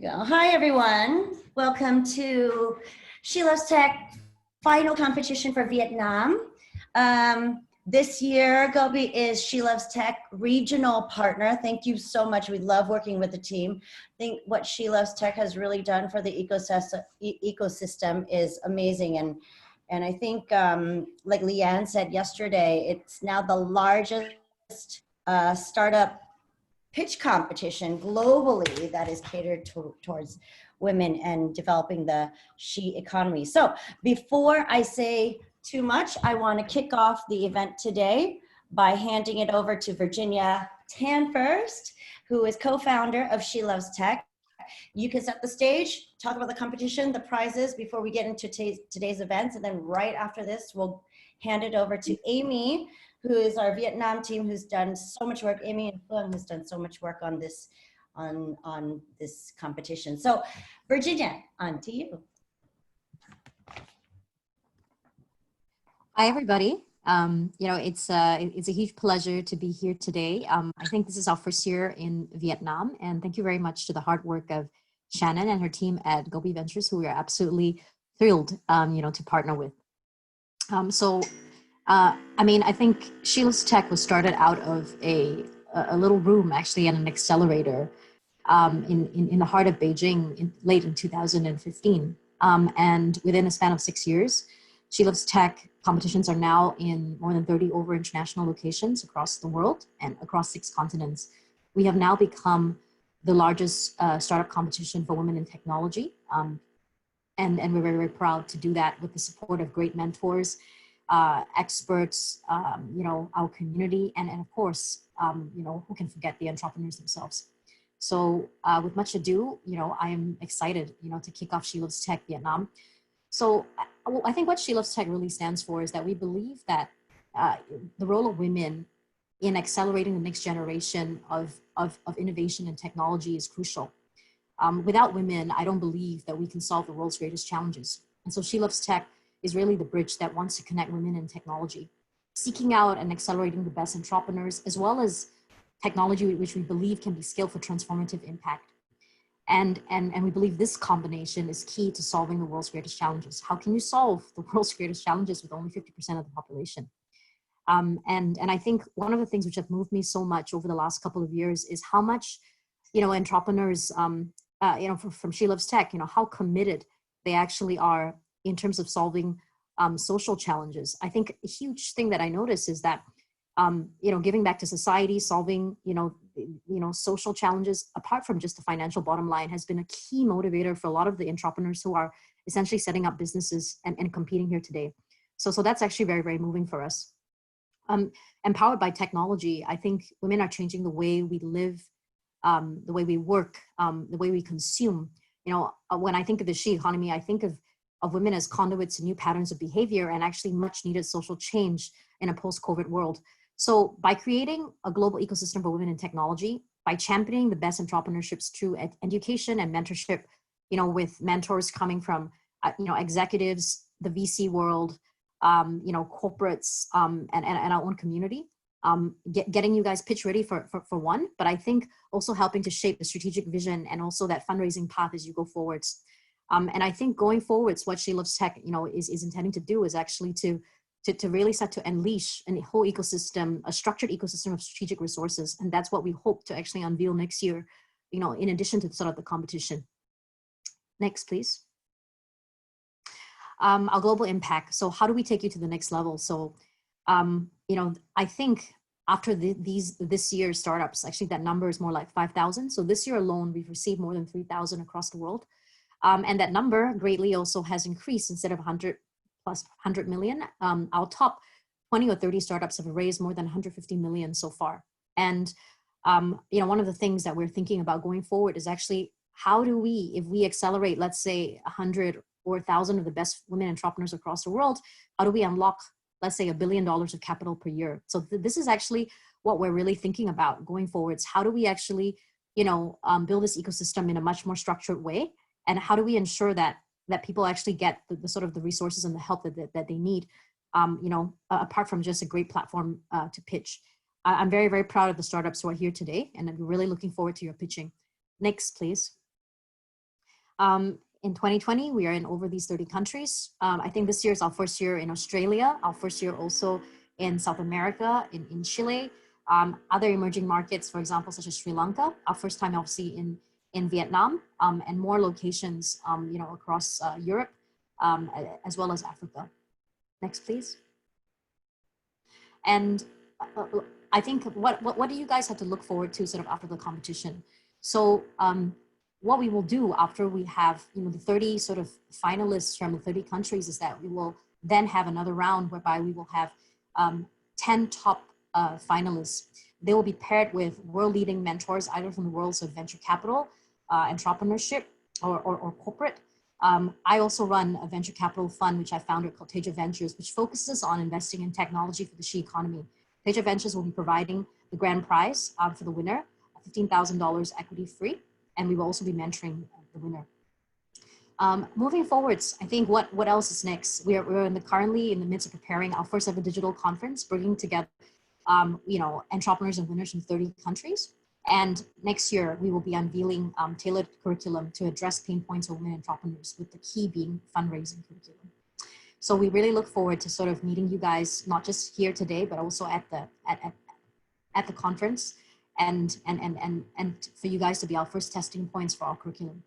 go. Hi, everyone. Welcome to She Loves Tech final competition for Vietnam. This year, Gobi is She Loves Tech regional partner. Thank you so much. We love working with the team. I think what She Loves Tech has really done for the ecosystem is amazing. And I think, like Leanne said yesterday, it's now the largest startup pitch competition globally that is catered towards women and developing the she economy. So before I say too much, I want to kick off the event today by handing it over to Virginia Tan first, who is co-founder of She Loves Tech. You can set the stage, talk about the competition, the prizes before we get into today's events, and then right after this, we'll hand it over to Amy, who is our Vietnam team, who's done so much work. Amy and Phương has done so much work on this, on this competition. So, Virginia, on to you. Hi, everybody. It's a huge pleasure to be here today. I think this is our first year in Vietnam, and thank you very much to the hard work of Shannon and her team at Gobi Ventures, who we are absolutely thrilled, to partner with. I think She Loves Tech was started out of a little room, actually, at an accelerator in the heart of Beijing late in 2015. And within a span of 6 years, She Loves Tech competitions are now in more than 30 over international locations across the world and across 6 continents. We have now become the largest startup competition for women in technology. And we're very, very proud to do that with the support of great mentors, experts, our community, and of course, who can forget the entrepreneurs themselves. So with much ado, I am excited, to kick off She Loves Tech Vietnam. So I think what She Loves Tech really stands for is that we believe that the role of women in accelerating the next generation of innovation and technology is crucial. Without women, I don't believe that we can solve the world's greatest challenges. And so She Loves Tech is really the bridge that wants to connect women in technology, seeking out and accelerating the best entrepreneurs, as well as technology which we believe can be scaled for transformative impact. And we believe this combination is key to solving the world's greatest challenges. How can you solve the world's greatest challenges with only 50% of the population? And I think one of the things which have moved me so much over the last couple of years is how much, entrepreneurs, from She Loves Tech, how committed they actually are in terms of solving social challenges. I think a huge thing that I notice is that, giving back to society, solving, social challenges, apart from just the financial bottom line, has been a key motivator for a lot of the entrepreneurs who are essentially setting up businesses and competing here today. So that's actually very, very moving for us. Empowered by technology, I think women are changing the way we live, the way we work, the way we consume. When I think of the she economy, I think of women as conduits to new patterns of behavior and actually much needed social change in a post-COVID world. So by creating a global ecosystem for women in technology, by championing the best entrepreneurships through education and mentorship, with mentors coming from, executives, the VC world, corporates, and our own community, getting you guys pitch ready for one, but I think also helping to shape the strategic vision and also that fundraising path as you go forwards. And I think going forwards, what She Loves Tech, is intending to do is actually to really start to unleash a whole ecosystem, a structured ecosystem of strategic resources. And that's what we hope to actually unveil next year, in addition to sort of the competition. Next, please. Our global impact. So how do we take you to the next level? So, I think after this year's startups, actually that number is more like 5,000. So this year alone, we've received more than 3,000 across the world. And that number greatly also has increased. Instead of 100 plus 100 million, our top 20 or 30 startups have raised more than 150 million so far. And, one of the things that we're thinking about going forward is actually how do we, if we accelerate, let's say 100 or 1,000 of the best women entrepreneurs across the world, how do we unlock, let's say $1 billion of capital per year? So this is actually what we're really thinking about going forwards. How do we actually, build this ecosystem in a much more structured way? And how do we ensure that people actually get the sort of the resources and the help that they need, apart from just a great platform to pitch. I'm very, very proud of the startups who are here today, and I'm really looking forward to your pitching. Next, please. In 2020, we are in over these 30 countries. I think this year is our first year in Australia, our first year also in South America, in Chile, other emerging markets, for example, such as Sri Lanka, our first time obviously in Vietnam, and more locations, across Europe, as well as Africa. Next, please. And I think what do you guys have to look forward to sort of after the competition? So what we will do after we have the 30 sort of finalists from the 30 countries is that we will then have another round whereby we will have 10 top finalists. They will be paired with world leading mentors, either from the worlds of venture capital, entrepreneurship, or corporate. I also run a venture capital fund, which I founded called Teja Ventures, which focuses on investing in technology for the She economy. Teja Ventures will be providing the grand prize for the winner, $15,000 equity free, and we will also be mentoring the winner. Moving forwards, I think what else is next? We're currently in the midst of preparing our first ever digital conference, bringing together entrepreneurs and winners from 30 countries. And next year, we will be unveiling tailored curriculum to address pain points of women entrepreneurs, with the key being fundraising curriculum. So we really look forward to sort of meeting you guys, not just here today, but also at the conference, and for you guys to be our first testing points for our curriculum.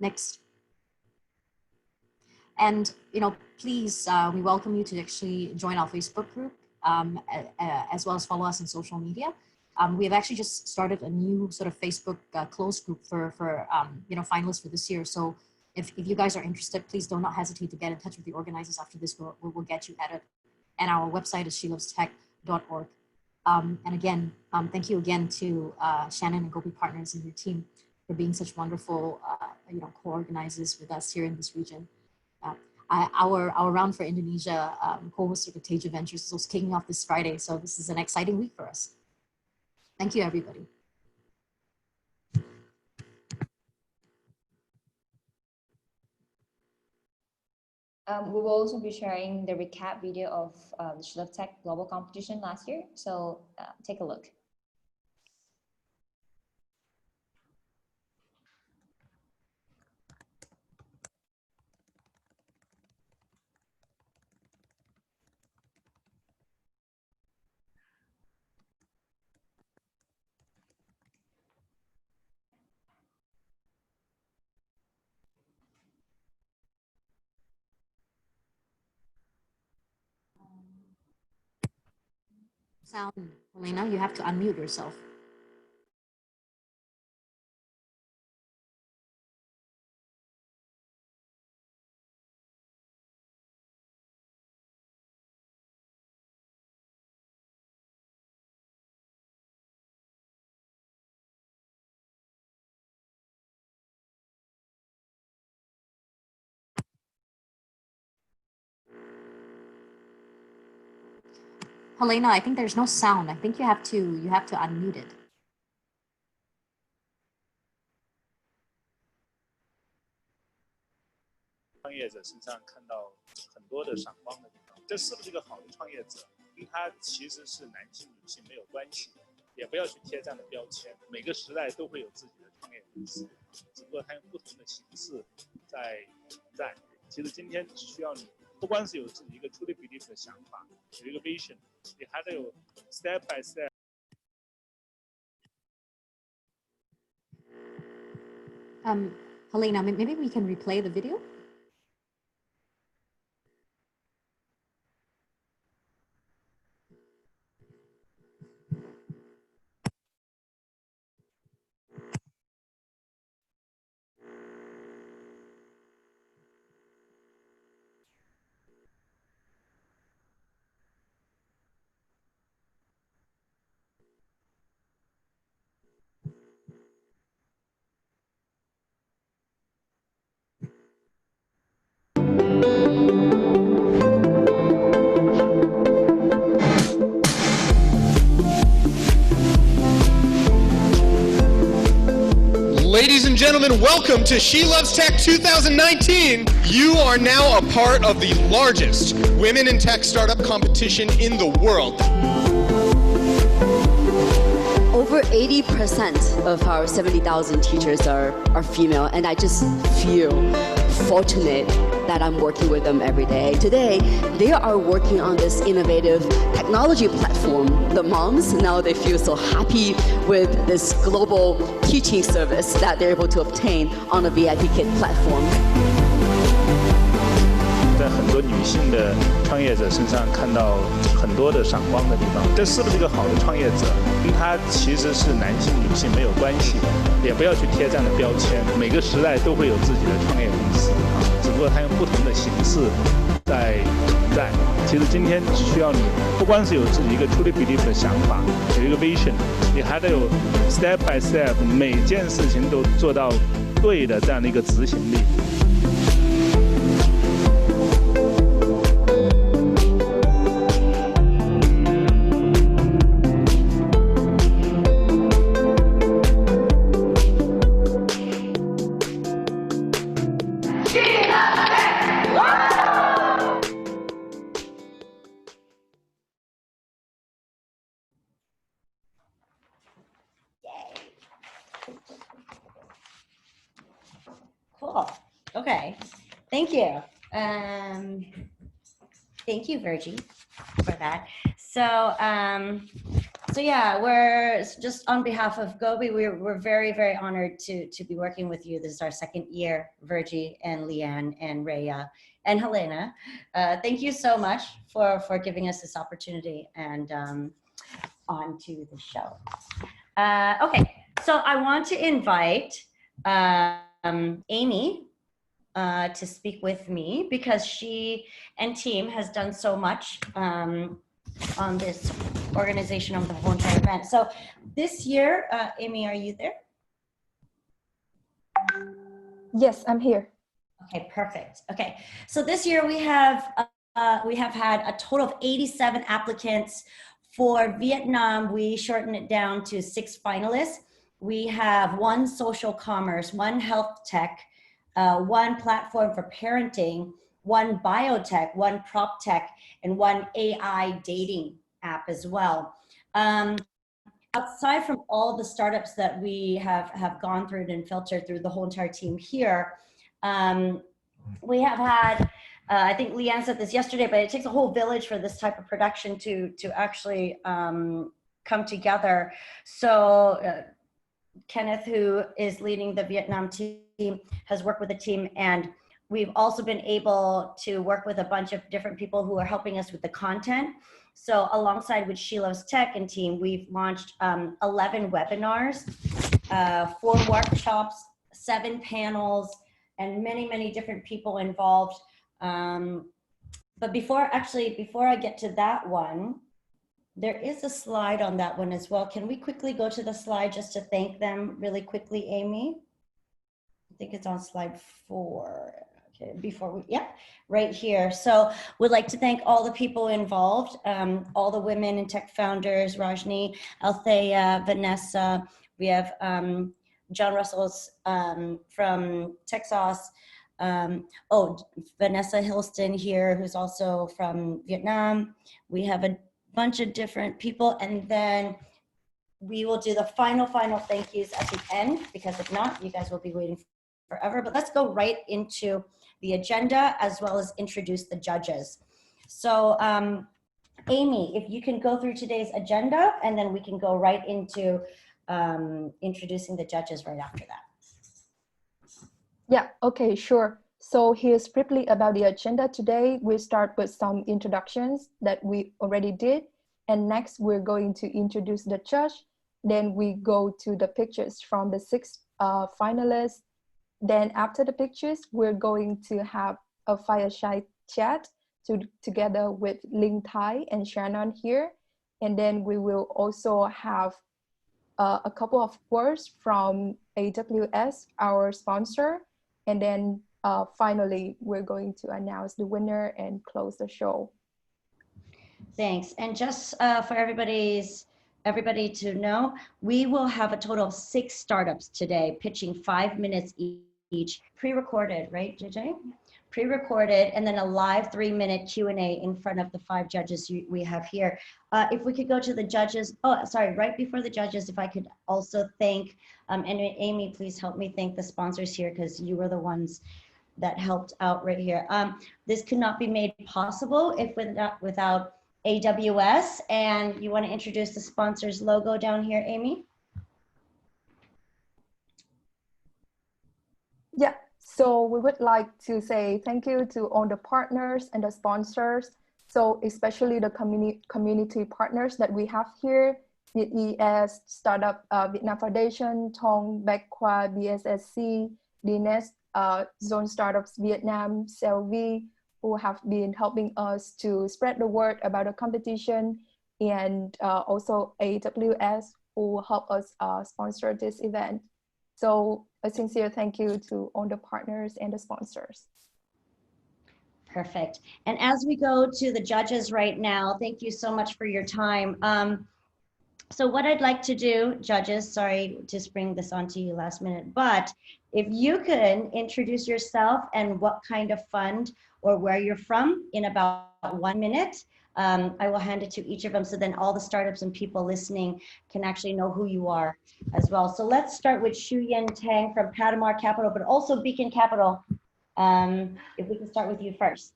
Next. And please, we welcome you to actually join our Facebook group, as well as follow us on social media. We have actually just started a new sort of Facebook closed group for finalists for this year. So if you guys are interested, please do not hesitate to get in touch with the organizers after this. We'll get you added. And our website is shelovestoech.org. And again, thank you again to Shannon and Gobi Partners and your team for being such wonderful co-organizers with us here in this region. Our round for Indonesia, co-hosted with Teja Ventures, is kicking off this Friday. So this is an exciting week for us. Thank you, everybody. We will also be sharing the recap video of the She Tech Global Competition last year. So take a look. Sound, Elena, you have to unmute yourself. Helena, I think there's no sound. I think you have to unmute it. 创业者身上看到很多的闪光的地方，这是不是一个好的创业者？跟他其实是男性女性没有关系，也不要去贴这样的标签。每个时代都会有自己的创业公司，只不过它用不同的形式在存在。其实今天需要你不光是有自己一个 truly believe 的想法，有一个 vision， 你还得有 step by step。 Helena, maybe we can replay the video. Ladies and gentlemen, welcome to She Loves Tech 2019. You are now a part of the largest women in tech startup competition in the world. Over 80% of our 70,000 teachers are female, and I just feel fortunate that I'm working with them every day. Today, they are working on this innovative technology platform. The moms, now they feel so happy with this global teaching service that they're able to obtain on a VIP Kid platform. 在很多女性的创业者身上看到很多的闪光的地方，这是不是一个好的创业者？跟他其实是男性女性没有关系的，也不要去贴这样的标签。每个时代都会有自己的创业公司啊，只不过它用不同的形式在存在。其实今天只需要你不光是有自己一个 truly believe 的想法，有一个 vision， 你还得有 step by step 每件事情都做到对的这样的一个执行力。Cool. Okay. Thank you. Thank you, Virgie, for that. So, so yeah, we're just on behalf of Gobi. We're very, very honored to be working with you. This is our second year, Virgie and Leanne and Rhea and Helena. Thank you so much for giving us this opportunity and on to the show. Okay, so I want to invite Amy to speak with me because she and team has done so much on this organization of the whole entire event. So this year, Amy, are you there? Yes, I'm here. Okay, perfect. Okay, so this year we have had a total of 87 applicants. For Vietnam, we shortened it down to 6 finalists. We have 1 social commerce, 1 health tech, 1 platform for parenting, 1 biotech, 1 prop tech, and 1 AI dating app as well. Outside from all the startups that we have gone through and filtered through the whole entire team here, we have had, I think Leanne said this yesterday, but it takes a whole village for this type of production to actually come together. So Kenneth, who is leading the Vietnam team, has worked with the team, and we've also been able to work with a bunch of different people who are helping us with the content. So alongside with She Loves Tech and team, we've launched 11 webinars, 4 workshops, 7 panels, and many, many different people involved. But before I get to that one, there is a slide on that one as well. Can we quickly go to the slide just to thank them really quickly, Amy? I think it's on slide 4. Okay, before we, yeah, right here. So we'd like to thank all the people involved, all the women and tech founders, Rajni, Althea, Vanessa. We have John Russell's from Texas. Oh, Vanessa Hilston here, who's also from Vietnam. We have a bunch of different people, and then we will do the final thank yous at the end, because if not, you guys will be waiting forever. But let's go right into the agenda as well as introduce the judges. So Amy, if you can go through today's agenda, and then we can go right into introducing the judges right after that. Yeah, okay, sure. So here's briefly about the agenda today. We start with some introductions that we already did. And next we're going to introduce the judge. Then we go to the pictures from the 6 finalists. Then after the pictures, we're going to have a fireside chat together with Ling Tai and Shannon here. And then we will also have a couple of words from AWS, our sponsor. And then finally, we're going to announce the winner and close the show. Thanks. And just for everybody to know, we will have a total of 6 startups today, pitching 5 minutes speech, pre-recorded, right, JJ? Pre-recorded, and then a live 3-minute Q&A in front of the 5 judges we have here. If we could go to the judges, right before the judges, if I could also thank, and Amy, please help me thank the sponsors here, because you were the ones that helped out right here. This could not be made possible if without AWS, and you want to introduce the sponsors logo down here, Amy? Yeah, so we would like to say thank you to all the partners and the sponsors. So especially the community partners that we have here, VES, Startup Vietnam Foundation, Tang, Bacqua, BSSC, DNS, Zone Startups Vietnam, Selvi, who have been helping us to spread the word about the competition, and also AWS, who help us sponsor this event. So a sincere thank you to all the partners and the sponsors. Perfect. And as we go to the judges right now, thank you so much for your time. So what I'd like to do, judges, sorry to spring this onto you last minute, but if you could introduce yourself and what kind of fund or where you're from in about 1 minute, I will hand it to each of them, so then all the startups and people listening can actually know who you are as well. So let's start with Shuyin Tang from Patamar Capital, but also Beacon Capital. If we can start with you first.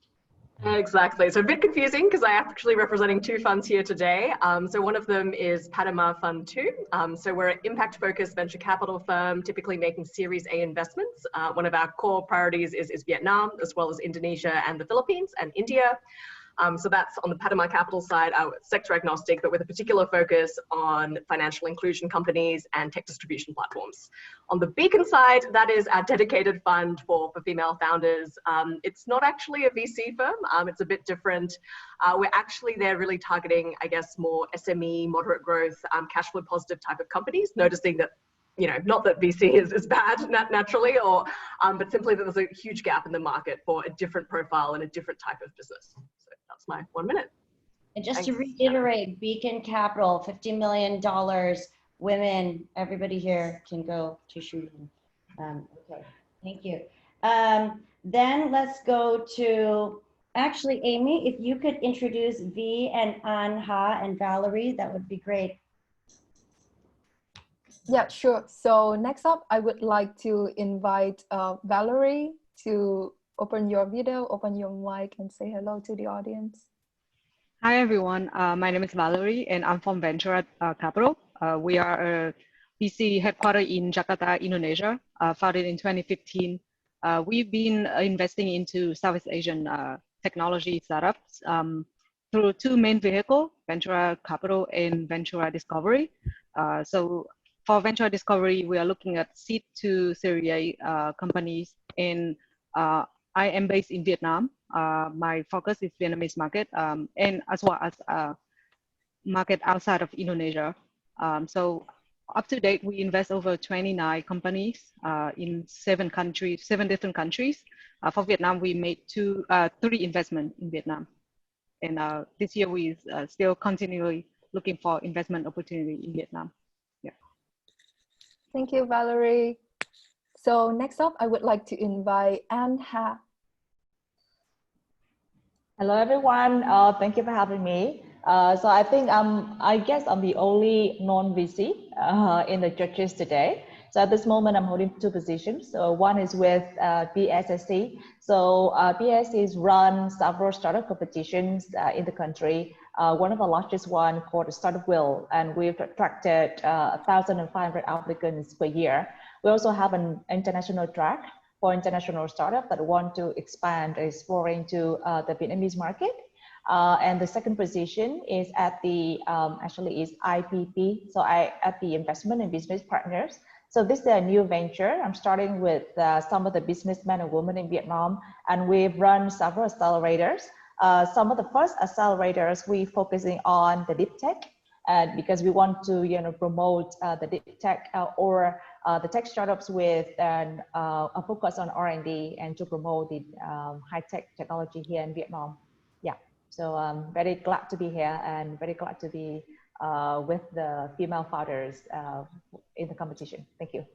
Exactly. So a bit confusing because I'm actually representing 2 funds here today. So one of them is Patamar Fund 2. So we're an impact-focused venture capital firm, typically making Series A investments. One of our core priorities is Vietnam, as well as Indonesia and the Philippines and India. So that's on the Patamar Capital side, sector agnostic, but with a particular focus on financial inclusion companies and tech distribution platforms. On the Beacon side, that is our dedicated fund for female founders. It's not actually a VC firm. It's a bit different. We're actually there really targeting, I guess, more SME, moderate growth, cash flow positive type of companies, noticing that, you know, not that VC is bad naturally, or but simply that there's a huge gap in the market for a different profile and a different type of business. So that's my 1 minute. And just to reiterate, Beacon Capital, $50 million, women, everybody here can go to Shuyin. Okay, thank you. Then let's go to, actually, Amy, if you could introduce V and Anha and Valerie, that would be great. Yeah, sure. So next up, I would like to invite Valerie to open your video, open your mic, and say hello to the audience. Hi, everyone. My name is Valerie, and I'm from Venturra Capital. We are a VC headquartered in Jakarta, Indonesia, founded in 2015. We've been investing into Southeast Asian technology startups through 2 main vehicles, Venturra Capital and Venturra Discovery. So for Venturra Discovery, we are looking at seed to Series A companies, and I am based in Vietnam. My focus is Vietnamese market, and as well as market outside of Indonesia. So up to date, we invest over 29 companies in 7 different countries. For Vietnam, we made 3 investments in Vietnam. And this year, we still continually looking for investment opportunity in Vietnam. Yeah. Thank you, Valerie. So next up, I would like to invite Anha. Hello, everyone. Thank you for having me. So I think I guess I'm the only non-VC in the judges today. So at this moment, I'm holding 2 positions. So one is with BSSC. So BSSC run several startup competitions in the country. One of the largest one called the Startup Wheel, and we've attracted 1,500 applicants per year. We also have an international track for international startup that want to expand, explore into the Vietnamese market. And the second position is at the, actually is IPP. So at the Investment and Business Partners. So this is a new venture. I'm starting with some of the businessmen and women in Vietnam, and we've run several accelerators. Some of the first accelerators, we focusing on the deep tech, because we want to promote the deep tech or the tech startups with a focus on R&D and to promote the high-tech technology here in Vietnam. Yeah, so I'm very glad to be here and very glad to be with the female founders in the competition. Thank you.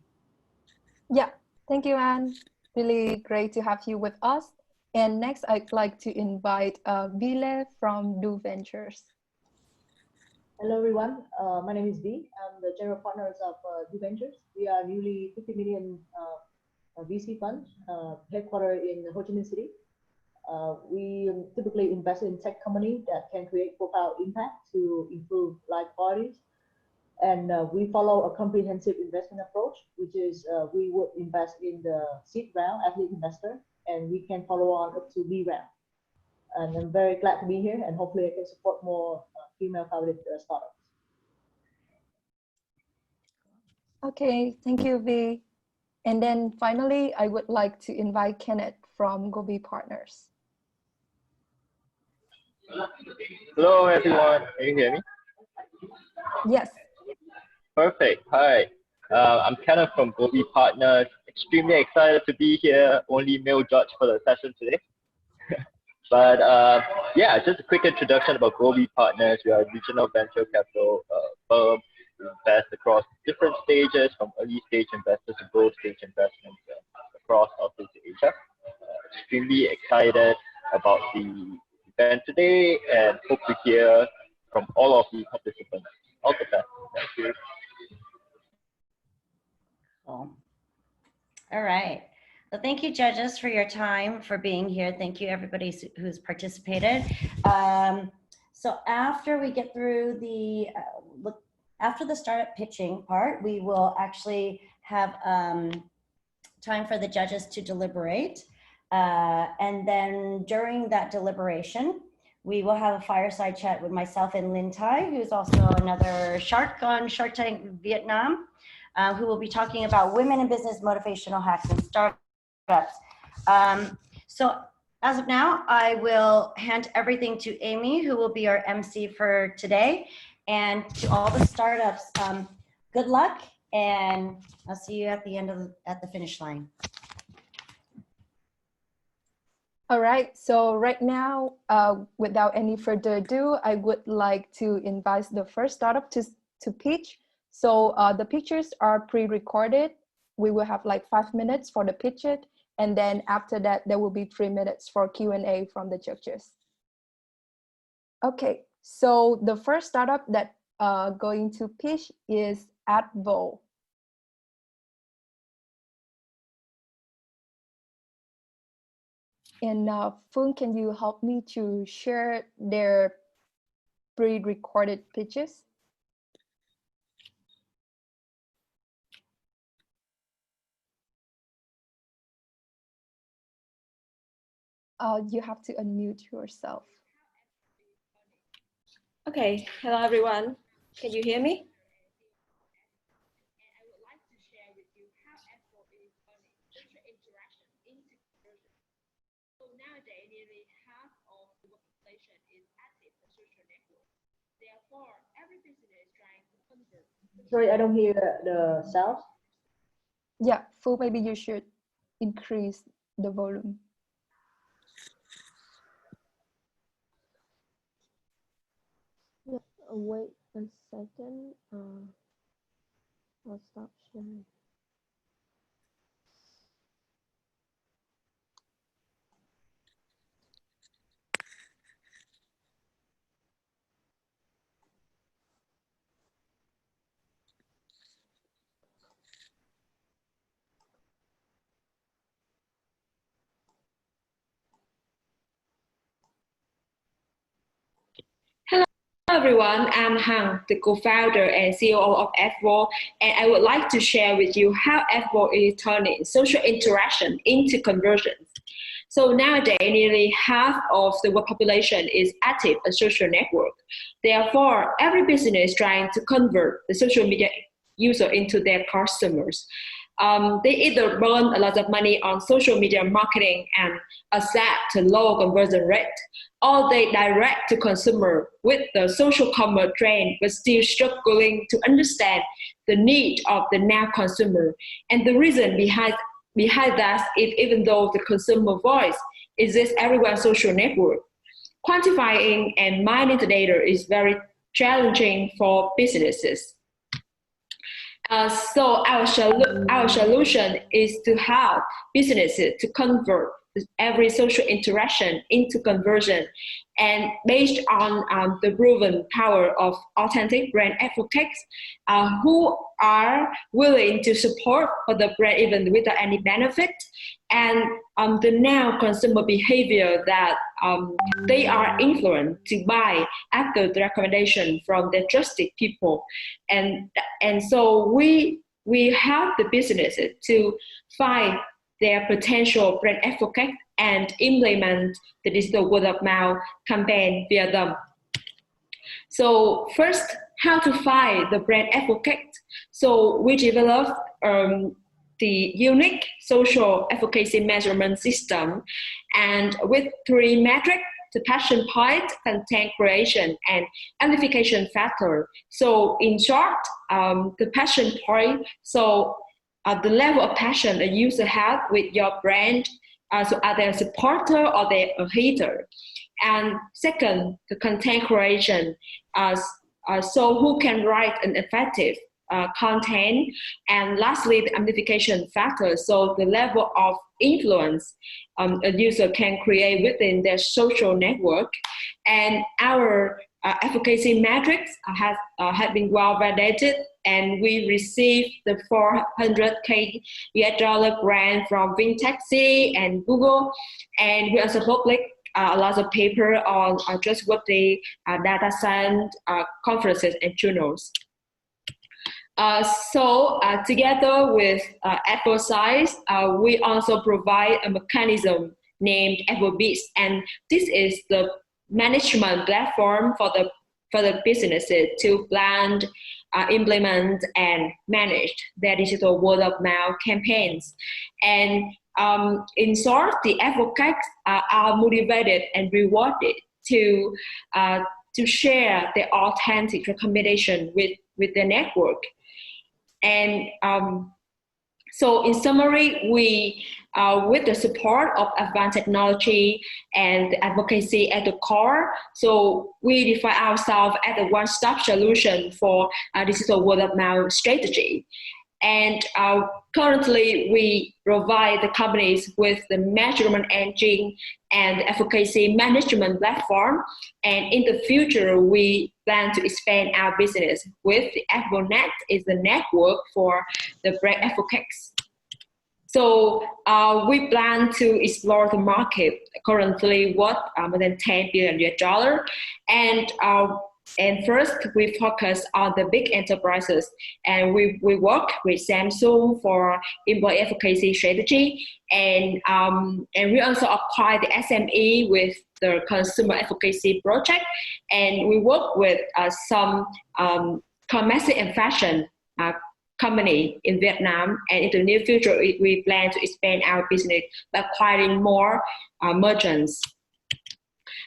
Yeah, thank you, Anne. really great to have you with us. And next, I'd like to invite Vile from Do Ventures. Hello, everyone. My name is V. I'm the general partners of Do Ventures. We are newly 50 million VC fund, headquartered in Ho Chi Minh City. We typically invest in tech companies that can create profound impact to improve life qualities. And we follow a comprehensive investment approach, which is we would invest in the seed round as lead investor, and we can follow on up to B round. And I'm very glad to be here, and hopefully I can support more female-founded startups. Okay, thank you, V. And then finally, I would like to invite Kenneth from Gobi Partners. Hello, everyone. Can you hear me? Yes. Perfect. Hi. I'm Kenneth from Gobi Partners. Extremely excited to be here. Only male judge for the session today. But yeah, just a quick introduction about Gobi Partners. We are a regional venture capital firm. We invest across different stages, from early stage investors to growth stage investments across Southeast Asia. Extremely excited about the event today and hope to hear from all of the participants. All the best. Thank you. Cool. All right. Well, thank you, judges, for your time, for being here. Thank you, everybody who's participated. So after we get through the, after the startup pitching part, we will actually have time for the judges to deliberate. And then during that deliberation, we will have a fireside chat with myself and Linh Tai, who's also another shark on Shark Tank Vietnam, who will be talking about women in business motivational hacks and startups. So as of now, I will hand everything to Amy, who will be our MC for today. And to all the startups, good luck, and I'll see you at the end of at the finish line. All right, so right now, without any further ado, I would like to invite the first startup to pitch. So the pitches are pre-recorded. We will have like 5 minutes for the pitch it, and then after that, there will be 3 minutes for Q&A from the judges. Okay, so the first startup that going to pitch is ADVO. And Phương, can you help me to share their pre-recorded pitches? You have to unmute yourself. Okay, hello everyone. Can you hear me? Nowadays, nearly half of the population is active on social networks. Therefore, every business is trying to convert. Sorry, I don't hear the sound. Yeah, Fu, maybe you should increase the volume. Yeah, wait a second. I'll stop sharing. Hello everyone, I'm Han, the co-founder and CEO of ADVO, and I would like to share with you how ADVO is turning social interaction into conversions. So nowadays, nearly half of the world population is active on social network. Therefore, every business is trying to convert the social media user into their customers. They either burn a lot of money on social media marketing and accept a low conversion rate, or they direct to consumer with the social commerce trend, but still struggling to understand the need of the now consumer. And the reason behind that is even though the consumer voice exists everyone's social network, quantifying and mining the data is very challenging for businesses. So our solution is to help businesses to convert every social interaction into conversion, and based on the proven power of authentic brand advocates who are willing to support for the brand even without any benefit, and the now consumer behavior that they are influenced to buy after the recommendation from their trusted people, and so we help the businesses to find their potential brand advocate and implement the digital word of mouth campaign via them. So first, how to find the brand advocate. So we developed the unique social advocacy measurement system, and with 3 metrics: the passion point, content creation, and amplification factor. So in short, the passion point, so the level of passion a user has with your brand, so are they a supporter or they a hater? And second, the content creation, so who can write an effective content? And lastly, the amplification factor, so the level of influence a user can create within their social network. And our advocacy metrics have been well validated, and we received the $400K US grant from Vintaxi and Google, and we also published a lot of papers on trustworthy data science conferences and journals. So together with ADVO, we also provide a mechanism named ADVO, and this is the management platform for the businesses to plan, implement, and manage their digital word of mouth campaigns. And in short, the advocates are motivated and rewarded to share their authentic recommendation with the network. And so in summary, we, with the support of advanced technology and advocacy at the core, so we define ourselves as a one-stop solution for digital word-of-mouth strategy. And currently, we provide the companies with the measurement engine and the advocacy management platform. And in the future, we plan to expand our business with the ADVO-Net, is the network for the brand advocates. So we plan to explore the market currently worth more than $10 billion US. And first, we focus on the big enterprises, and we work with Samsung for employee advocacy strategy, and we also acquire the SME with the consumer advocacy project, and we work with some cosmetic and fashion company in Vietnam, and in the near future, we plan to expand our business by acquiring more merchants.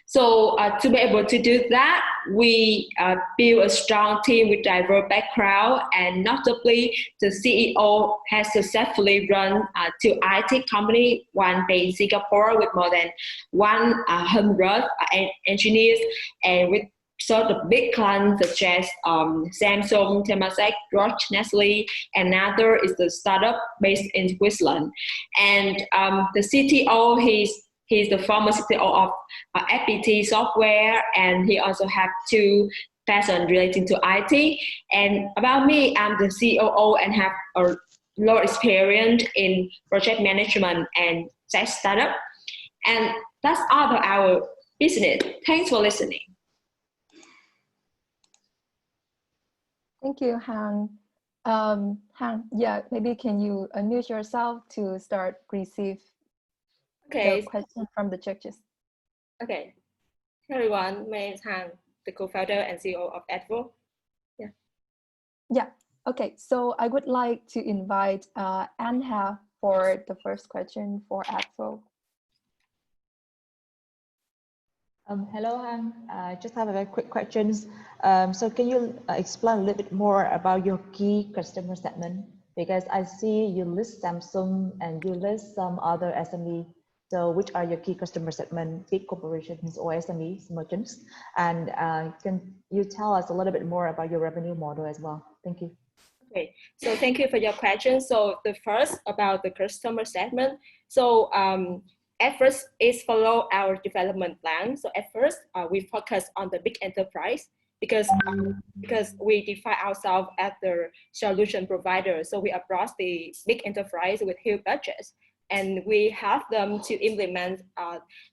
So to be able to do that, we build a strong team with diverse background, and notably, the CEO has successfully run 2 IT companies, one based in Singapore with more than 100 engineers, and with sort of big clients such as Samsung, Temasek, Roche, Nestle, and another is the startup based in Switzerland. And the CTO, he's the former CTO of FPT Software, and he also has 2 passions relating to IT. And about me, I'm the COO and have a lot of experience in project management and SaaS startup. And that's all about our business. Thanks for listening. Thank you, Han. Han, yeah, maybe can you unmute yourself to start receive the question from the judges? Okay. Hey everyone, my name is Han, the co-founder and CEO of ADVO. Yeah. Yeah. Okay. So I would like to invite Anha for the first question for ADVO. Hello, Han. Just have a very quick questions. So can you explain a little bit more about your key customer segment? Because I see you list Samsung and you list some other SME. So which are your key customer segment, big corporations or SMEs, merchants? And can you tell us a little bit more about your revenue model as well? Thank you. Okay, so thank you for your question. So the first about the customer segment. So at first is follow our development plan. So at first we focus on the big enterprise because we define ourselves as the solution provider. So we approach the big enterprise with huge budgets, and we have them to implement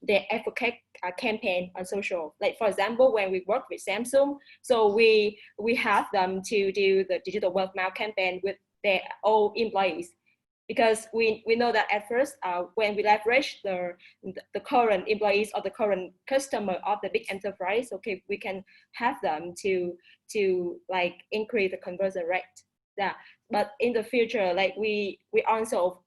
their advocate campaign on social. Like for example, when we work with Samsung, so we have them to do the digital word of mouth campaign with their own employees, because we know that at first when we leverage the current employees or the current customer of the big enterprise, okay, we can have them to like increase the conversion rate. Yeah, but in the future, like we also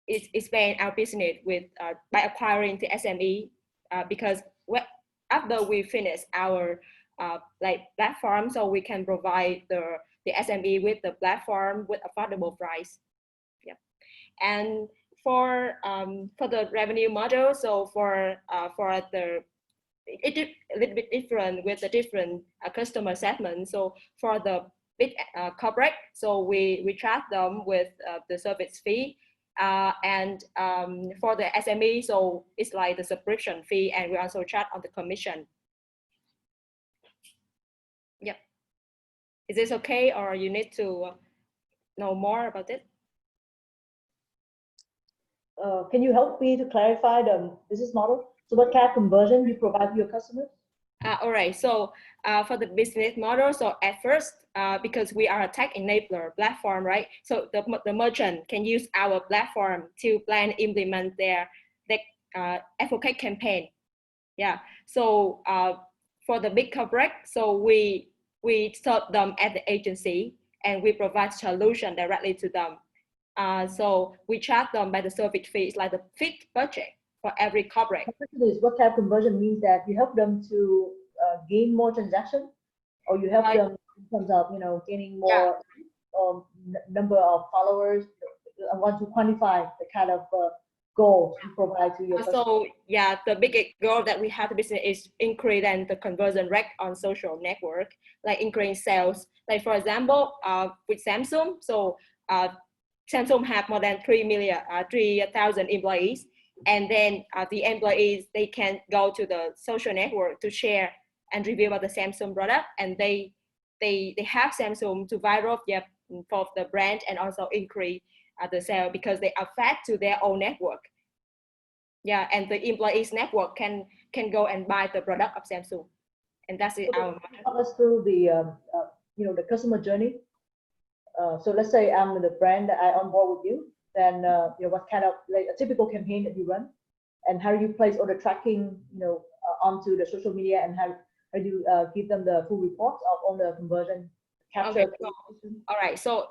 expand our business with by acquiring the SME because after we finish our like platform, so we can provide the SME with the platform with affordable price. Yeah, and for the revenue model, so for the it is a little bit different with the different customer segments. So for the big corporate, so we charge them with the service fee. And for the SME, so it's like the subscription fee, and we also charge on the commission. Yep. Is this okay, or you need to know more about it? Can you help me to clarify the business model? So what kind of conversion you provide to your customers? All right, so for the business model, so at first, because we are a tech enabler platform, right? So the merchant can use our platform to plan, implement their advocate campaign. Yeah, so for the big corporate, so we serve them at the agency, and we provide solution directly to them. So we charge them by the service fees, like the fixed budget for every corporate. What type of conversion means that you help them to gain more transaction, or you help them in terms of gaining more number of followers? I want to quantify the kind of goal you provide to your customers. So yeah, the biggest goal that we have the business is increase the conversion rate on social network, like increase sales. Like for example, with Samsung, so Samsung have more than 3,000 employees. And then the employees, they can go to the social network to share and review about the Samsung product, and they have Samsung to viral for the brand and also increase the sale because they are fed to their own network. Yeah, and the employees network can go and buy the product of Samsung, and that's it. Walk us through the the customer journey. So let's say I'm in the brand that I onboard with you. Then what kind of like a typical campaign that you run, and how do you place all the tracking onto the social media, and how do you give them the full reports of all the conversion capture? Okay, so, all right, so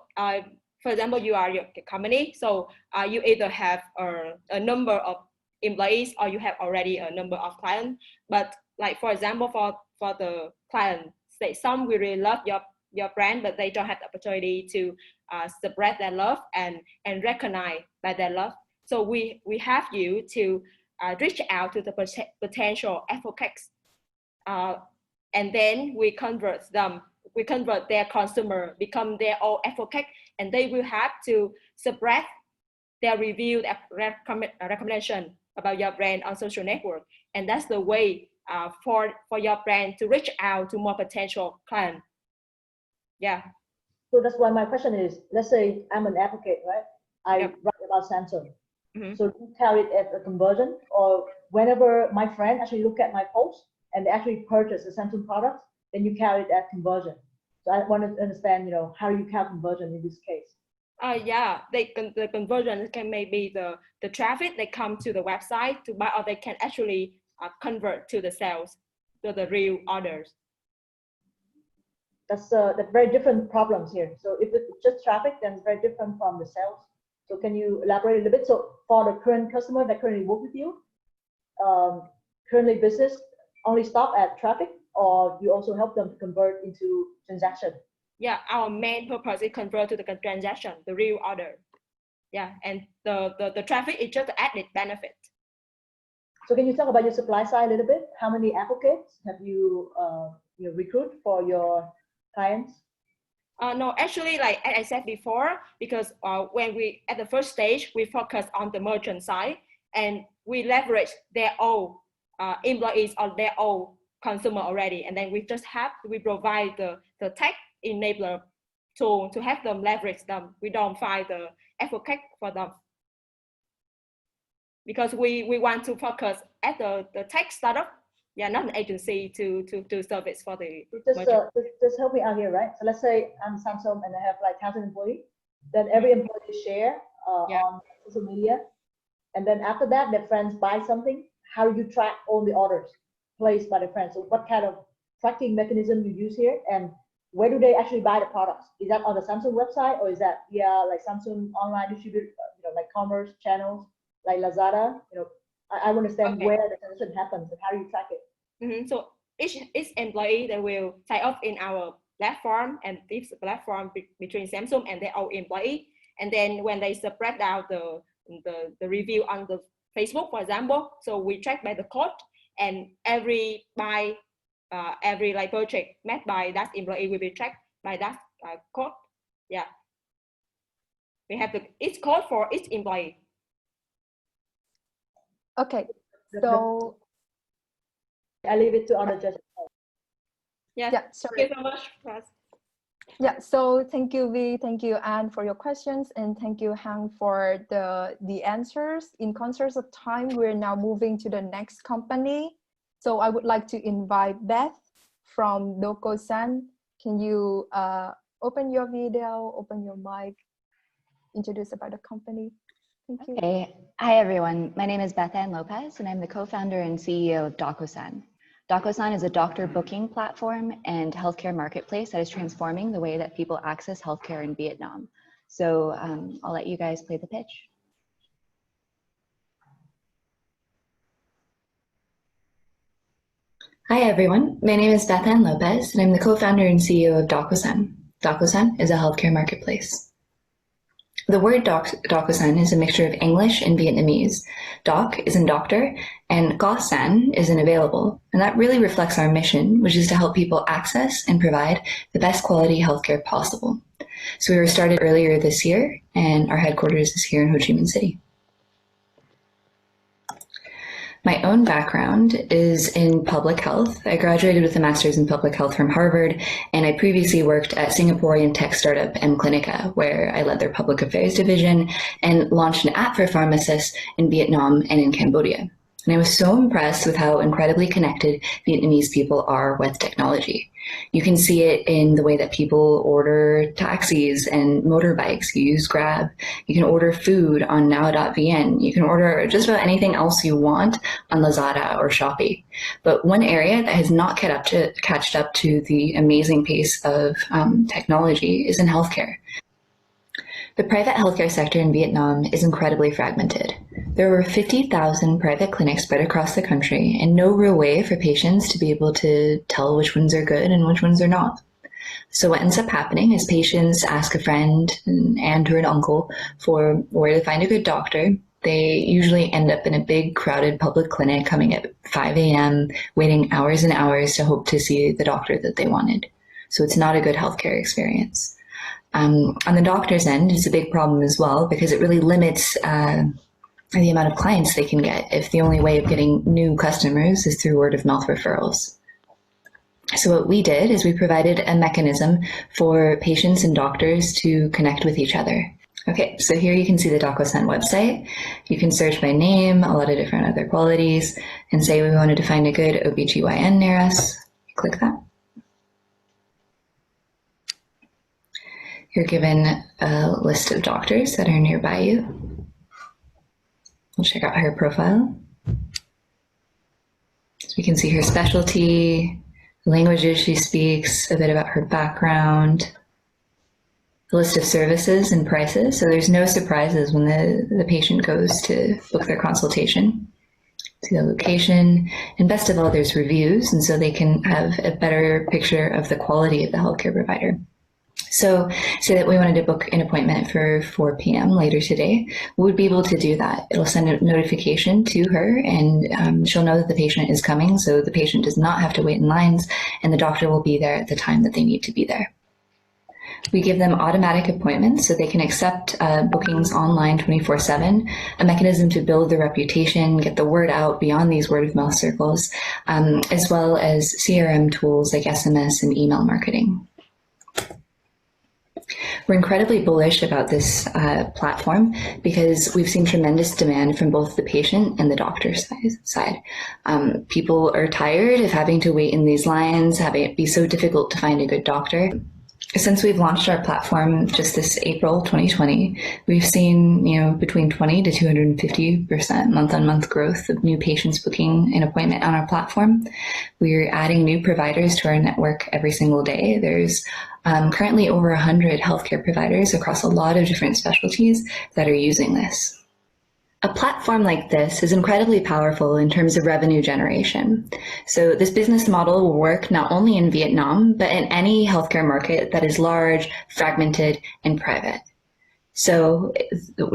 for example, you are your company, so you either have a number of employees or you have already a number of clients. But like for example, for the client, say some really love your brand, but they don't have the opportunity to spread their love and recognize by their love. So we have you to reach out to the potential advocates, and then we convert them. We convert their consumer, become their own advocate, and they will have to spread their review, recommendation about your brand on social network, and that's the way for your brand to reach out to more potential clients. Yeah. So that's why my question is, let's say I'm an advocate, right? I write about Samsung. Mm-hmm. So do you count it as a conversion, or whenever my friend actually look at my post and they actually purchase the Samsung products, then you count it as conversion? So I want to understand, how you count conversion in this case. Yeah, the conversion can maybe the traffic they come to the website to buy, or they can actually convert to the sales, to the real orders. That's very different problems here. So if it's just traffic, then it's very different from the sales. So can you elaborate a little bit? So for the current customer that currently work with you, currently business only stop at traffic, or you also help them to convert into transaction? Yeah, our main purpose is convert to the transaction, the real order. Yeah, and the traffic is just the added benefit. So can you talk about your supply side a little bit? How many advocates have you recruit for your clients? No, actually, like as I said before, because when we at the first stage we focus on the merchant side and we leverage their own employees or their own consumer already, and then we provide the tech enabler tool to help them leverage them. We don't find the advocate for them because we want to focus at the tech startup, not an agency to do service for the just help me out here, right? So let's say I'm Samsung and I have like 1,000 employees, then every employee share on social media, and then after that their friends buy something. How do you track all the orders placed by the friends? So what kind of tracking mechanism you use here, and where do they actually buy the products? Is that on the Samsung website, or is that like Samsung online distributed, like commerce channels like Lazada? I understand where the transaction happens and how do you track it? So each employee that will sign up in our platform, and this platform between Samsung and their own employee, and then when they spread out the review on the Facebook, for example, so we track by the code, and every like purchase made by that employee will be tracked by that code. Yeah, we have each code for each employee. Okay, so I leave it to other judges. Yeah, sorry. Thank you so much. Yeah, so thank you, Vi, thank you, Anne, for your questions, and thank you, Hang, for the answers. In concerns of time, we're now moving to the next company. So I would like to invite Beth from Docosan. Can you open your video, open your mic, introduce about the company? Thank you. Okay. Hi, everyone. My name is Beth Ann Lopez, and I'm the co-founder and CEO of Docosan. Docosan is a doctor booking platform and healthcare marketplace that is transforming the way that people access healthcare in Vietnam. So I'll let you guys play the pitch. Hi, everyone. My name is Beth Ann Lopez, and I'm the co-founder and CEO of Docosan. Docosan is a healthcare marketplace. The word Docosan is a mixture of English and Vietnamese. Doc is in doctor, and Gosan is in available. And that really reflects our mission, which is to help people access and provide the best quality healthcare possible. So we were started earlier this year, and our headquarters is here in Ho Chi Minh City. My own background is in public health. I graduated with a master's in public health from Harvard, and I previously worked at Singaporean tech startup M-Clinica, where I led their public affairs division and launched an app for pharmacists in Vietnam and in Cambodia. And I was so impressed with how incredibly connected Vietnamese people are with technology. You can see it in the way that people order taxis and motorbikes. You use Grab. You can order food on now.vn. You can order just about anything else you want on Lazada or Shopee. But one area that has not catched up to the amazing pace of technology is in healthcare. The private healthcare sector in Vietnam is incredibly fragmented. There are over 50,000 private clinics spread across the country, and no real way for patients to be able to tell which ones are good and which ones are not. So what ends up happening is patients ask a friend, an aunt or an uncle for where to find a good doctor. They usually end up in a big crowded public clinic coming at 5 a.m., waiting hours and hours to hope to see the doctor that they wanted. So it's not a good healthcare experience. On the doctor's end, it's a big problem as well because it really limits the amount of clients they can get if the only way of getting new customers is through word of mouth referrals. So what we did is we provided a mechanism for patients and doctors to connect with each other. Okay, so here you can see the Docosan website. You can search by name, a lot of different other qualities, and say we wanted to find a good OBGYN near us. Click that. You're given a list of doctors that are nearby you. We'll check out her profile. So we can see her specialty, the languages she speaks, a bit about her background, a list of services and prices. So there's no surprises when the patient goes to book their consultation. See the location, and best of all, there's reviews, and so they can have a better picture of the quality of the healthcare provider. So say that we wanted to book an appointment for 4 p.m. later today, we would be able to do that. It'll send a notification to her, and she'll know that the patient is coming, so the patient does not have to wait in lines, and the doctor will be there at the time that they need to be there. We give them automatic appointments so they can accept bookings online 24/7, a mechanism to build their reputation, get the word out beyond these word of mouth circles, as well as CRM tools like SMS and email marketing. We're incredibly bullish about this platform because we've seen tremendous demand from both the patient and the doctor side. People are tired of having to wait in these lines, having it be so difficult to find a good doctor. Since we've launched our platform just this April 2020, we've seen between 20 to 250% month-on-month growth of new patients booking an appointment on our platform. We're adding new providers to our network every single day. There's currently over 100 healthcare providers across a lot of different specialties that are using this. A platform like this is incredibly powerful in terms of revenue generation. So this business model will work not only in Vietnam, but in any healthcare market that is large, fragmented, and private. So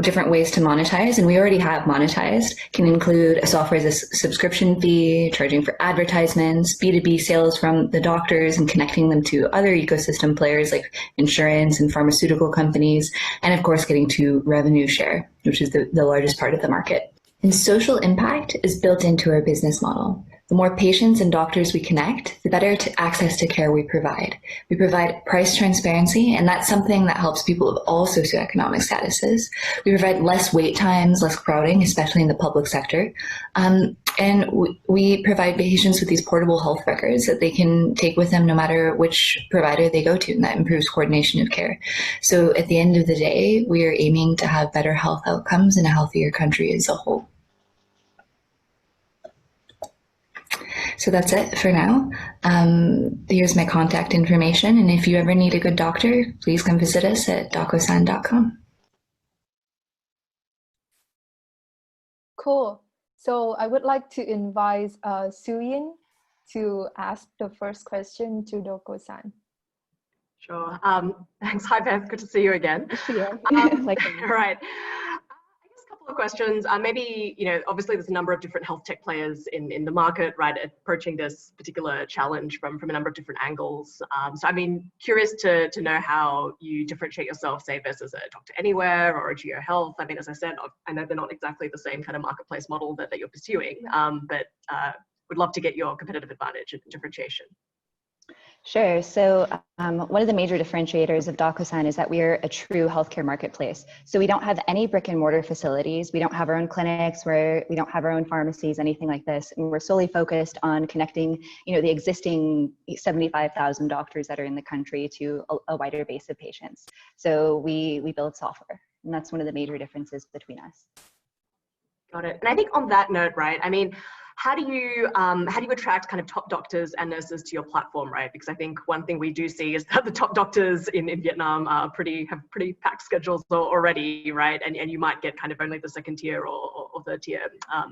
different ways to monetize, and we already have monetized, can include a software as a subscription fee, charging for advertisements, B2B sales from the doctors and connecting them to other ecosystem players like insurance and pharmaceutical companies, and of course getting to revenue share, which is the largest part of the market. And social impact is built into our business model. The more patients and doctors we connect, the better access to care we provide. We provide price transparency, and that's something that helps people of all socioeconomic statuses. We provide less wait times, less crowding, especially in the public sector. And we provide patients with these portable health records that they can take with them no matter which provider they go to, and that improves coordination of care. So at the end of the day, we are aiming to have better health outcomes in a healthier country as a whole. So that's it for now. Here's my contact information, and if you ever need a good doctor, please come visit us at docosan.com. Cool. So I would like to invite Shuyin to ask the first question to Docosan. Sure. Thanks. Hi, Beth. Good to see you again. Yeah. Right. Of questions. Maybe, obviously there's a number of different health tech players in the market, right, approaching this particular challenge from a number of different angles. So curious to know how you differentiate yourself, say, versus a Doctor Anywhere or a GeoHealth. As I said, I know they're not exactly the same kind of marketplace model that you're pursuing, but would love to get your competitive advantage and differentiation. Sure. So one of the major differentiators of Docosan is that we are a true healthcare marketplace. So we don't have any brick and mortar facilities. We don't have our own clinics, we don't have our own pharmacies, anything like this. And we're solely focused on connecting, the existing 75,000 doctors that are in the country to a wider base of patients. So we build software, and that's one of the major differences between us. Got it. And I think on that note, right, how do you attract kind of top doctors and nurses to your platform, right? Because I think one thing we do see is that the top doctors in Vietnam have pretty packed schedules already, right? And you might get kind of only the second tier or third tier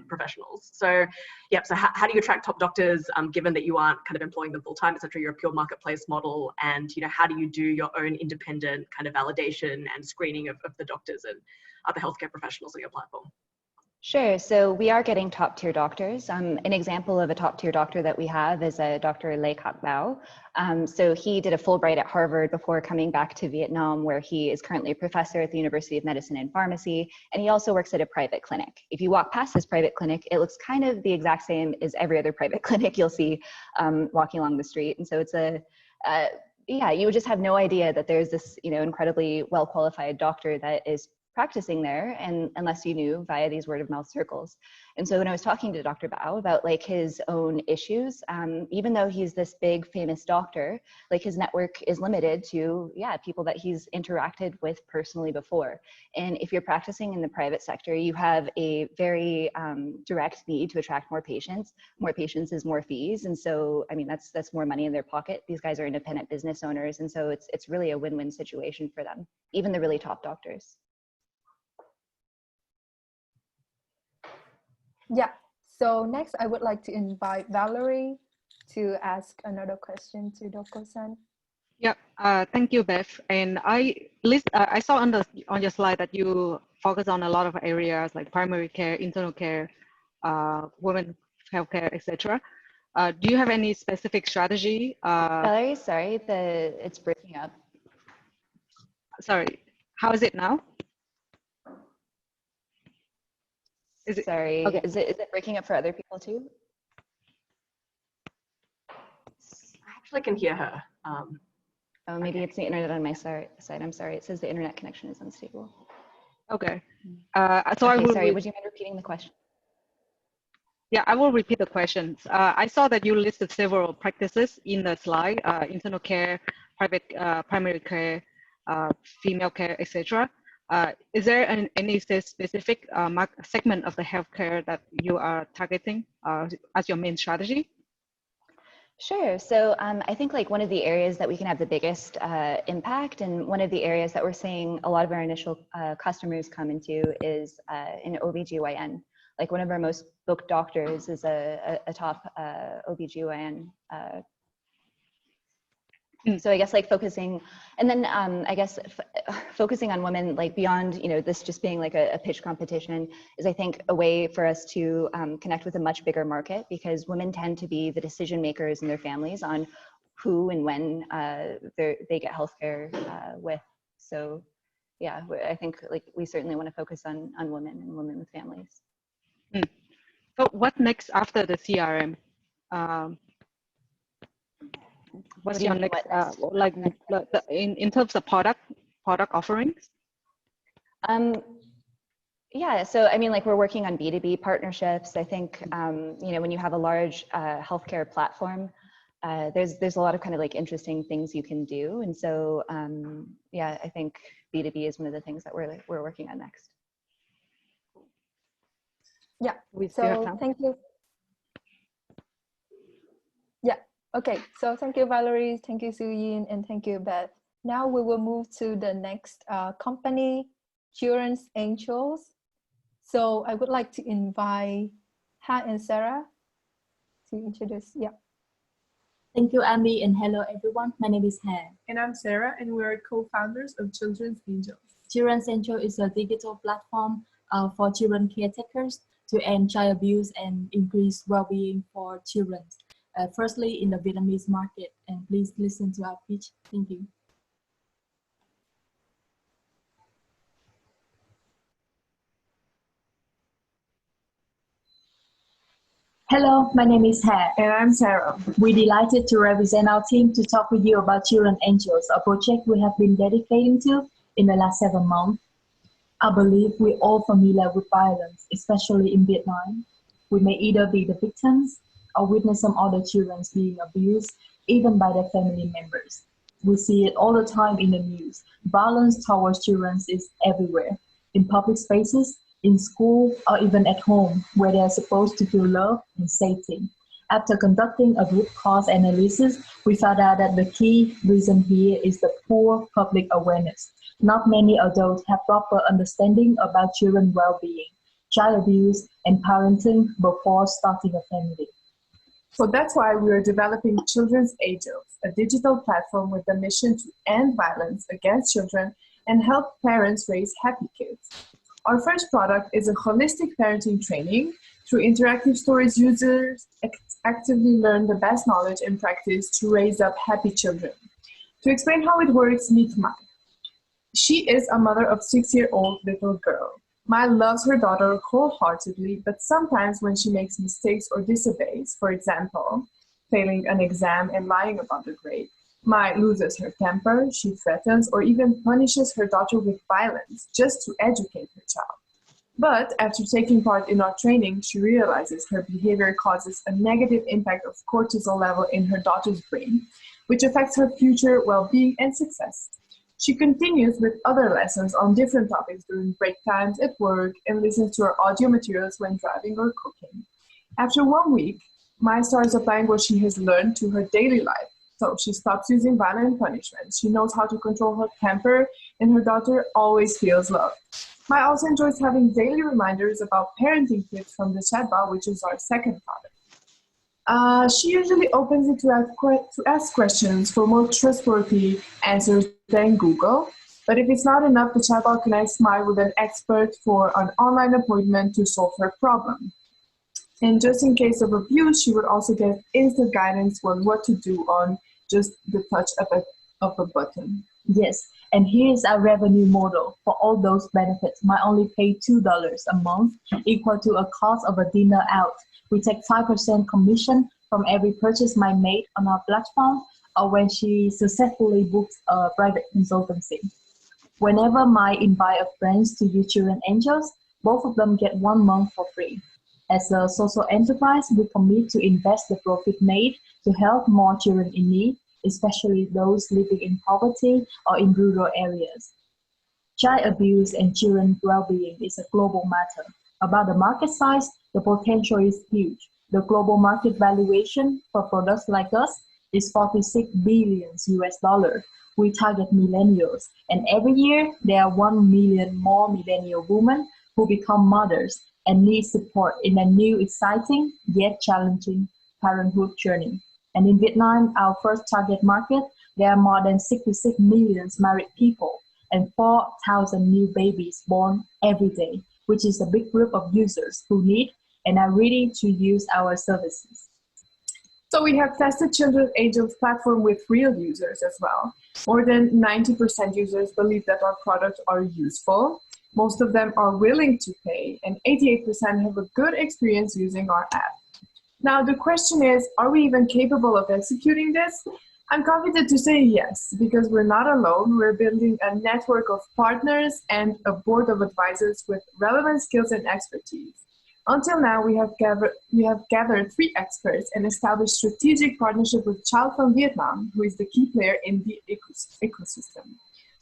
professionals. So yeah, so how do you attract top doctors given that you aren't kind of employing them full time, et cetera? You're a pure marketplace model, and how do you do your own independent kind of validation and screening of the doctors and other healthcare professionals on your platform? Sure. So we are getting top tier doctors. An example of a top tier doctor that we have is a Dr. Lê Khắc Bao. So he did a Fulbright at Harvard before coming back to Vietnam, where he is currently a professor at the University of Medicine and Pharmacy. And he also works at a private clinic. If you walk past this private clinic, it looks kind of the exact same as every other private clinic you'll see walking along the street. And so it's yeah, you would just have no idea that there's this, incredibly well-qualified doctor that is practicing there, and unless you knew via these word of mouth circles. And so when I was talking to Dr. Bao about his own issues, even though he's this big famous doctor, his network is limited to people that he's interacted with personally before. And if you're practicing in the private sector, you have a very direct need to attract more patients. More patients is more fees, and so that's more money in their pocket. These guys are independent business owners, and so it's really a win-win situation for them, even the really top doctors. Yeah, so next I would like to invite Valerie to ask another question to Docosan. Yeah, thank you, Beth. And I saw on your slide that you focus on a lot of areas like primary care, internal care, women healthcare, etc. Do you have any specific strategy? Valerie, sorry, it's breaking up. Sorry, how is it now? Is it Sorry, okay? is it breaking up for other people too? I actually can hear her. Oh, maybe it's the internet on my side. I'm sorry. It says the internet connection is unstable. Okay. So I will. Sorry, would you mind repeating the question? Yeah, I will repeat the questions. I saw that you listed several practices in the slide: internal care, private primary care, female care, etc. Is there any specific segment of the healthcare that you are targeting as your main strategy? Sure. So I think like one of the areas that we can have the biggest impact, and one of the areas that we're seeing a lot of our initial customers come into is in OBGYN. Like one of our most booked doctors is a top OBGYN. So I guess like focusing, and then I guess focusing on women, like beyond, you know, this just being like a pitch competition, is I think a way for us to connect with a much bigger market, because women tend to be the decision makers in their families on who and when they get healthcare with. So yeah, I think like we certainly want to focus on women and women with families. So what next after the CRM? What's your next, like in terms of product offerings? Yeah, so I mean, like we're working on B2B partnerships. I think, you know, when you have a large healthcare platform, there's a lot of kind of like interesting things you can do. And so, yeah, I think B2B is one of the things that we're working on next. Yeah, so thank you. Yeah, okay, so thank you, Valerie, thank you, Shuyin, and thank you, Beth. Now we will move to the next company, Children's Angels. So I would like to invite Ha and Sarah to introduce, yeah. Thank you, Amy, and hello, everyone. My name is Ha. And I'm Sarah, and we are co-founders of Children's Angels. Children's Angel is a digital platform for children caretakers to end child abuse and increase well-being for children. Firstly, in the Vietnamese market, and please listen to our pitch. Thank you. Hello, my name is Ha. And I'm Sarah. We're delighted to represent our team to talk with you about Children Angels, a project we have been dedicating to in the last 7 months. I believe we're all familiar with violence, especially in Vietnam. We may either be the victims or witness some other children being abused, even by their family members. We see it all the time in the news. Violence towards children is everywhere, in public spaces, in school, or even at home, where they are supposed to feel love and safety. After conducting a root cause analysis, we found out that the key reason here is the poor public awareness. Not many adults have proper understanding about children's well-being, child abuse, and parenting before starting a family. So that's why we are developing Children's Angels, a digital platform with the mission to end violence against children and help parents raise happy kids. Our first product is a holistic parenting training. Through interactive stories, users actively learn the best knowledge and practice to raise up happy children. To explain how it works, meet Mai. She is a mother of 6-year-old little girl. Mai loves her daughter wholeheartedly, but sometimes when she makes mistakes or disobeys, for example, failing an exam and lying about the grade, Mai loses her temper, she threatens or even punishes her daughter with violence just to educate her child. But after taking part in our training, she realizes her behavior causes a negative impact of cortisol level in her daughter's brain, which affects her future well-being and success. She continues with other lessons on different topics during break times at work and listens to our audio materials when driving or cooking. After 1 week, Mai starts applying what she has learned to her daily life. So she stops using violent punishment. She knows how to control her temper, and her daughter always feels loved. Mai also enjoys having daily reminders about parenting tips from the chatbot, which is our second product. She usually opens it to ask questions for more trustworthy answers than Google. But if it's not enough, the chatbot connects Mai with an expert for an online appointment to solve her problem. And just in case of abuse, she would also get instant guidance on what to do on just the touch of a button. Yes, and here's our revenue model. For all those benefits, might only pay $2 a month, equal to a cost of a dinner out. We take 5% commission from every purchase might made on our platform, or when she successfully books a private consultancy. Whenever my invite a friends to use Children Angels, both of them get 1 month for free. As a social enterprise, we commit to invest the profit made to help more children in need, especially those living in poverty or in rural areas. Child abuse and children's well-being is a global matter. About the market size, the potential is huge. The global market valuation for products like us is $46 billion US. We target millennials, and every year there are 1 million more millennial women who become mothers and need support in a new, exciting, yet challenging parenthood journey. And in Vietnam, our first target market, there are more than 66 million married people and 4,000 new babies born every day, which is a big group of users who need and are ready to use our services. So we have tested Children's Angels platform with real users as well. More than 90% users believe that our products are useful. Most of them are willing to pay, and 88% have a good experience using our app. Now the question is, are we even capable of executing this? I'm confident to say yes, because we're not alone. We're building a network of partners and a board of advisors with relevant skills and expertise. Until now, we have gathered 3 experts and established strategic partnership with Child from Vietnam, who is the key player in the ecosystem.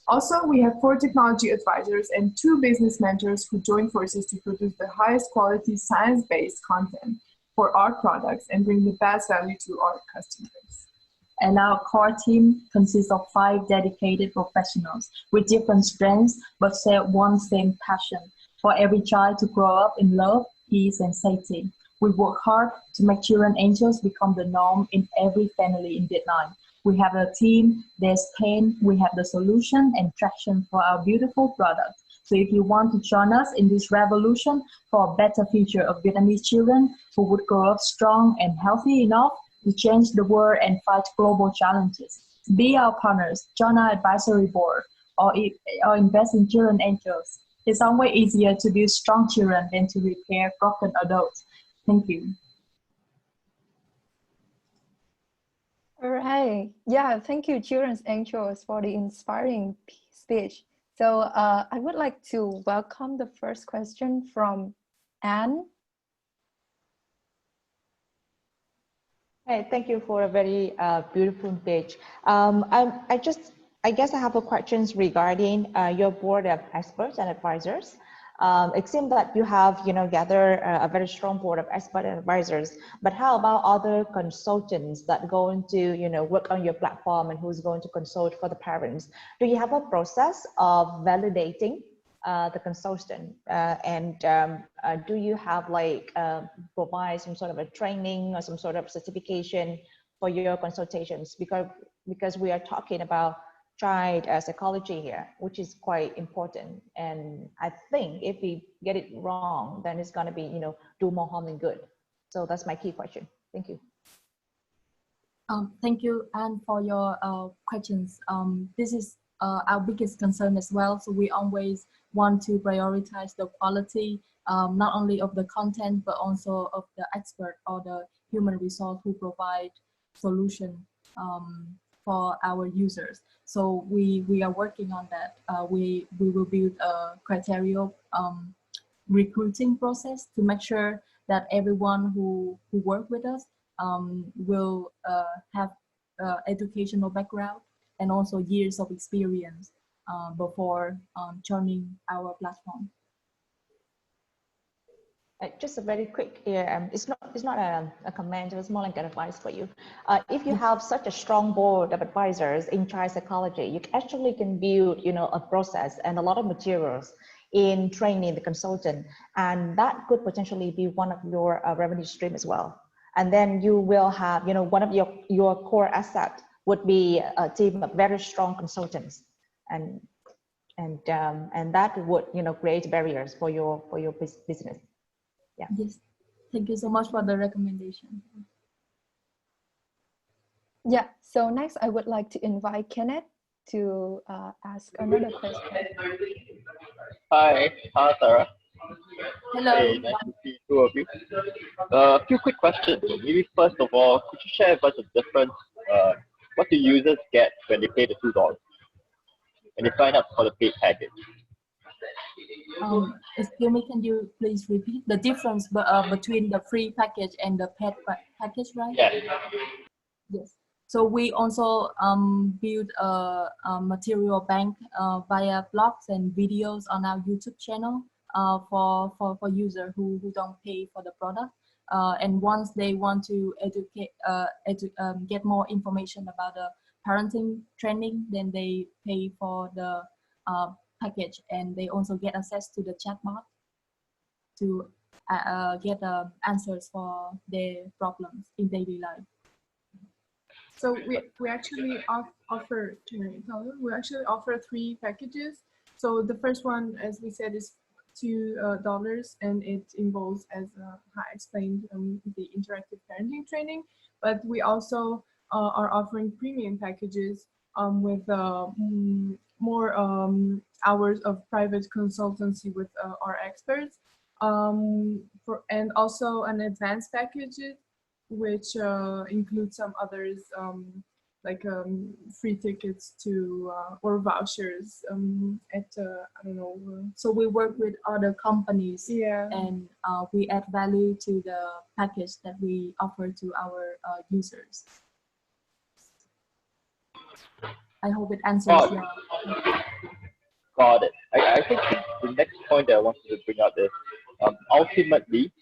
Also, we have 4 technology advisors and 2 business mentors who join forces to produce the highest quality science-based content for our products and bring the best value to our customers. And our core team consists of 5 dedicated professionals with different strengths but share one same passion for every child to grow up in love, peace, and safety. We work hard to make Children Angels become the norm in every family in Vietnam. We have a team, there's pain, we have the solution and traction for our beautiful products. So if you want to join us in this revolution for a better future of Vietnamese children who would grow up strong and healthy enough to change the world and fight global challenges, be our partners, join our advisory board, or invest in Children Angels. It's always easier to build strong children than to repair broken adults. Thank you. All right. Yeah, thank you, Children's Angels, for the inspiring speech. So I would like to welcome the first question from Anne. Hey, thank you for a very beautiful speech. I guess I have a questions regarding your board of experts and advisors. It seems that you have, gathered a very strong board of experts and advisors, but how about other consultants that go into, work on your platform and who's going to consult for the parents? Do you have a process of validating the consultant? Do you have provide some sort of a training or some sort of certification for your consultations? Because we are talking about child psychology here, which is quite important. And I think if we get it wrong, then it's going to be, do more harm than good. So that's my key question. Thank you. Thank you, Anne, for your questions. This is our biggest concern as well. So we always want to prioritize the quality, not only of the content, but also of the expert or the human resource who provide solution for our users. So we are working on that. We will build a criteria recruiting process to make sure that everyone who work with us will have educational background and also years of experience before joining our platform. Just a very quick here. It's not a comment. It's more like an advice for you. If you have such a strong board of advisors in child psychology, you actually can build, a process and a lot of materials in training the consultant, and that could potentially be one of your revenue stream as well. And then you will have, one of your core asset would be a team of very strong consultants, and that would, create barriers for your business. Yeah. Yes, thank you so much for the recommendation. Yeah, so next I would like to invite Kenneth to ask another question. Hi, Sarah. Hello. Hey, nice to see two of you. A few quick questions. Maybe first of all, could you share with us the difference? What do users get when they pay the $2 when they sign up for the paid package? Excuse me, can you please repeat the difference between the free package and the paid package, right? Yeah. Yes. So we also build a material bank via blogs and videos on our YouTube channel for users who don't pay for the product. And once they want to get more information about the parenting training, then they pay for the package, and they also get access to the chatbot to get answers for their problems in daily life. So we actually offer three packages. So the first one, as we said, is $2, and it involves, as Ha explained, the interactive parenting training. But we also are offering premium packages with more hours of private consultancy with our experts, and also an advanced package, which includes some others, like free tickets to or vouchers at I don't know. So we work with other companies, yeah, and we add value to the package that we offer to our users. I hope it answers your. Got it. I think the next point that I wanted to bring up is ultimately,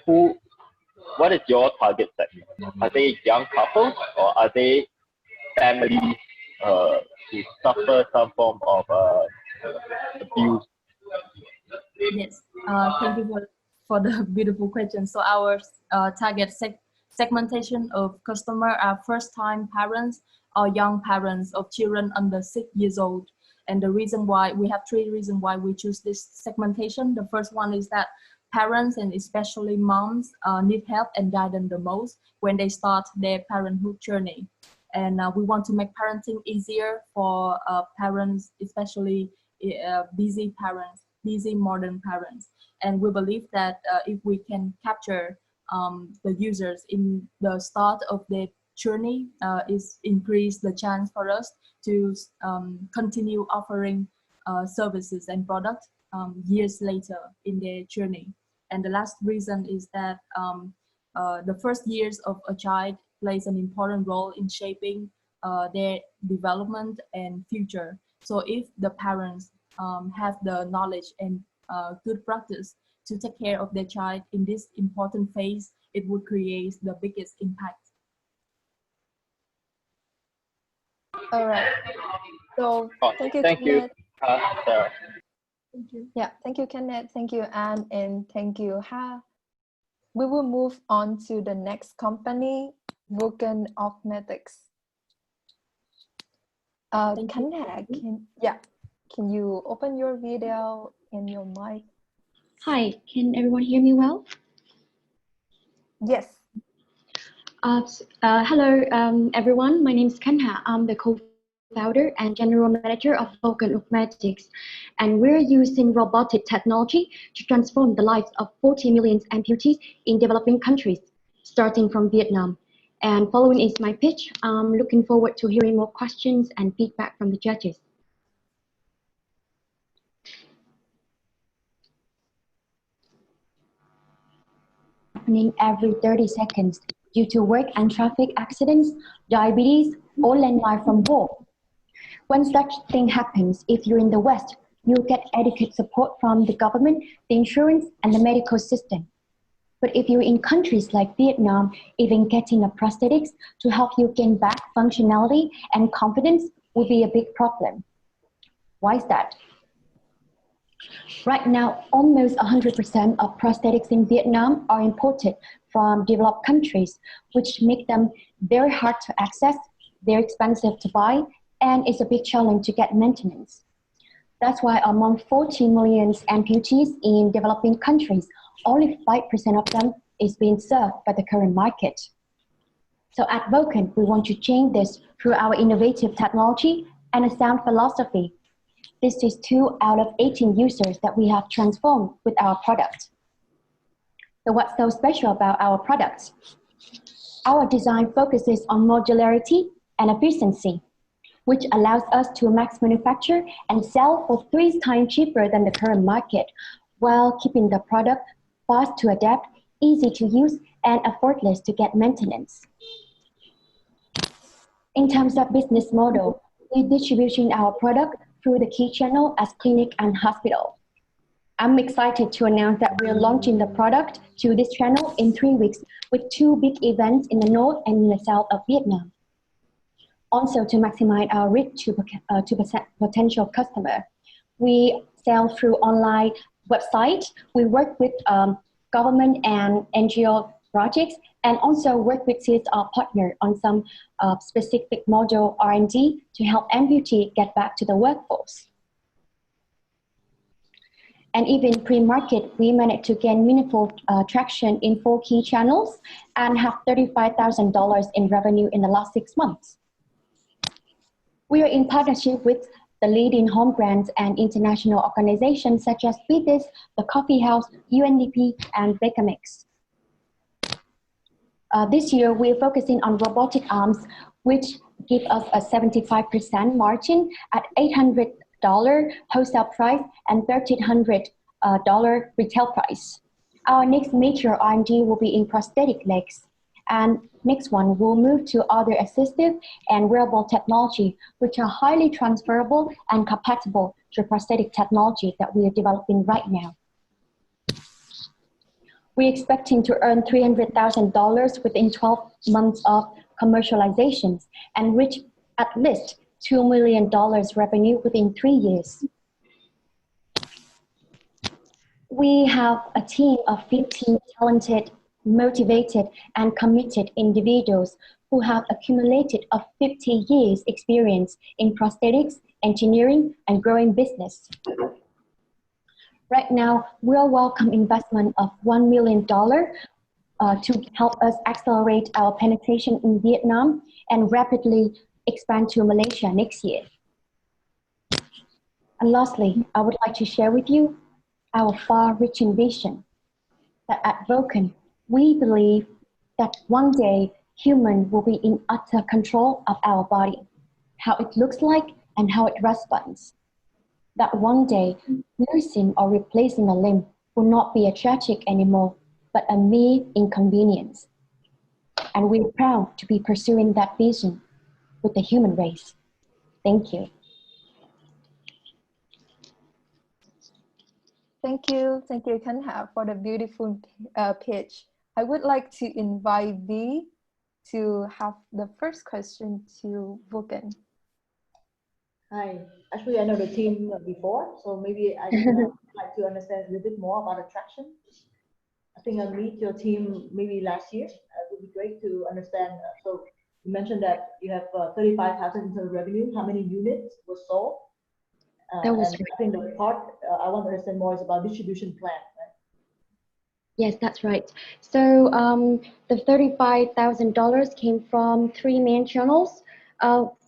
what is your target segment? Are they young couples, or are they families who suffer some form of abuse? Yes, thank you for the beautiful question. So our target segmentation of customer are first-time parents or young parents of children under 6 years old. And the reason why, we have 3 reasons why we choose this segmentation. The first one is that parents, and especially moms, need help and guidance the most when they start their parenthood journey. And we want to make parenting easier for parents, especially busy parents, busy modern parents. And we believe that if we can capture the users in the start of their journey, is increase the chance for us to continue offering services and products years later in their journey. And the last reason is that the first years of a child plays an important role in shaping their development and future. So if the parents have the knowledge and good practice to take care of their child in this important phase, it would create the biggest impact. All right. So thank you, Thank Kenneth. Sarah. Thank you. Yeah, thank you, Kenneth. Thank you, Anne, and thank you, Ha. We will move on to the next company, Vulcan Augmetics. Kenneth, can you open your video and your mic? Hi, can everyone hear me well? Yes. Hello, everyone. My name is Kenneth. I'm the co-founder and general manager of Vulcan Augmetics, and we're using robotic technology to transform the lives of 40 million amputees in developing countries, starting from Vietnam. And following is my pitch. I'm looking forward to hearing more questions and feedback from the judges. Happening every 30 seconds due to work and traffic accidents, diabetes, or landmine from war. When such thing happens, if you're in the West, you'll get adequate support from the government, the insurance, and the medical system. But if you're in countries like Vietnam, even getting a prosthetics to help you gain back functionality and confidence will be a big problem. Why is that? Right now, almost 100% of prosthetics in Vietnam are imported from developed countries, which make them very hard to access, very expensive to buy, and it's a big challenge to get maintenance. That's why among 40 million amputees in developing countries, only 5% of them is being served by the current market. So at Vulcan, we want to change this through our innovative technology and a sound philosophy. This is 2 out of 18 users that we have transformed with our product. So what's so special about our products? Our design focuses on modularity and efficiency, which allows us to mass manufacture and sell for 3 times cheaper than the current market, while keeping the product fast to adapt, easy to use, and effortless to get maintenance. In terms of business model, we're distributing our product through the key channel as clinic and hospital. I'm excited to announce that we're launching the product to this channel in 3 weeks with 2 big events in the north and in the south of Vietnam. Also, to maximize our reach to potential customer, we sell through online website. We work with government and NGO projects, and also work with CSR partner on some specific module R&D to help amputee get back to the workforce. And even pre-market, we managed to gain meaningful traction in 4 key channels and have $35,000 in revenue in the last 6 months. We are in partnership with the leading home brands and international organizations such as BSSC, the Coffee House, UNDP, and Bakermix. This year, we're focusing on robotic arms, which give us a 75% margin at $800 wholesale price and $1,300 retail price. Our next major R&D will be in prosthetic legs. And next one, we'll move to other assistive and wearable technology, which are highly transferable and compatible to prosthetic technology that we are developing right now. We're expecting to earn $300,000 within 12 months of commercializations and reach at least $2 million revenue within 3 years. We have a team of 15 talented, motivated, and committed individuals who have accumulated a 50 years experience in prosthetics, engineering, and growing business. Right now, we'll welcome investment of $1 million to help us accelerate our penetration in Vietnam and rapidly expand to Malaysia next year. And lastly, I would like to share with you our far-reaching vision that at Vulcan, we believe that one day human will be in utter control of our body, how it looks like and how it responds. That one day, nursing or replacing a limb will not be a tragic anymore, but a mere inconvenience. And we're proud to be pursuing that vision with the human race. Thank you. Thank you, Kenneth, for the beautiful pitch. I would like to invite V to have the first question to Vulcan. Hi, actually I know the team before, so maybe I would like to understand a little bit more about attraction. I think I meet your team maybe last year. It would be great to understand. So you mentioned that you have 35,000 in terms of revenue. How many units were sold? That was and I think the part I want to understand more is about distribution plan. Right? Yes, that's right. So the $35,000 came from 3 main channels.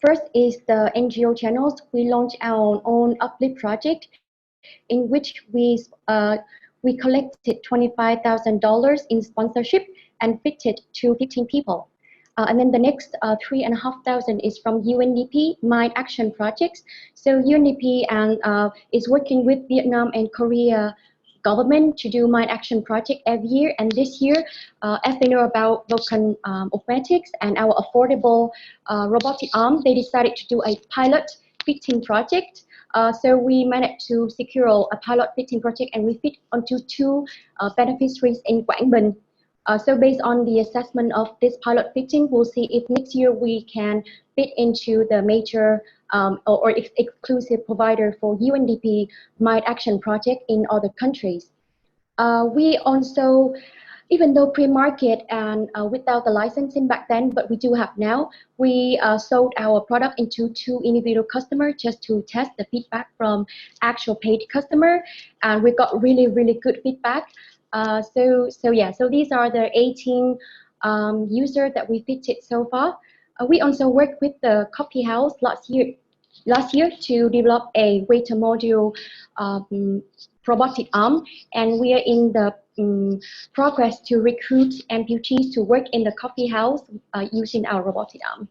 First is the NGO channels. We launched our own uplift project in which we collected $25,000 in sponsorship and fitted to 15 people. And then the next 3,500 is from UNDP Mind Action Projects. So UNDP is working with Vietnam and Korea government to do Mind Action Project every year. And this year, as they know about Vulcan Augmetics and our affordable robotic arm, they decided to do a pilot fitting project. So we managed to secure a pilot fitting project and we fit onto 2 beneficiaries in Quảng Bình. So based on the assessment of this pilot fitting, we'll see if next year we can fit into the major or exclusive provider for UNDP Mind Action Project in other countries. We also, even though pre-market and without the licensing back then, but we do have now, we sold our product into 2 individual customers just to test the feedback from actual paid customer, and we got really, really good feedback. So these are the 18 users that we fitted so far. We also worked with the Coffee House last year last year to develop a waiter module robotic arm, and we are in the progress to recruit amputees to work in the coffee house using our robotic arm.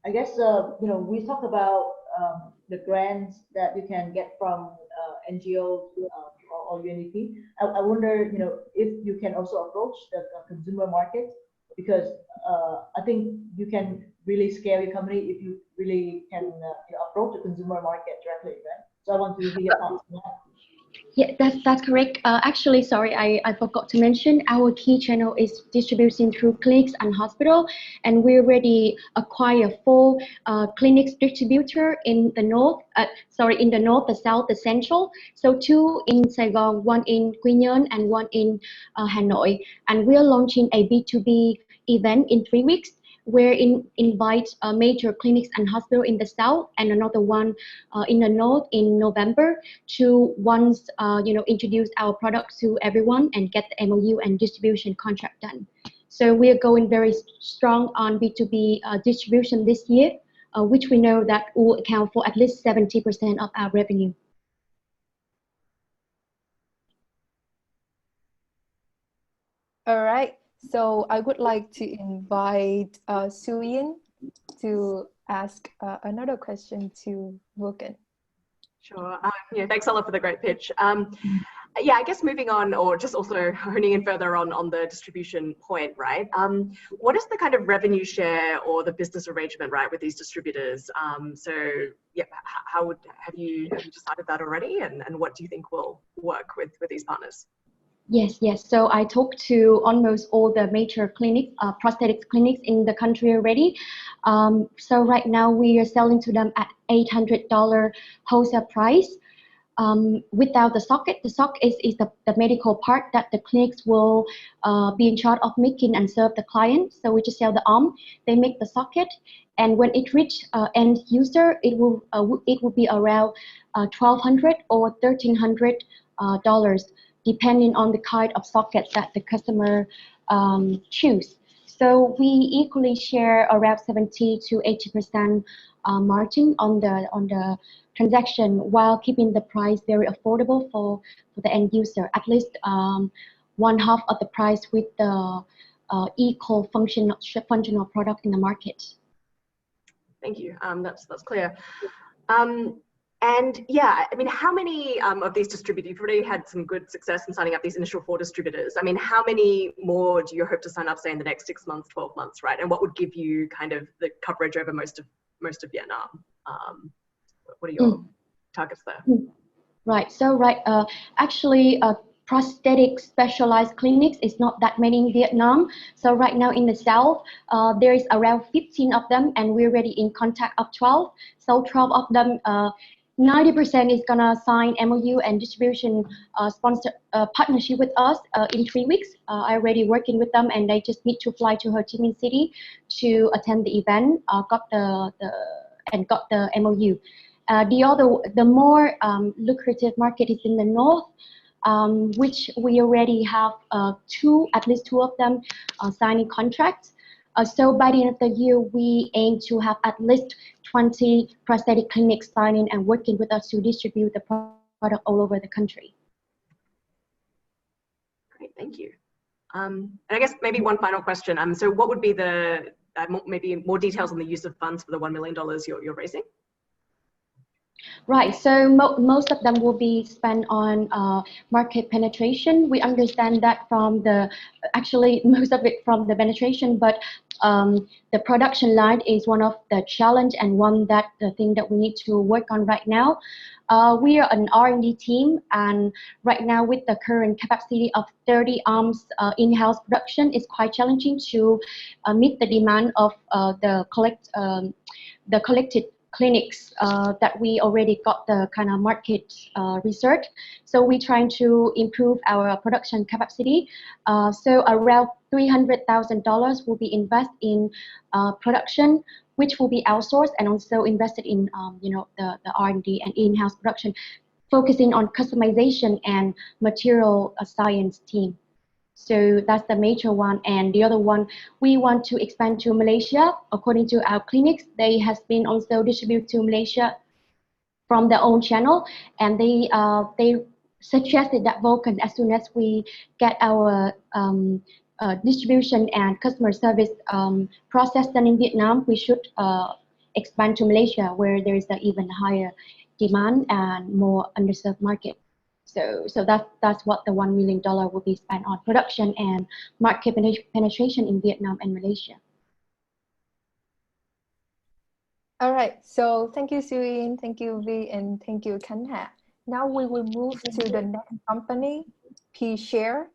I guess we talk about the grants that you can get from NGOs or UNDP. I wonder, if you can also approach the consumer market, because I think you can really scale your company if you really can approach the consumer market directly, right? So I want to hear your thoughts on that. Yeah, that's correct. Actually, sorry, I forgot to mention our key channel is distribution through clinics and hospital, and we already acquired 4 clinics distributor in the north. In the north, the south, the central. So 2 in Saigon, 1 in Quy Nhơn, and 1 in Hanoi. And we are launching a B2B event in 3 weeks, where invite major clinics and hospitals in the south, and another one in the north in November, to once introduce our products to everyone and get the MOU and distribution contract done. So we are going very strong on B2B distribution this year, which we know that will account for at least 70% of our revenue. All right. So I would like to invite Shuyin to ask another question to Vulcan. Sure. Yeah, thanks, Ella, for the great pitch. Yeah, I guess moving on, or just also honing in further on the distribution point, right? What is the kind of revenue share or the business arrangement, right, with these distributors? So yeah, have you decided that already, and what do you think will work with these partners? Yes. So I talked to almost all the major clinics, prosthetics clinics in the country already. So right now we are selling to them at $800 wholesale price. Without the socket. The socket is the medical part that the clinics will be in charge of making and serve the client. So we just sell the arm, they make the socket, and when it reach end user, it will be around $1,200 or $1,300, depending on the kind of socket that the customer choose. So we equally share around 70 to 80% margin on the transaction, while keeping the price very affordable for the end user, at least 1/2 of the price with the equal functional product in the market. Thank you. That's clear. And yeah, I mean, how many of these distributors, you've already had some good success in signing up these initial 4 distributors. I mean, how many more do you hope to sign up, say, in the next 6 months, 12 months, right? And what would give you kind of the coverage over most of Vietnam? What are your targets there? Right. So actually, prosthetic specialized clinics is not that many in Vietnam. So right now in the south, there is around 15 of them, and we're already in contact of 12. So 12 of them, 90% is gonna sign MOU and distribution sponsor partnership with us in 3 weeks. I already working with them, and they just need to fly to Ho Chi Minh City to attend the event. Got the MOU. The more lucrative market is in the north, which we already have at least two of them signing contracts. So by the end of the year, we aim to have at least 20 prosthetic clinics signing and working with us to distribute the product all over the country. Great, thank you. And I guess maybe one final question. So what would be the maybe more details on the use of funds for the $1 million you're raising? Right, so most of them will be spent on market penetration. We understand that from most of it from the penetration, but the production line is one of the challenge and the thing that we need to work on right now. We are an R&D team, and right now with the current capacity of 30 arms in-house production, it's quite challenging to meet the demand of the collected clinics that we already got the kind of market research. So we're trying to improve our production capacity. So around $300,000 will be invested in production, which will be outsourced, and also invested in the R&D and in-house production, focusing on customization and material science team. So that's the major one. And the other one, we want to expand to Malaysia. According to our clinics, they has been also distributed to Malaysia from their own channel, and they suggested that Vulcan, as soon as we get our distribution and customer service process done in Vietnam, we should expand to Malaysia, where there is an even higher demand and more underserved market. So that's what the $1 million will be spent on: production and market penetration in Vietnam and Malaysia. All right, so thank you, Shuyin, thank you, Vi, and thank you, Kenneth. Now we will move to the next company, P-Share.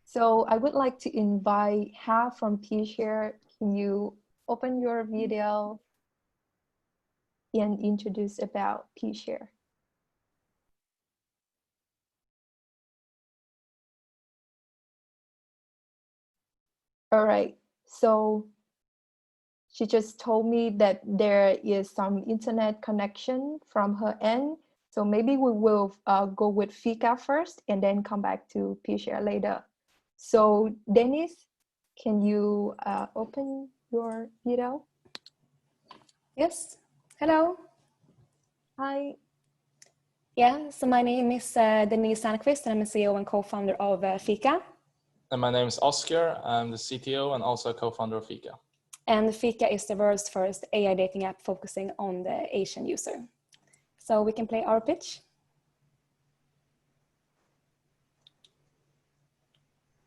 So I would like to invite Ha from P-Share. Can you open your video and introduce about P-Share? All right, so she just told me that there is some internet connection from her end. So maybe we will go with Fika first and then come back to P-Share later. So Dennis, can you open your video? Yes, hello. Hi. Yeah, so my name is Denise Sandqvist, and I'm the CEO and co-founder of Fika. And my name is Oscar. I'm the CTO and also co-founder of Fika. And Fika is the world's first AI dating app focusing on the Asian user. So we can play our pitch.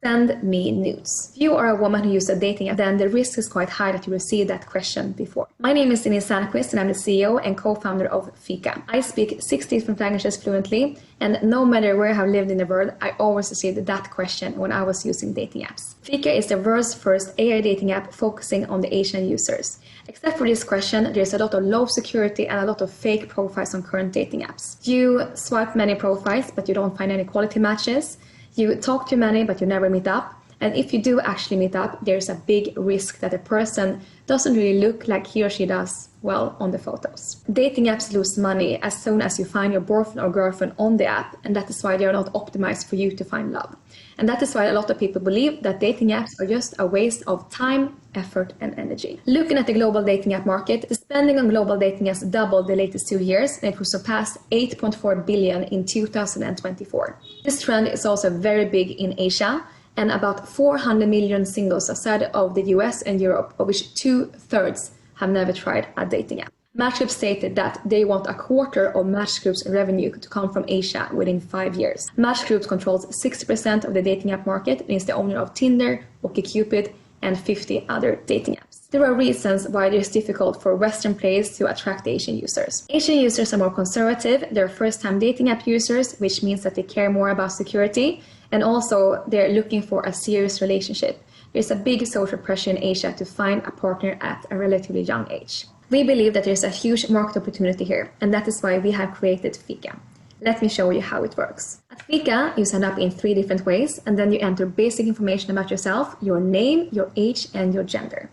Send me nudes. If you are a woman who uses a dating app, then the risk is quite high that you receive that question before. My name is Denise Sandqvist, and I'm the CEO and co-founder of Fika. I speak 6 different languages fluently, and no matter where I have lived in the world, I always received that question when I was using dating apps. Fika is the world's first AI dating app focusing on the Asian users. Except for this question, there's a lot of low security and a lot of fake profiles on current dating apps. You swipe many profiles, but you don't find any quality matches. You talk to many, but you never meet up. And if you do actually meet up, there's a big risk that the person doesn't really look like he or she does well on the photos. Dating apps lose money as soon as you find your boyfriend or girlfriend on the app, and that is why they are not optimized for you to find love. And that is why a lot of people believe that dating apps are just a waste of time, effort, and energy. Looking at the global dating app market, the spending on global dating has doubled the latest 2 years, and it will surpass 8.4 billion in 2024. This trend is also very big in Asia, and about 400 million singles outside of the US and Europe, of which 2/3 have never tried a dating app. Match Group stated that they want a quarter of Match Group's revenue to come from Asia within 5 years. Match Group controls 60% of the dating app market and is the owner of Tinder, OkCupid, and 50 other dating apps. There are reasons why it is difficult for Western players to attract Asian users. Asian users are more conservative, they're first-time dating app users, which means that they care more about security, and also they're looking for a serious relationship. There's a big social pressure in Asia to find a partner at a relatively young age. We believe that there's a huge market opportunity here, and that is why we have created Fika. Let me show you how it works. At Fika, you sign up in 3 different ways, and then you enter basic information about yourself, your name, your age, and your gender.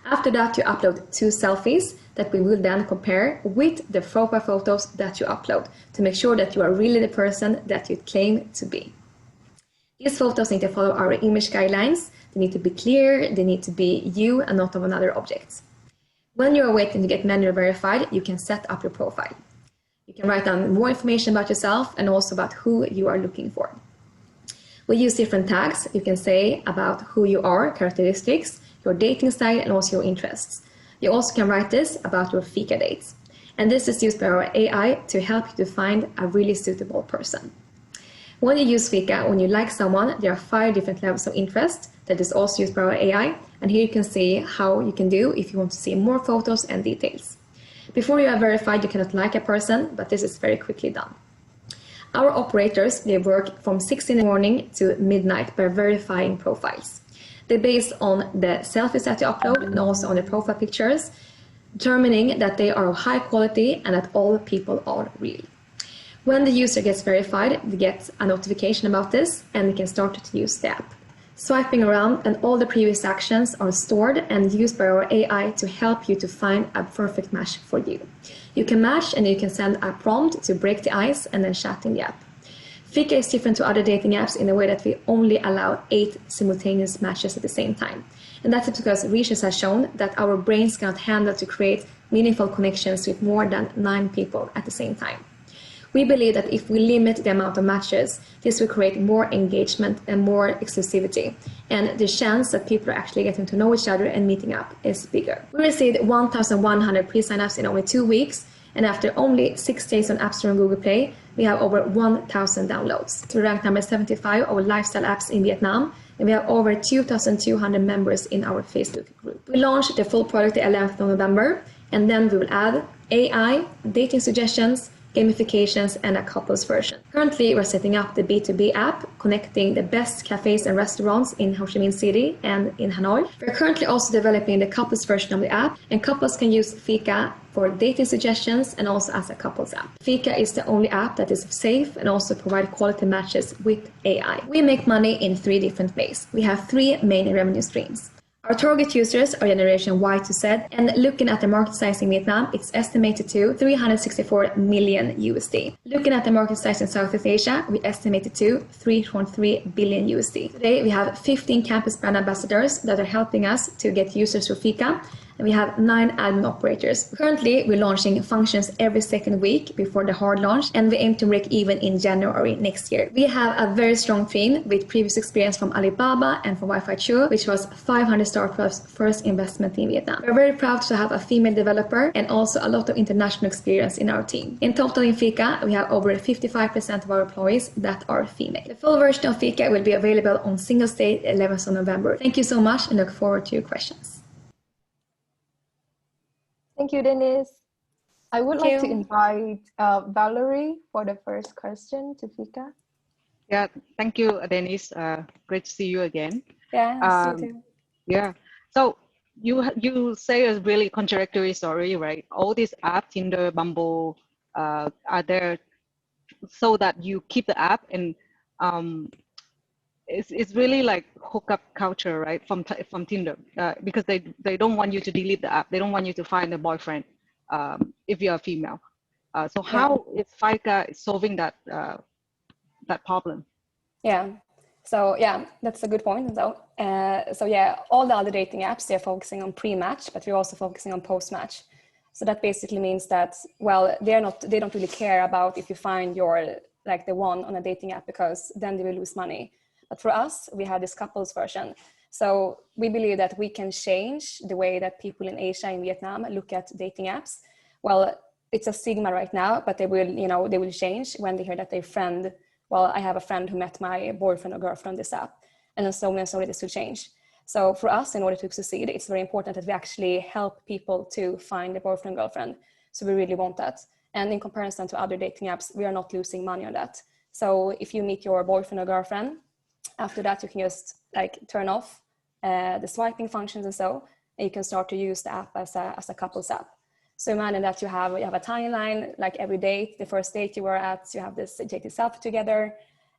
After that, you upload 2 selfies that we will then compare with the profile photos that you upload to make sure that you are really the person that you claim to be. These photos need to follow our image guidelines. They need to be clear, they need to be you and not of another object. When you are waiting to get manually verified, you can set up your profile. You can write down more information about yourself and also about who you are looking for. We use different tags. You can say about who you are, characteristics, your dating style, and also your interests. You also can write this about your Fika dates. And this is used by our AI to help you to find a really suitable person. When you use Fika, when you like someone, there are 5 different levels of interest that is also used by our AI. And here you can see how you can do if you want to see more photos and details. Before you are verified, you cannot like a person, but this is very quickly done. Our operators, they work from 6 in the morning to midnight by verifying profiles. They base on the selfies that you upload and also on the profile pictures, determining that they are of high quality and that all people are real. When the user gets verified, they get a notification about this and they can start to use the app. Swiping around and all the previous actions are stored and used by our AI to help you to find a perfect match for you. You can match and you can send a prompt to break the ice and then chat in the app. Fika is different to other dating apps in a way that we only allow 8 simultaneous matches at the same time. And that's because research has shown that our brains cannot handle to create meaningful connections with more than 9 people at the same time. We believe that if we limit the amount of matches, this will create more engagement and more exclusivity, and the chance that people are actually getting to know each other and meeting up is bigger. We received 1,100 pre-sign-ups in only 2 weeks, and after only 6 days on App Store and Google Play, we have over 1,000 downloads. We rank number 75 of lifestyle apps in Vietnam, and we have over 2,200 members in our Facebook group. We launched the full product the 11th of November, and then we will add AI, dating suggestions, gamifications, and a couples version. Currently, we're setting up the B2B app, connecting the best cafes and restaurants in Ho Chi Minh City and in Hanoi. We're currently also developing the couples version of the app, and couples can use Fika for dating suggestions and also as a couples app. Fika is the only app that is safe and also provide quality matches with AI. We make money in 3 different ways. We have 3 main revenue streams. Our target users are generation Y to Z, and looking at the market size in Vietnam, it's estimated to 364 million USD. Looking at the market size in Southeast Asia, we estimate it to 3.3 billion USD. Today, we have 15 campus brand ambassadors that are helping us to get users through Fika, and we have 9 admin operators. Currently, we're launching functions every second week before the hard launch, and we aim to break even in January next year. We have a very strong team with previous experience from Alibaba and from Wi-Fi Chu, which was 500 startups' first investment in Vietnam. We're very proud to have a female developer and also a lot of international experience in our team. In total in Fika, we have over 55% of our employees that are female. The full version of Fika will be available on Singles Day, 11th of November. Thank you so much and look forward to your questions. Thank you, Denise. I would like to invite Valerie for the first question to Fika. Yeah, thank you, Denise. Great to see you again. Yeah, nice to see you too. Yeah, so you say a really contradictory story, right? All these apps, Tinder, Bumble, are there so that you keep the app, and it's really like hookup culture, right? From Tinder, because they don't want you to delete the app. They don't want you to find a boyfriend if you're a female. So how is Fika solving that that problem? Yeah. So yeah, that's a good point. So yeah, all the other dating apps, they're focusing on pre-match, but we're also focusing on post-match. So that basically means that, well, they don't really care about if you find your like the one on a dating app, because then they will lose money. But for us, we have this couples version. So we believe that we can change the way that people in Asia and Vietnam look at dating apps. Well, it's a stigma right now, but they will change when they hear that their friend, well, I have a friend who met my boyfriend or girlfriend on this app. And then slowly this will change. So for us, in order to succeed, it's very important that we actually help people to find a boyfriend, girlfriend. So we really want that. And in comparison to other dating apps, we are not losing money on that. So if you meet your boyfriend or girlfriend, after that, you can just like turn off the swiping functions and you can start to use the app as a couples app. So imagine that you have a timeline, like every date, the first date you were at, you have this, you take this selfie together,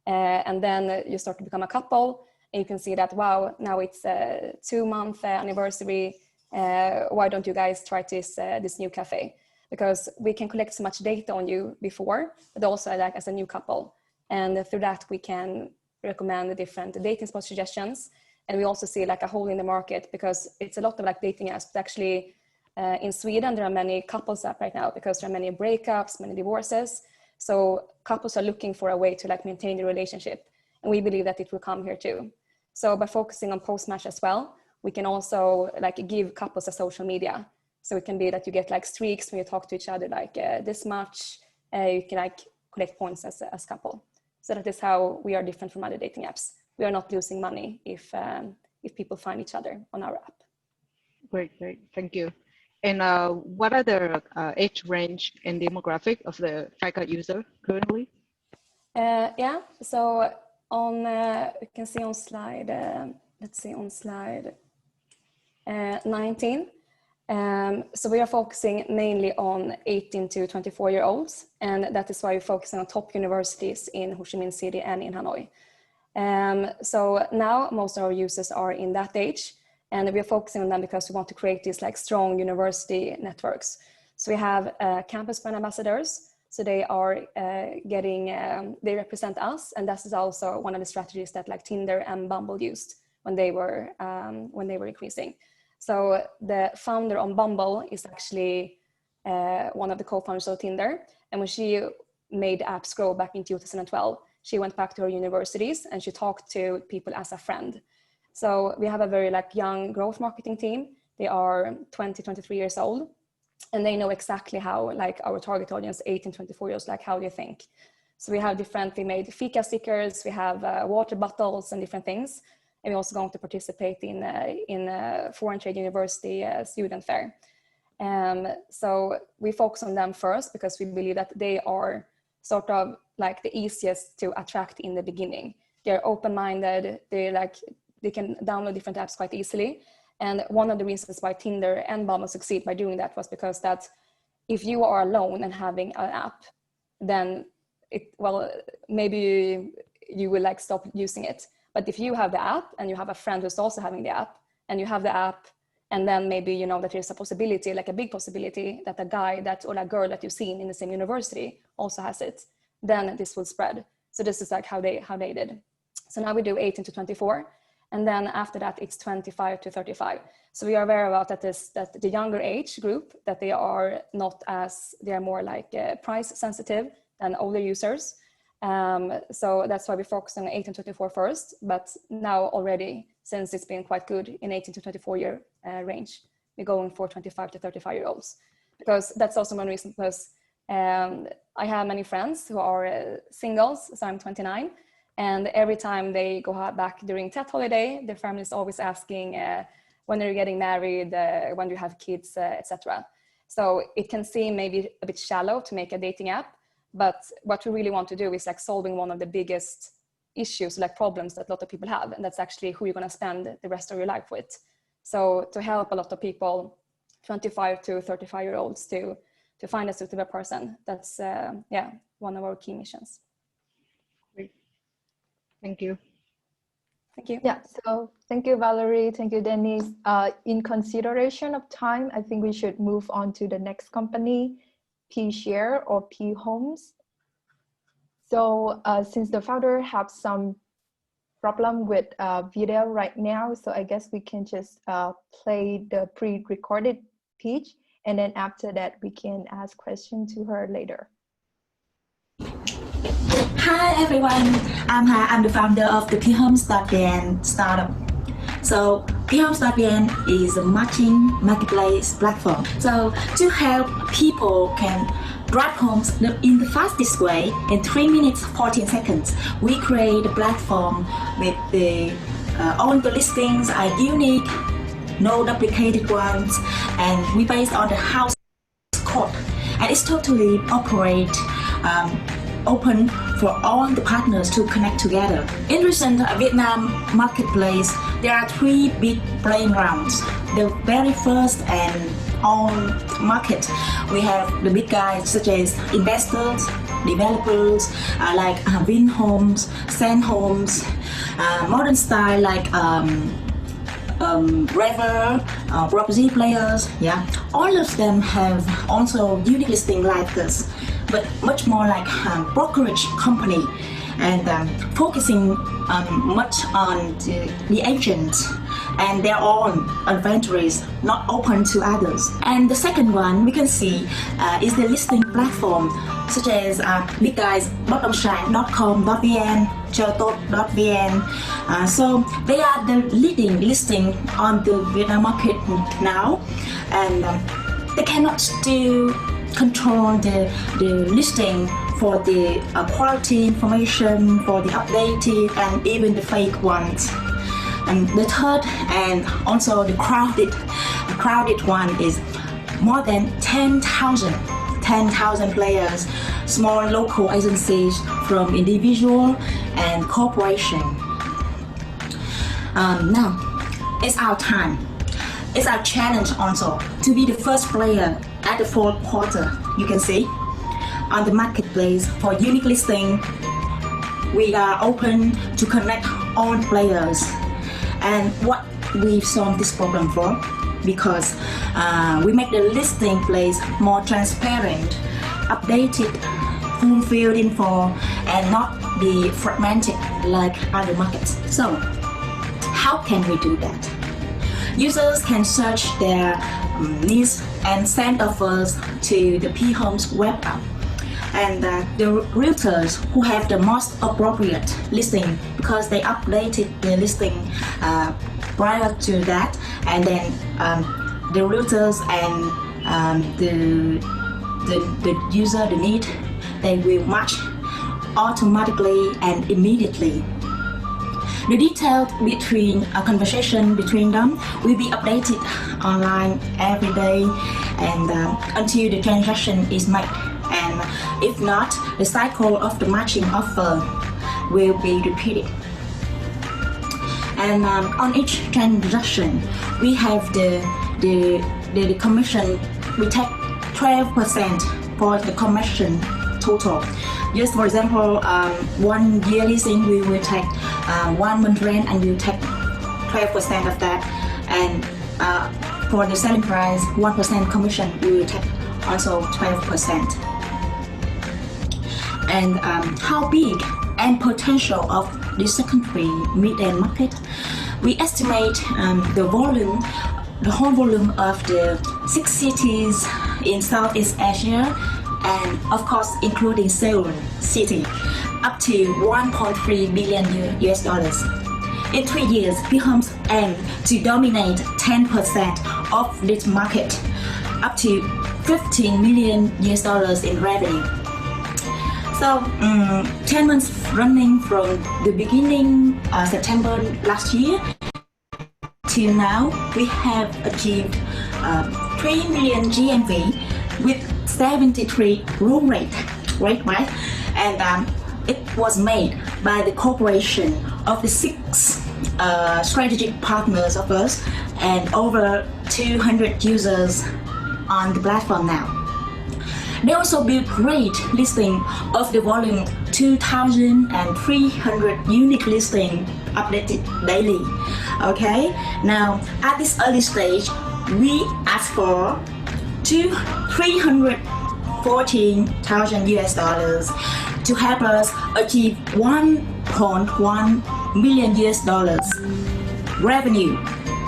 and then you start to become a couple, and you can see that, wow, now it's a 2-month anniversary. Why don't you guys try this new cafe? Because we can collect so much data on you before, but also like as a new couple. And through that, we can recommend the different dating spot suggestions. And we also see like a hole in the market, because it's a lot of like dating apps, but actually in Sweden, there are many couples apps right now because there are many breakups, many divorces. So couples are looking for a way to like maintain the relationship. And we believe that it will come here too. So by focusing on post-match as well, we can also like give couples a social media. So it can be that you get like streaks when you talk to each other, like this much, you can like collect points as couple. So that is how we are different from other dating apps. We are not losing money if people find each other on our app. Great, thank you. And what are the age range and demographic of the Fika user currently? Yeah, so on you can see on slide, let's see on slide 19. So we are focusing mainly on 18 to 24-year-olds, and that is why we're focusing on top universities in Ho Chi Minh City and in Hanoi. So now most of our users are in that age, and we are focusing on them because we want to create these like strong university networks. So we have campus brand ambassadors. So they are they represent us, and that is also one of the strategies that like Tinder and Bumble used when they were increasing. So the founder on Bumble is actually one of the co-founders of Tinder, and when she made apps grow back in 2012, she went back to her universities and she talked to people as a friend. So we have a very like young growth marketing team. They are 23 years old, and they know exactly how like our target audience, 18-24 years, like how they think. So we made Fika stickers, we have water bottles and different things. And we're also going to participate in Foreign Trade University student fair. So we focus on them first because we believe that they are sort of like the easiest to attract in the beginning. They're open-minded, they can download different apps quite easily. And one of the reasons why Tinder and Bumble succeed by doing that was because that if you are alone and having an app, then maybe you will like stop using it. But if you have the app and you have a friend who's also having the app, and you have the app, and then maybe you know that there's a possibility, like a big possibility, that a guy or a girl that you've seen in the same university also has it, then this will spread. So this is like how they did. So now we do 18 to 24, and then after that it's 25 to 35. So we are aware about that the younger age group, that they are more like price sensitive than older users. So that's why we focus on 18 to 24 first, but now already, since it's been quite good in 18 to 24 year range, we're going for 25 to 35 year olds, because that's also one reason, because I have many friends who are singles, so I'm 29, and every time they go back during Tet holiday, their family is always asking, when are you getting married, when do you have kids, etc. So it can seem maybe a bit shallow to make a dating app, but what we really want to do is like solving one of the biggest issues, like problems that a lot of people have, and that's actually who you're going to spend the rest of your life with. So to help a lot of people, 25 to 35 year olds, to find a suitable person, that's one of our key missions. Great. Thank you. Thank you. Yeah, so thank you, Valerie. Thank you, Dennis. In consideration of time, I think we should move on to the next company, P-Share or P-Homes. So since the founder have some problem with video right now, so I guess we can just play the pre-recorded pitch, and then after that we can ask questions to her later. Hi everyone, I'm the founder of the P-Homes.vn startup. So P-Homes.vn is a matching marketplace platform. So to help people can drive homes in the fastest way, in 3 minutes 14 seconds, we create a platform with all the listings are unique, no duplicated ones, and we based on the house code, and it's totally open for all the partners to connect together. In recent Vietnam marketplace, there are 3 big playing grounds. The very first and on market, we have the big guys such as investors, developers like Vin Homes, Sand Homes, modern style like Rever, property players, yeah. All of them have also unique listing like this, but much more like brokerage company, and focusing much on the agents and their own inventories, not open to others. And the second one we can see is the listing platform, such as big guys, Docosan.com.vn, Chertot.vn. So they are the leading listing on the Vietnam market now, and they cannot still control the listing for the quality information, for the updated and even the fake ones. And the third and also the crowded one is more than 10,000 players, small local agencies from individual and corporation. Now, it's our time. It's our challenge also to be the first player at the fourth quarter. You can see on the marketplace for unique listing, we are open to connect all players. And what we solve this problem for, because we make the listing place more transparent, updated pool filled in for and not be fragmented like other markets. So how can we do that? Users can search their needs and send offers to the P-Homes web app. And the realtors who have the most appropriate listing, because they updated the listing prior to that, and then the realtors and the user, the need, they will match automatically and immediately. The details between a conversation between them will be updated online every day and until the transaction is made. And if not, the cycle of the matching offer will be repeated. And on each transaction, we have the commission. We take 12% for the commission total. Just for example, 1 year leasing, we will take 1 month rent and we'll take 12% of that. And for the selling price, 1% commission, we will take also 12%. And how big and potential of the secondary mid-end market? We estimate the volume, the whole volume of the 6 cities in Southeast Asia, and of course including Seoul city, up to 1.3 billion US dollars. In 3 years, P-Homes aim to dominate 10% of this market, up to 15 million US dollars in revenue. So 10 months running from the beginning September last year till now, we have achieved 3 million GMV with 73 room rate, right? And it was made by the cooperation of the 6 strategic partners of us and over 200 users on the platform now. They also built great listing of the volume 2,300 unique listing updated daily. Okay, now at this early stage, we ask for 314,000 US dollars to help us achieve 1.1 million US dollars revenue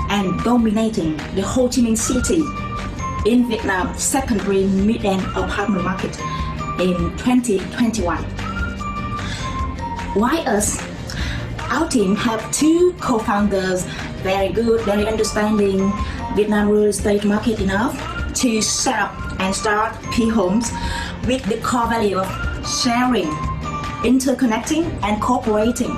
and dominating the Ho Chi Minh City in Vietnam's secondary mid-end apartment market in 2021. Why us? Our team have 2 co-founders, very good, very understanding Vietnam real estate market enough to set up and start P-Homes with the core value of sharing, interconnecting and cooperating.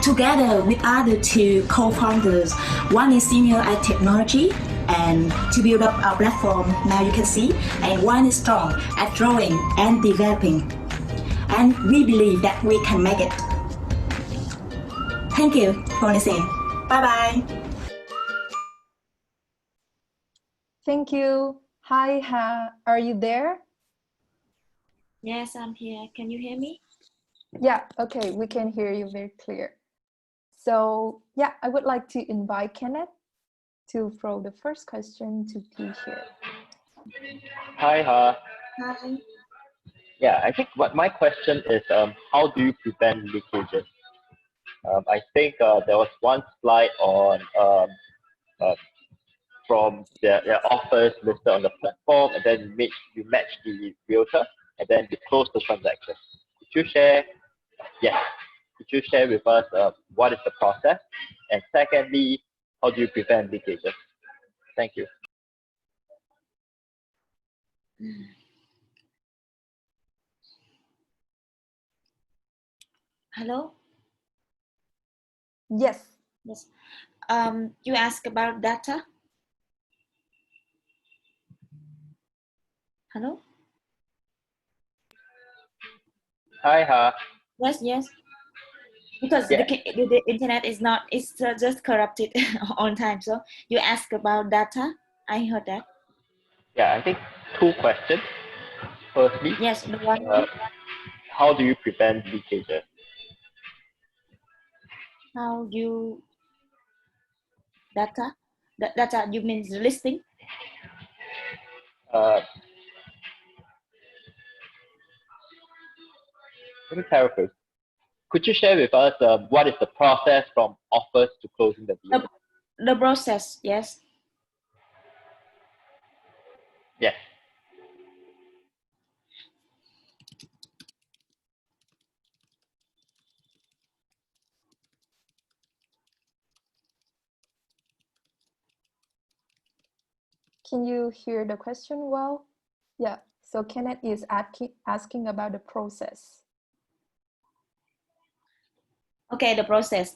Together with other 2 co-founders, one is senior at technology and to build up our platform, now you can see, and one is strong at drawing and developing. And we believe that we can make it. Thank you for listening. Bye-bye. Thank you. Hi, are you there? Yes, I'm here. Can you hear me? Yeah, okay, we can hear you very clear. So yeah, I would like to invite Kenneth to throw the first question to P here. Hi, Ha. Hi. Yeah, I think what my question is, how do you prevent leakages? I think there was one slide on from their offers listed on the platform, and then you match the realtor, and then you close the transaction. Could you share? Yes. Could you share with us what is the process? And secondly, how do you prevent leakages? Thank you. Hello? Yes. Yes. You asked about data? Hello? Hi, Ha. Yes. Because the internet is not, it's just corrupted on time. So you asked about data. I heard that. Yeah, I think 2 questions. Firstly, yes, the one. How do you prevent leakages? How you data? Data, you mean the listing? let me paraphrase. Could you share with us what is the process from offers to closing the deal? The process, yes. Yes. Can you hear the question well? Yeah, so Kenneth is asking about the process. Okay, the process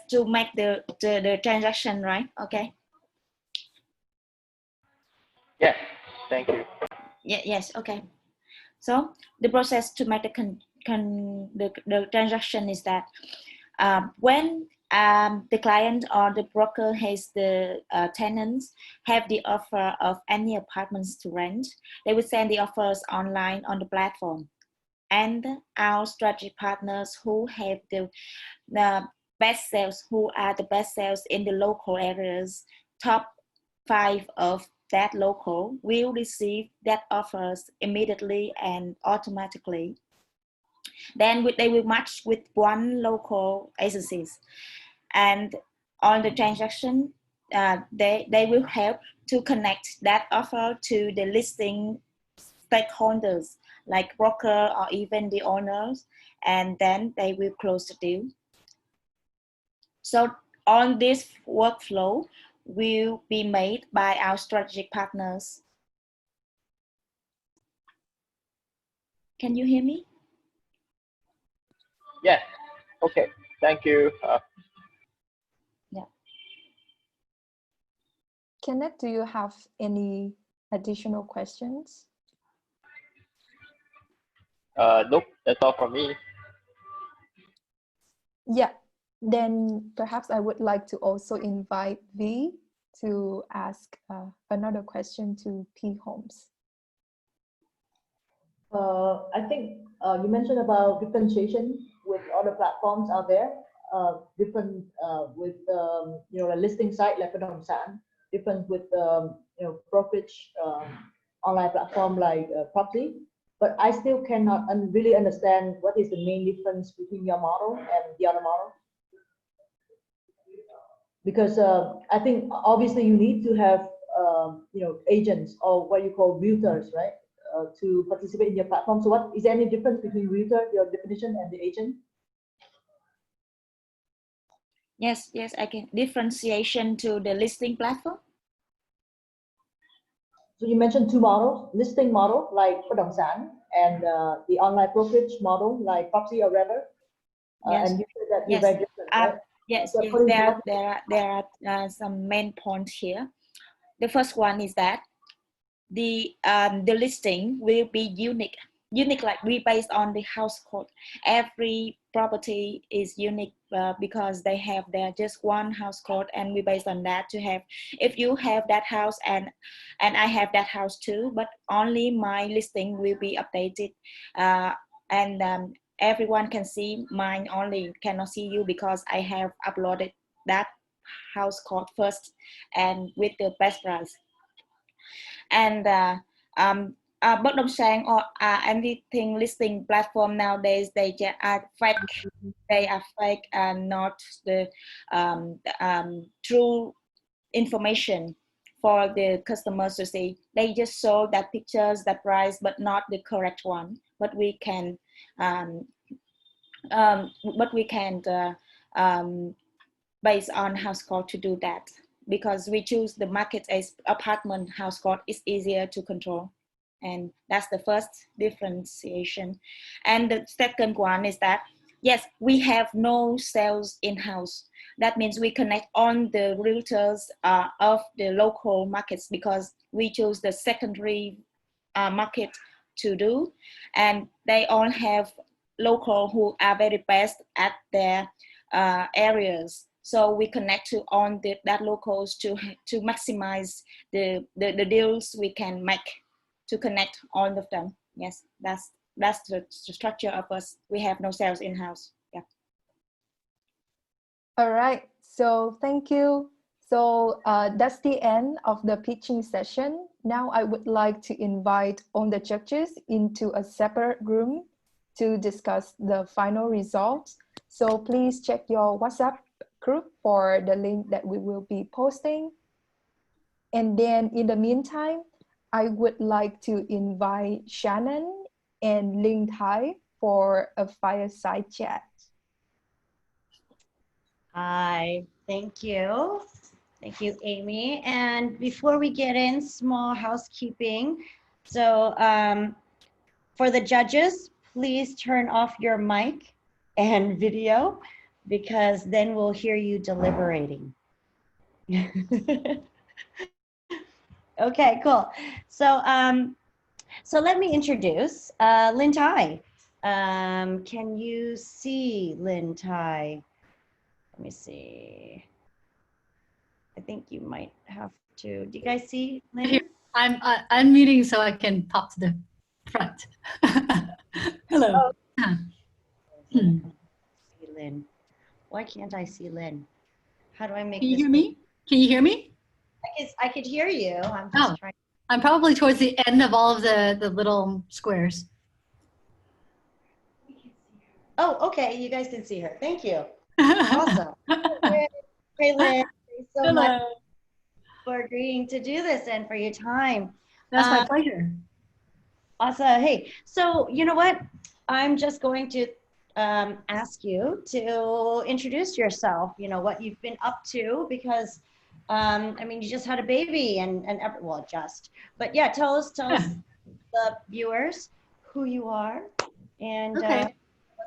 to make the transaction, right? Okay. Yes, thank you. Yeah, yes, okay. So the process to make the transaction is that when the client or the broker has the tenants have the offer of any apartments to rent, they will send the offers online on the platform. And our strategic partners who have the best sales, who are the best sales in the local areas, top 5 of that local will receive that offers immediately and automatically. Then they will match with one local agencies, and on the transaction, they will help to connect that offer to the listing stakeholders like broker or even the owners, and then they will close the deal. So on this workflow will be made by our strategic partners. Can you hear me? Yes. Okay. Thank you. Yeah. Kenneth, do you have any additional questions? Nope. That's all from me. Yeah. Then perhaps I would like to also invite V to ask another question to P Homes. I think you mentioned about differentiation with other platforms out there, different with you know, a listing site like Docosan, different with you know, brokerage online platform like property. But I still cannot really understand what is the main difference between your model and the other model. Because I think obviously you need to have you know, agents or what you call realtors, right? To participate in your platform. So what is there any difference between realtor, your definition, and the agent? Yes, I can. Differentiation to the listing platform. So you mentioned 2 models: listing model like Docosan and the online brokerage model like property or rather. Yes. And you said that you're Yes. very different, right? Yes, So there are some main points here. The first one is that the listing will be unique, like we based on the house code. Every property is unique because they have their just one house code, and we based on that to have, if you have that house and I have that house too, but only my listing will be updated and everyone can see mine, only cannot see you because I have uploaded that house code first and with the best price. And bất động sản or anything listing platform nowadays, they are fake. They are fake and not the true information for the customers to see. They just show that pictures, that price, but not the correct one. But we can based on house code to do that, because we choose the market as apartment house code is easier to control. And that's the first differentiation. And the second one is that, yes, we have no sales in-house. That means we connect on the realtors of the local markets, because we choose the secondary market to do. And they all have local who are very best at their areas. So we connect to on that locals to maximize the deals we can make, to connect all of them. Yes, that's the structure of us. We have no sales in-house. Yeah. All right, so thank you. So that's the end of the pitching session. Now I would like to invite all the judges into a separate room to discuss the final results. So please check your WhatsApp group for the link that we will be posting. And then in the meantime, I would like to invite Shannon and Ling Tai for a fireside chat. Hi, thank you. Thank you, Amy. And before we get in, small housekeeping. So for the judges, please turn off your mic and video because then we'll hear you deliberating. Okay, cool. So so let me introduce Lin Tai. Can you see Lin Tai? Let me see. I think you might have to. Do you guys see Lin? I'm unmuting so I can pop to the front. Hello. Oh. See Lin. Why can't I see Lin? How do I make Can you this hear me? Can you hear me? I could hear you. I'm just trying. I'm probably towards the end of all of the little squares. Oh, okay. You guys can see her. Thank you. Awesome. Hey, Lynn, thanks so much for agreeing to do this and for your time. That's my pleasure. Awesome. Hey, so you know what? I'm just going to ask you to introduce yourself, you know, what you've been up to, because I mean, you just had a baby well, but yeah, tell us the viewers who you are and what's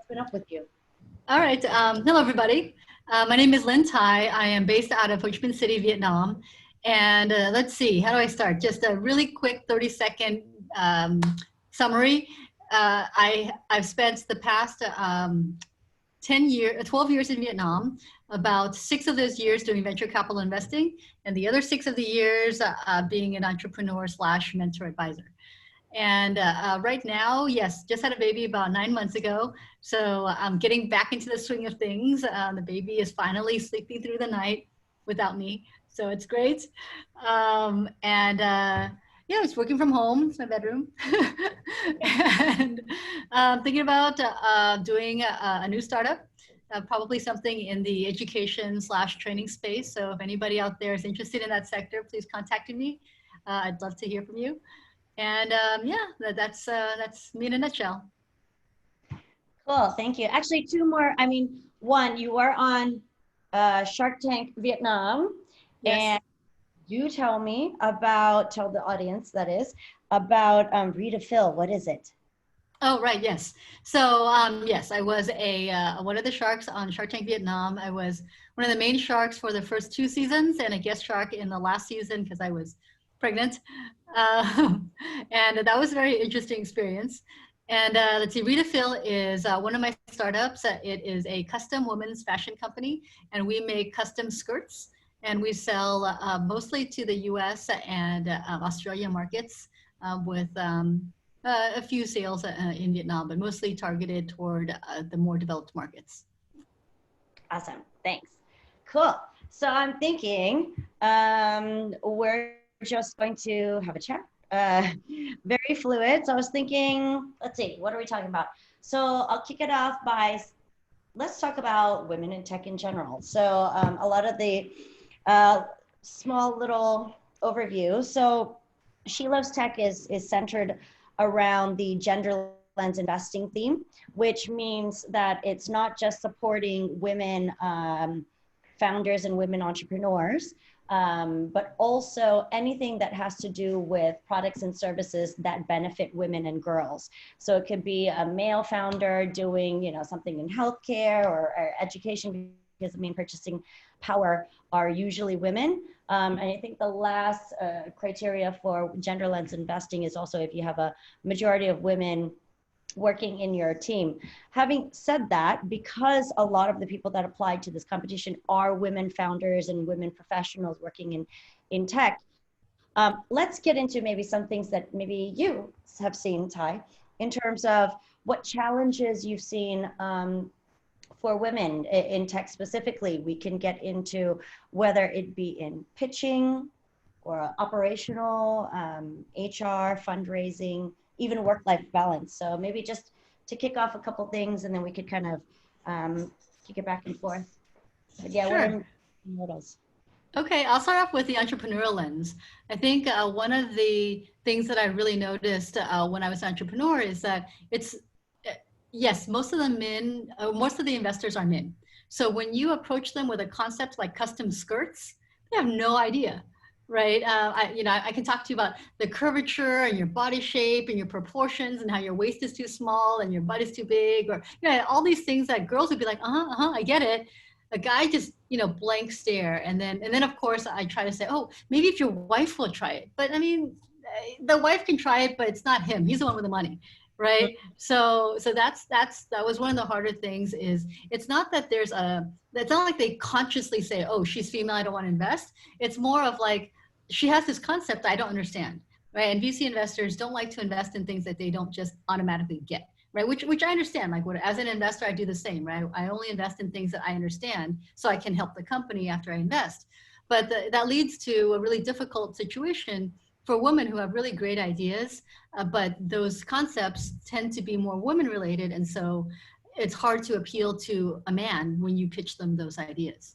been up with you. All right. Hello, everybody. My name is Lin Tai. I am based out of Ho Chi Minh City, Vietnam. And let's see, how do I start? Just a really quick 30-second summary. I've spent the past 12 years in Vietnam, about 6 of those years doing venture capital investing, and the other 6 of the years being an entrepreneur / mentor advisor. And right now, yes, just had a baby about 9 months ago. So I'm getting back into the swing of things. The baby is finally sleeping through the night without me. So it's great. Yeah, it's working from home. It's my bedroom. And thinking about doing a new startup, probably something in the education / training space. So if anybody out there is interested in that sector, please contact me. I'd love to hear from you. And yeah, that's me in a nutshell. Cool, thank you. Actually, 2 more. I mean, 1, you were on Shark Tank Vietnam. Yes. And you tell the audience, that is, about Refill. What is it? Oh, right, yes. So yes, I was one of the sharks on Shark Tank Vietnam. I was one of the main sharks for the first 2 seasons and a guest shark in the last season because I was pregnant. And that was a very interesting experience. And let's see, Refill is one of my startups. It is a custom women's fashion company, and we make custom skirts, and we sell mostly to the US and Australia markets with a few sales in Vietnam, but mostly targeted toward the more developed markets. Awesome, thanks. Cool. So I'm thinking we're just going to have a chat. Very fluid. So I was thinking, let's see, what are we talking about? So I'll kick it off by, let's talk about women in tech in general. So a lot of the small little overview. So She Loves Tech is centered around the gender lens investing theme, which means that it's not just supporting women founders and women entrepreneurs, but also anything that has to do with products and services that benefit women and girls. So it could be a male founder doing, you know, something in healthcare or education, because the main purchasing power are usually women. And I think the last criteria for gender lens investing is also if you have a majority of women working in your team. Having said that, because a lot of the people that applied to this competition are women founders and women professionals working in tech, let's get into maybe some things that maybe you have seen, Tai, in terms of what challenges you've seen for women in tech specifically. We can get into whether it be in pitching or operational, HR, fundraising, even work-life balance. So maybe just kick off a couple things, and then we could kind of kick it back and forth. But yeah, Sure. what are models? Okay, I'll start off with the entrepreneurial lens. I think one of the things that I really noticed when I was an entrepreneur is that it's, yes, most of the investors are men. So when you approach them with a concept like custom skirts, they have no idea, right? I can talk to you about the curvature and your body shape and your proportions and how your waist is too small and your butt is too big, or all these things that girls would be like, I get it. A guy just, blank stare. And then of course I try to say, oh, maybe if your wife will try it. But I mean, the wife can try it, but it's not him. He's the one with the money, right? So that was one of the harder things. Is it's not that it's not like they consciously say, oh, she's female, I don't want to invest. It's more of like, she has this concept I don't understand, right? And VC investors don't like to invest in things that they don't just automatically get. Right, which I understand. Like, as an investor, I do the same. Right, I only invest in things that I understand, so I can help the company after I invest. But that leads to a really difficult situation for women who have really great ideas, but those concepts tend to be more women-related, and so it's hard to appeal to a man when you pitch them those ideas.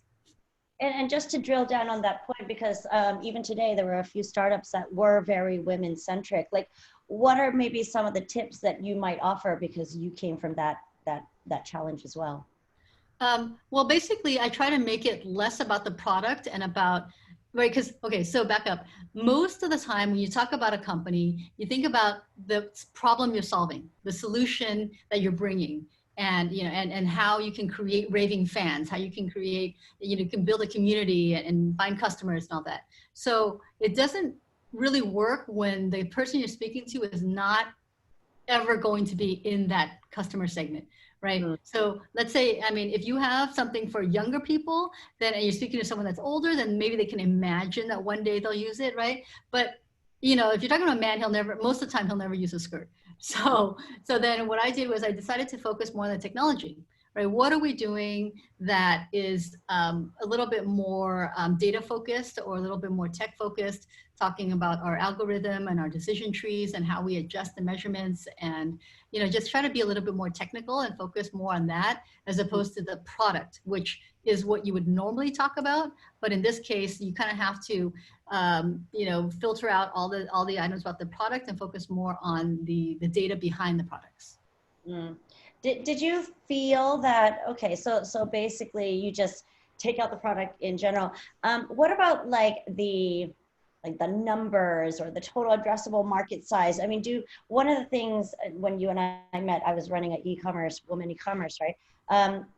And just to drill down on that point, because even today there were a few startups that were very women-centric. Like, what are maybe some of the tips that you might offer, because you came from that challenge as well? Well, basically, I try to make it less about the product and about, right? Because, okay, so back up. Most of the time when you talk about a company, you think about the problem you're solving, the solution that you're bringing, and and how you can create raving fans, how you can create, you can build a community and find customers and all that. So it doesn't really work when the person you're speaking to is not ever going to be in that customer segment, right? So let's say, I mean, if you have something for younger people, then and you're speaking to someone that's older, then maybe they can imagine that one day they'll use it, right? But if you're talking about a man, most of the time he'll never use a skirt. So then what I did was I decided to focus more on the technology, right? What are we doing that is a little bit more data focused or a little bit more tech focused, talking about our algorithm and our decision trees and how we adjust the measurements, and just try to be a little bit more technical and focus more on that as opposed to the product, which is what you would normally talk about. But in this case, you kind of have to filter out all the items about the product and focus more on the data behind the products. Did you feel that, okay, so basically you just take out the product in general. What about like the numbers or the total addressable market size? I mean, one of the things when you and I met, I was running an women e-commerce, right?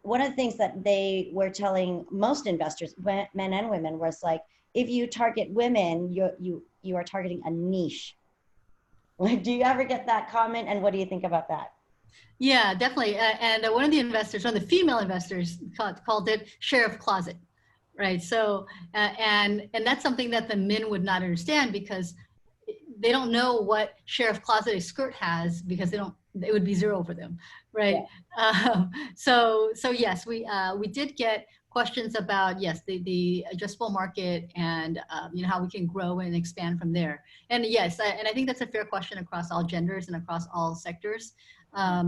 One of the things that they were telling most investors, men and women, was like, if you target women, you are targeting a niche. Like, do you ever get that comment? And what do you think about that? Yeah, definitely. And one of the female investors called it share of closet. Right. So, and that's something that the men would not understand, because they don't know what share of closet a skirt has, because it would be zero for them. Right. Yeah. So yes, we did get questions about, yes, the addressable market and, how we can grow and expand from there. And yes, and I think that's a fair question across all genders and across all sectors. But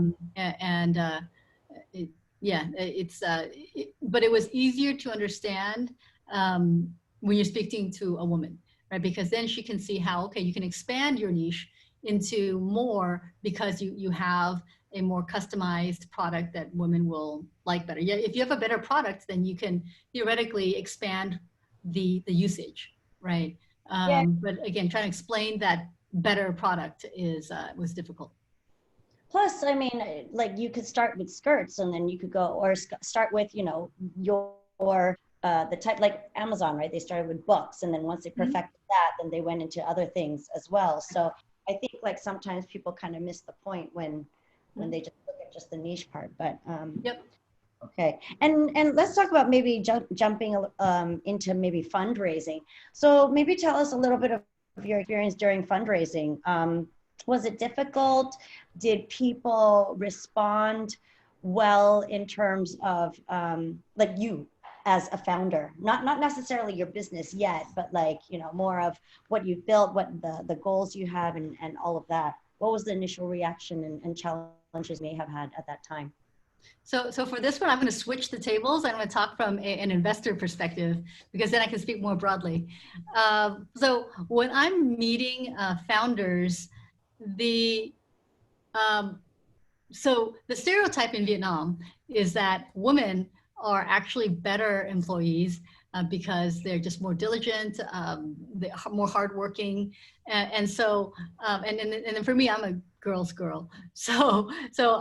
it was easier to understand when you're speaking to a woman, right? Because then she can see how, okay, you can expand your niche into more, because you have a more customized product that women will like better. Yeah, if you have a better product, then you can theoretically expand the usage, right? But again, trying to explain that better product was difficult. Plus, I mean, like, you could start with skirts, and then you could go, or start with, the type, like Amazon, right? They started with books, and then once they perfected that, then they went into other things as well. So I think, like, sometimes people kind of miss the point when they just look at just the niche part. But yep. Okay, and let's talk about maybe jumping into maybe fundraising. So maybe tell us a little bit of your experience during fundraising. Was it difficult? Did people respond well in terms of like you as a founder? Not necessarily your business yet, but like, more of what you've built, what the goals you have, and all of that. what was the initial reaction and challenges you may have had at that time? So for this one, I'm going to switch the tables. I'm going to talk from an investor perspective, because then I can speak more broadly. So when I'm meeting founders, so the stereotype in Vietnam is that women are actually better employees because they're just more diligent, they're more hardworking, and then for me, I'm a girl's girl. So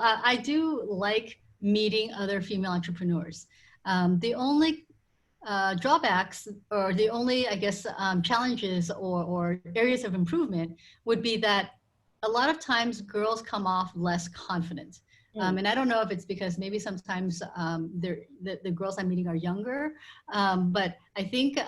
I do like meeting other female entrepreneurs. The only drawbacks, or the only, I guess, challenges or areas of improvement would be that a lot of times girls come off less confident. And I don't know if it's because maybe sometimes the girls I'm meeting are younger, but I think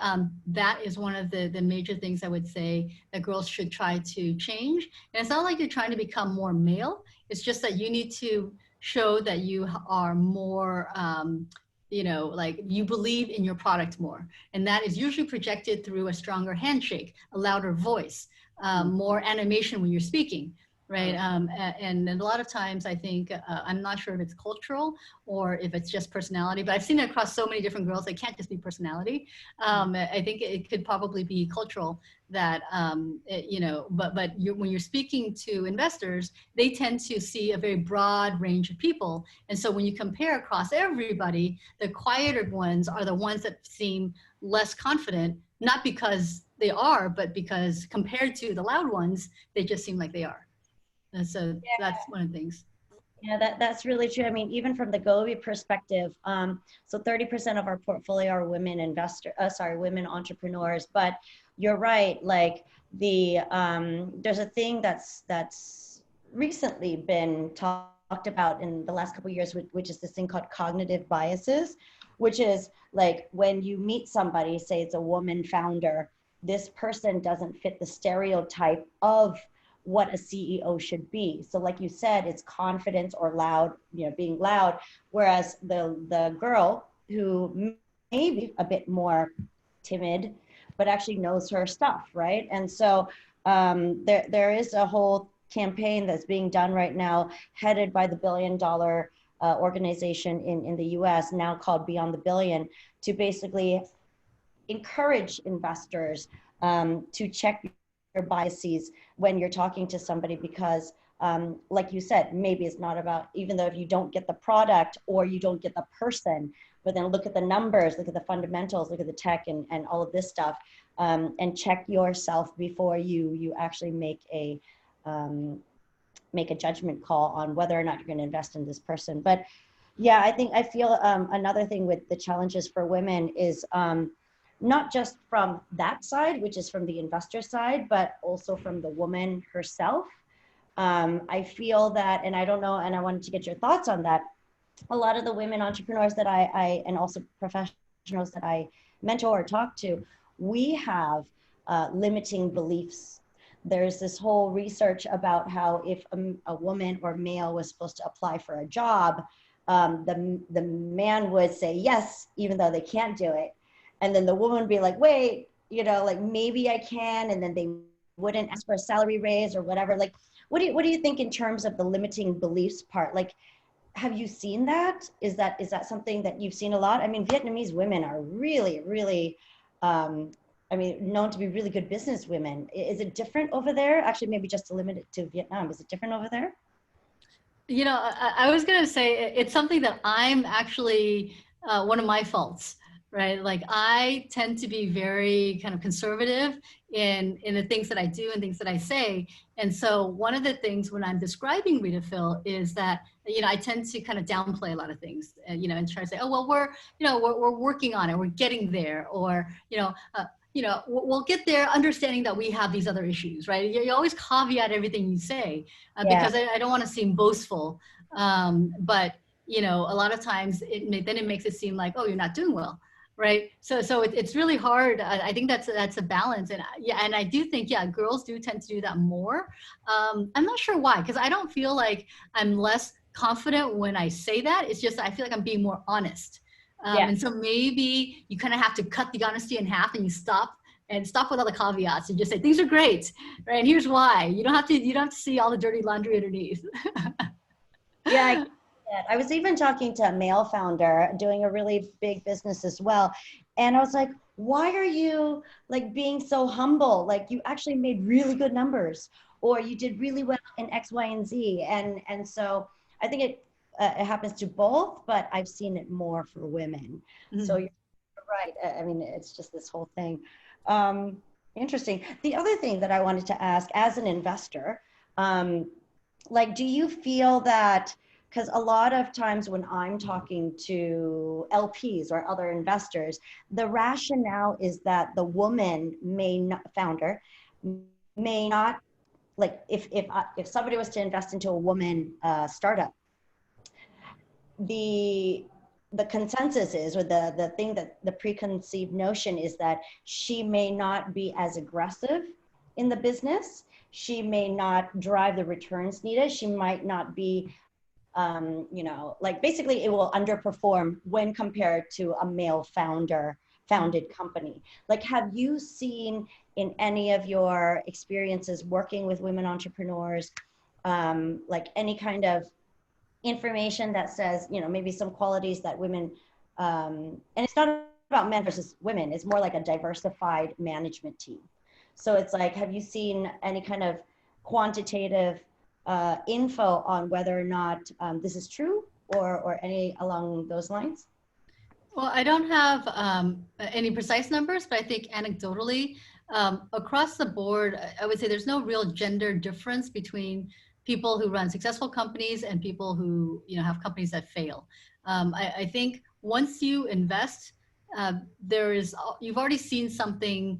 that is one of the major things I would say that girls should try to change. And it's not like you're trying to become more male. It's just that you need to show that you are more, like you believe in your product more. And that is usually projected through a stronger handshake, a louder voice, more animation when you're speaking. Right. And a lot of times I think, I'm not sure if it's cultural or if it's just personality, but I've seen it across so many different girls. It can't just be personality. I think it could probably be cultural that, but when you're speaking to investors, they tend to see a very broad range of people. And so when you compare across everybody, the quieter ones are the ones that seem less confident, not because they are, but because compared to the loud ones, they just seem like they are. And so that's one of the things. Yeah, that's really true. I mean, even from the Gobi perspective, so 30% of our portfolio are women women entrepreneurs. But you're right. Like there's a thing that's recently been talked about in the last couple of years, which is this thing called cognitive biases, which is like when you meet somebody, say it's a woman founder, this person doesn't fit the stereotype of what a CEO should be. So like you said, it's confidence or loud, being loud. Whereas the girl who may be a bit more timid, but actually knows her stuff, right? And so there is a whole campaign that's being done right now, headed by the $1 billion organization in the US, now called Beyond the Billion, to basically encourage investors to check your biases when you're talking to somebody, because like you said, maybe it's not about, even though if you don't get the product or you don't get the person, but then look at the numbers, look at the fundamentals, look at the tech and all of this stuff, and check yourself before you actually make a judgment call on whether or not you're going to invest in this person. But yeah, I feel another thing with the challenges for women is not just from that side, which is from the investor side, but also from the woman herself. I feel that, and I don't know, and I wanted to get your thoughts on that. A lot of the women entrepreneurs that I and also professionals that I mentor or talk to, we have limiting beliefs. There's this whole research about how if a woman or male was supposed to apply for a job, the man would say yes, even though they can't do it. And then the woman would be like, wait, like maybe I can. And then they wouldn't ask for a salary raise or whatever. Like, what do you think in terms of the limiting beliefs part? Like, have you seen that? Is that something that you've seen a lot? I mean, Vietnamese women are really, really, known to be really good business women. Is it different over there? Actually, maybe just to limit it to Vietnam. Is it different over there? I was going to say it's something that I'm actually one of my faults. Right? Like I tend to be very kind of conservative in the things that I do and things that I say. And so one of the things when I'm describing Read-a-Fill is that, I tend to kind of downplay a lot of things, and try to say, oh, well, we're working on it. We're getting there. Or, we'll get there understanding that we have these other issues, right? You always caveat everything you say because I don't want to seem boastful. But, a lot of times it makes it seem like, oh, you're not doing well. Right. So it's really hard. I think that's a balance. And and I do think, girls do tend to do that more. I'm not sure why, because I don't feel like I'm less confident when I say that. It's just, I feel like I'm being more honest. And so maybe you kind of have to cut the honesty in half and you stop and stop with all the caveats and just say things are great, right? And here's why. You don't have to see all the dirty laundry underneath. Yeah, I was even talking to a male founder doing a really big business as well. And I was like, why are you like being so humble? Like you actually made really good numbers, or you did really well in X, Y, and Z. And so I think it happens to both, but I've seen it more for women. Mm-hmm. So you're right. I mean, it's just this whole thing. Interesting. The other thing that I wanted to ask as an investor, like, do you feel that, because a lot of times when I'm talking to LPs or other investors, the rationale is that the woman founder may not, like if somebody was to invest into a woman startup, the consensus is, or the thing that the preconceived notion is that she may not be as aggressive in the business. She may not drive the returns needed. She might not be, you know, like basically it will underperform when compared to a male founded company. Like, have you seen in any of your experiences working with women entrepreneurs, like any kind of information that says, you know, maybe some qualities that women, and it's not about men versus women, it's more like a diversified management team. So it's like, have you seen any kind of quantitative info on whether or not this is true, or any along those lines? Well, I don't have any precise numbers, but I think anecdotally, across the board, I would say there's no real gender difference between people who run successful companies and people who, you know, have companies that fail. I think once you invest, you've already seen something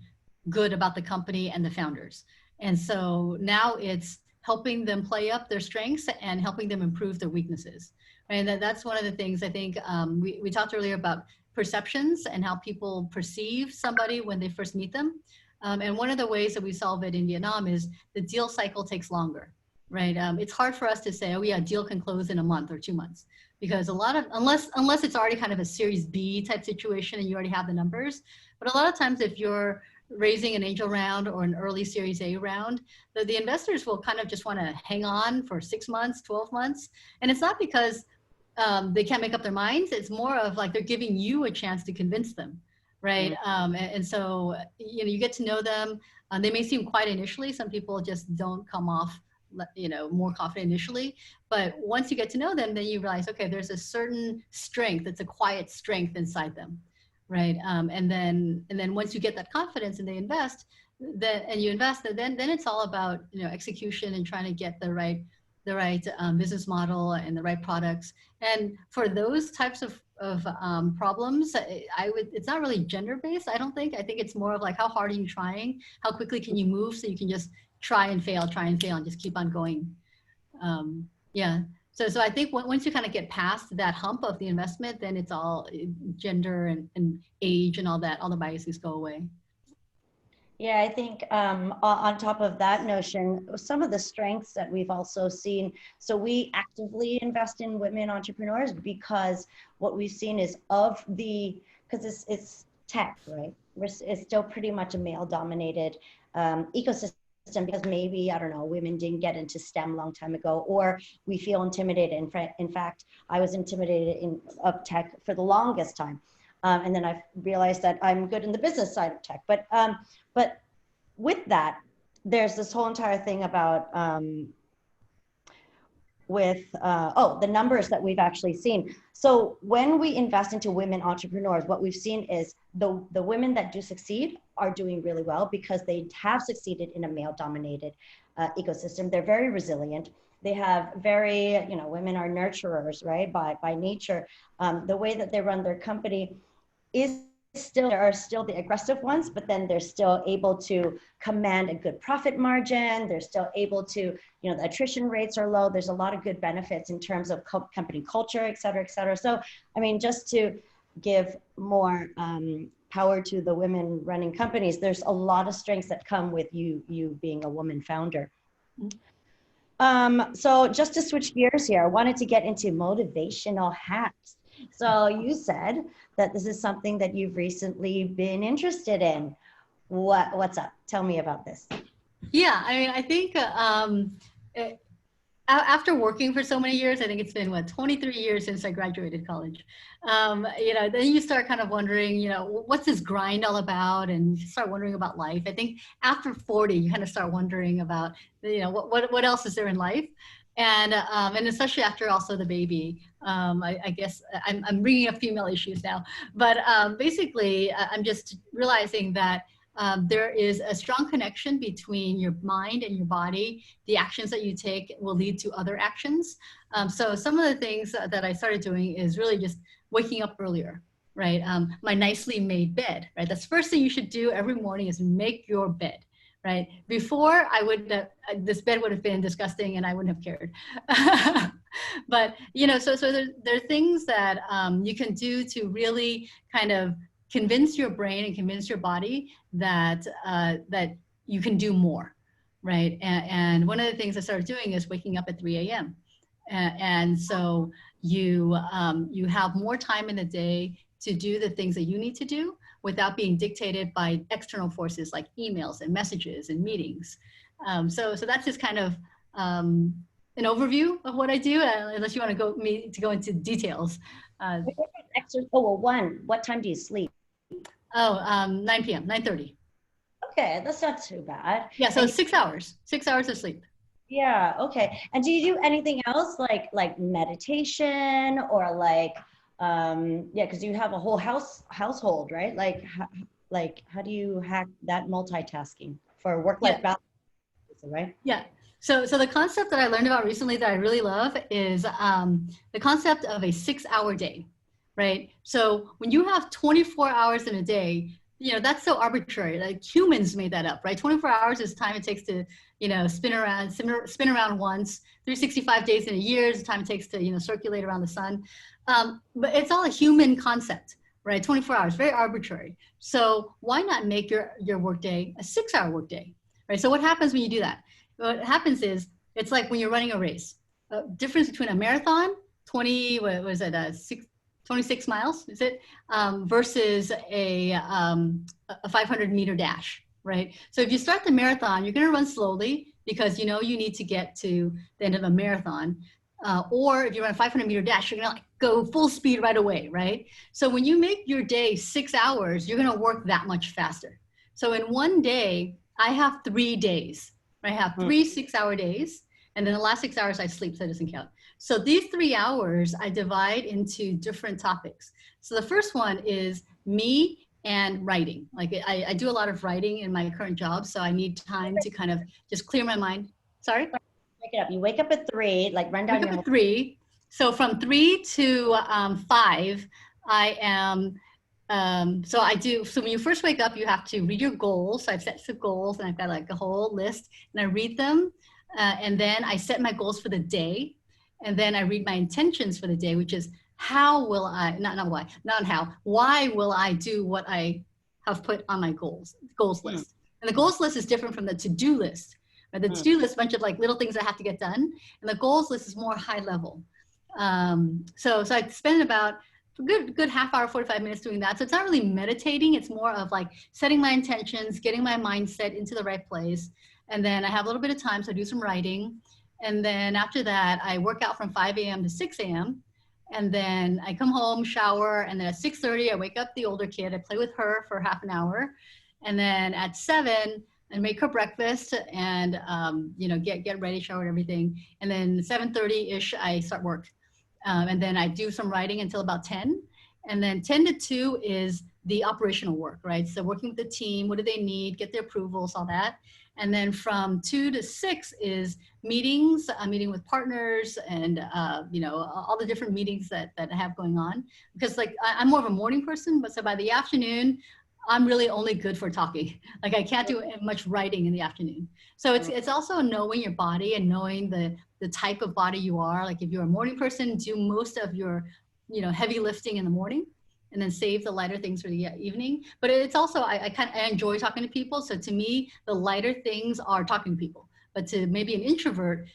good about the company and the founders. And so now it's helping them play up their strengths and helping them improve their weaknesses. And that's one of the things I think we talked earlier about perceptions and how people perceive somebody when they first meet them. And one of the ways that we solve it in Vietnam is the deal cycle takes longer, right? It's hard for us to say, oh yeah, a deal can close in a month or 2 months, because a lot of, unless it's already kind of a Series B type situation and you already have the numbers. But a lot of times if you're raising an angel round or an early Series A round, the investors will kind of just want to hang on for 6 months, 12 months. And it's not because they can't make up their minds. It's more of like they're giving you a chance to convince them, right? And so, you know, you get to know them. They may seem quiet initially. Some people just don't come off, you know, more confident initially. But once you get to know them, then you realize, okay, there's a certain strength. It's a quiet strength inside them, right? And then once you get that confidence and they invest, then it's all about, you know, execution and trying to get the right business model and the right products. And for those types of problems, it's not really gender based. I don't think. I think it's more of like, how hard are you trying? How quickly can you move so you can just try and fail and just keep on going. Yeah. So I think once you kind of get past that hump of the investment, then it's all gender and age and all that, all the biases go away. Yeah, I think on top of that notion, some of the strengths that we've also seen, so we actively invest in women entrepreneurs because what we've seen is because it's tech, right? It's still pretty much a male-dominated ecosystem, because maybe, I don't know, women didn't get into STEM a long time ago, or we feel intimidated. In fact, I was intimidated of tech for the longest time. And then I've realized that I'm good in the business side of tech. But with that, there's this whole entire thing about the numbers that we've actually seen. So when we invest into women entrepreneurs, what we've seen is the women that do succeed are doing really well because they have succeeded in a male-dominated ecosystem. They're very resilient. They have very, you know, women are nurturers, right, by nature. The way that they run their company is there are still the aggressive ones, but then they're still able to command a good profit margin. They're still able to, you know, the attrition rates are low. There's a lot of good benefits in terms of company culture, et cetera, et cetera. So, I mean, just to give more power to the women running companies, there's a lot of strengths that come with you being a woman founder. So just to switch gears here, I wanted to get into motivational hacks. So you said that this is something that you've recently been interested in. what's up? Tell me about this. Yeah, I mean, I think after working for so many years, I think it's been, what, 23 years since I graduated college. You know, then you start kind of wondering, you know, what's this grind all about? And you start wondering about life. I think after 40, you kind of start wondering about, you know, what else is there in life? And especially after also the baby, I guess I'm bringing up female issues now, but basically I'm just realizing that there is a strong connection between your mind and your body. The actions that you take will lead to other actions. So some of the things that I started doing is really just waking up earlier, right? My nicely made bed, right? That's the first thing you should do every morning is make your bed, right? Before I would, this bed would have been disgusting and I wouldn't have cared. But, you know, so there are things that you can do to really kind of convince your brain and convince your body that that you can do more, right? And one of the things I started doing is waking up at 3 a.m. And so you have more time in the day to do the things that you need to do without being dictated by external forces like emails and messages and meetings. So that's just kind of an overview of what I do, unless you want to go into details. What time do you sleep? 9 p.m., 9:30. Okay, that's not too bad. Yeah, so 6 hours, 6 hours of sleep. Yeah, okay. And do you do anything else like meditation or like, yeah, because you have a whole household, right? Like how do you hack that multitasking for work-life balance, right? Yeah. So the concept that I learned about recently that I really love is the concept of a 6-hour day. Right. So when you have 24 hours in a day, you know, that's so arbitrary. Like humans made that up, right? 24 hours is the time it takes to, you know, spin around once. 365 days in a year is the time it takes to, you know, circulate around the sun. But it's all a human concept, right? 24 hours, very arbitrary. So why not make your workday a 6-hour workday, right? So what happens when you do that? What happens is it's like when you're running a race. Difference between a marathon, 26 miles, is it? Versus a 500-meter dash, right? So if you start the marathon, you're going to run slowly because you know you need to get to the end of a marathon. Or if you run a 500-meter dash, you're going to go full speed right away, right? So when you make your day 6 hours, you're going to work that much faster. So in one day, I have 3 days. I have 3 6-hour days, and then the last 6 hours I sleep, so it doesn't count. So these 3 hours I divide into different topics. So the first one is me and writing. Like I do a lot of writing in my current job, so I need time to kind of just clear my mind. Sorry? Wake it up. You wake up at 3, like run down your wake up at 3. So from 3 to 5, I am, so when you first wake up, you have to read your goals. So I've set some goals and I've got like a whole list and I read them. And then I set my goals for the day. And then I read my intentions for the day, which is how will I, why will I do what I have put on my goals list. And the goals list is different from the to-do list. Right? The to-do list is a bunch of like little things that have to get done. And the goals list is more high level. So I spend about a good half hour, 45 minutes doing that. So it's not really meditating. It's more of like setting my intentions, getting my mindset into the right place. And then I have a little bit of time, so I do some writing. And then after that, I work out from 5 a.m. to 6 a.m. And then I come home, shower, and then at 6:30, I wake up the older kid. I play with her for half an hour. And then at 7, I make her breakfast and, you know, get ready, shower and everything. And then 7:30-ish, I start work. And then I do some writing until about 10. And then 10 to 2 is the operational work, right? So working with the team, what do they need, get their approvals, all that. And then from 2 to 6 is meetings, meeting with partners and, you know, all the different meetings that I have going on. Because like, I'm more of a morning person, but so by the afternoon, I'm really only good for talking. Like I can't do much writing in the afternoon. So it's also knowing your body and knowing the type of body you are. Like if you're a morning person, do most of your, you know, heavy lifting in the morning and then save the lighter things for the evening. But it's also, I enjoy talking to people. So to me, the lighter things are talking to people. But to maybe an introvert,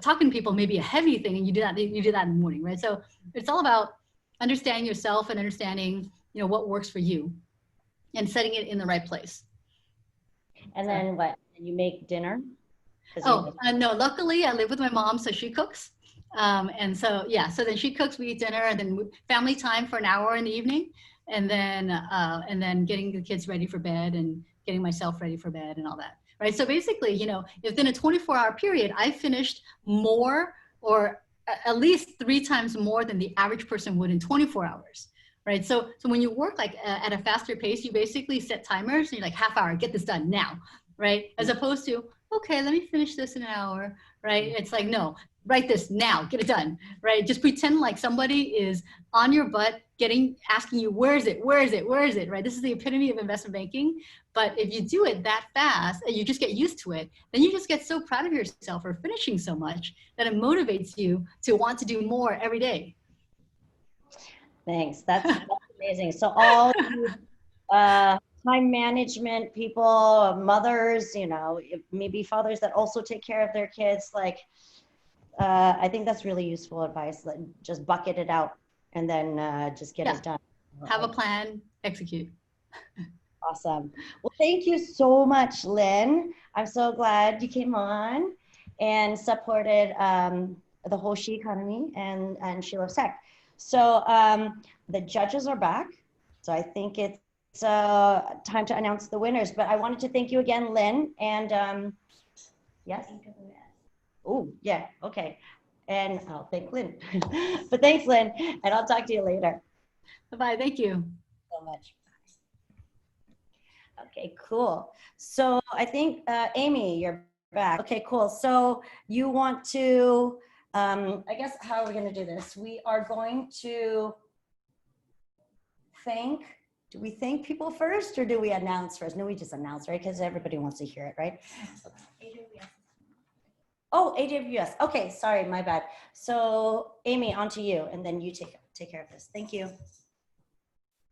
talking to people may be a heavy thing, and you do that in the morning, right? So it's all about understanding yourself and understanding, you know, what works for you and setting it in the right place. And then what? You make dinner? Oh, no, luckily I live with my mom, so she cooks. And so, yeah, so then she cooks, we eat dinner, and then family time for an hour in the evening. And then getting the kids ready for bed and getting myself ready for bed and all that. Right. So basically, you know, within a 24-hour period, I finished more or at least 3 times more than the average person would in 24 hours. Right. So when you work like at a faster pace, you basically set timers and you're like half hour, get this done now. Right. As opposed to, okay, let me finish this in an hour. Right. It's like, no, write this now, get it done. Right. Just pretend like somebody is on your butt asking you, where is it? Where is it? Where is it? Right. This is the epitome of investment banking. But if you do it that fast and you just get used to it, then you just get so proud of yourself for finishing so much that it motivates you to want to do more every day. Thanks. That's amazing. So all time management people, mothers, you know, maybe fathers that also take care of their kids, like, I think that's really useful advice. Like, just bucket it out and then just get it done. Have a plan, execute. Awesome. Well, thank you so much, Lynn. I'm so glad you came on and supported the whole she economy and She Loves Tech. So the judges are back. So I think it's time to announce the winners. But I wanted to thank you again, Lynn. And yes? Oh, yeah, okay. And I'll thank Lynn. But thanks, Lynn. And I'll talk to you later. Bye-bye, thank you. So much. Okay, cool. So I think, Amy, you're back. Okay, cool. So you want to, I guess, how are we going to do this? We are going to do we thank people first or do we announce first? No, we just announce, right? Because everybody wants to hear it, right? Oh, AWS. Okay, sorry, my bad. So Amy, on to you, and then you take care of this. Thank you.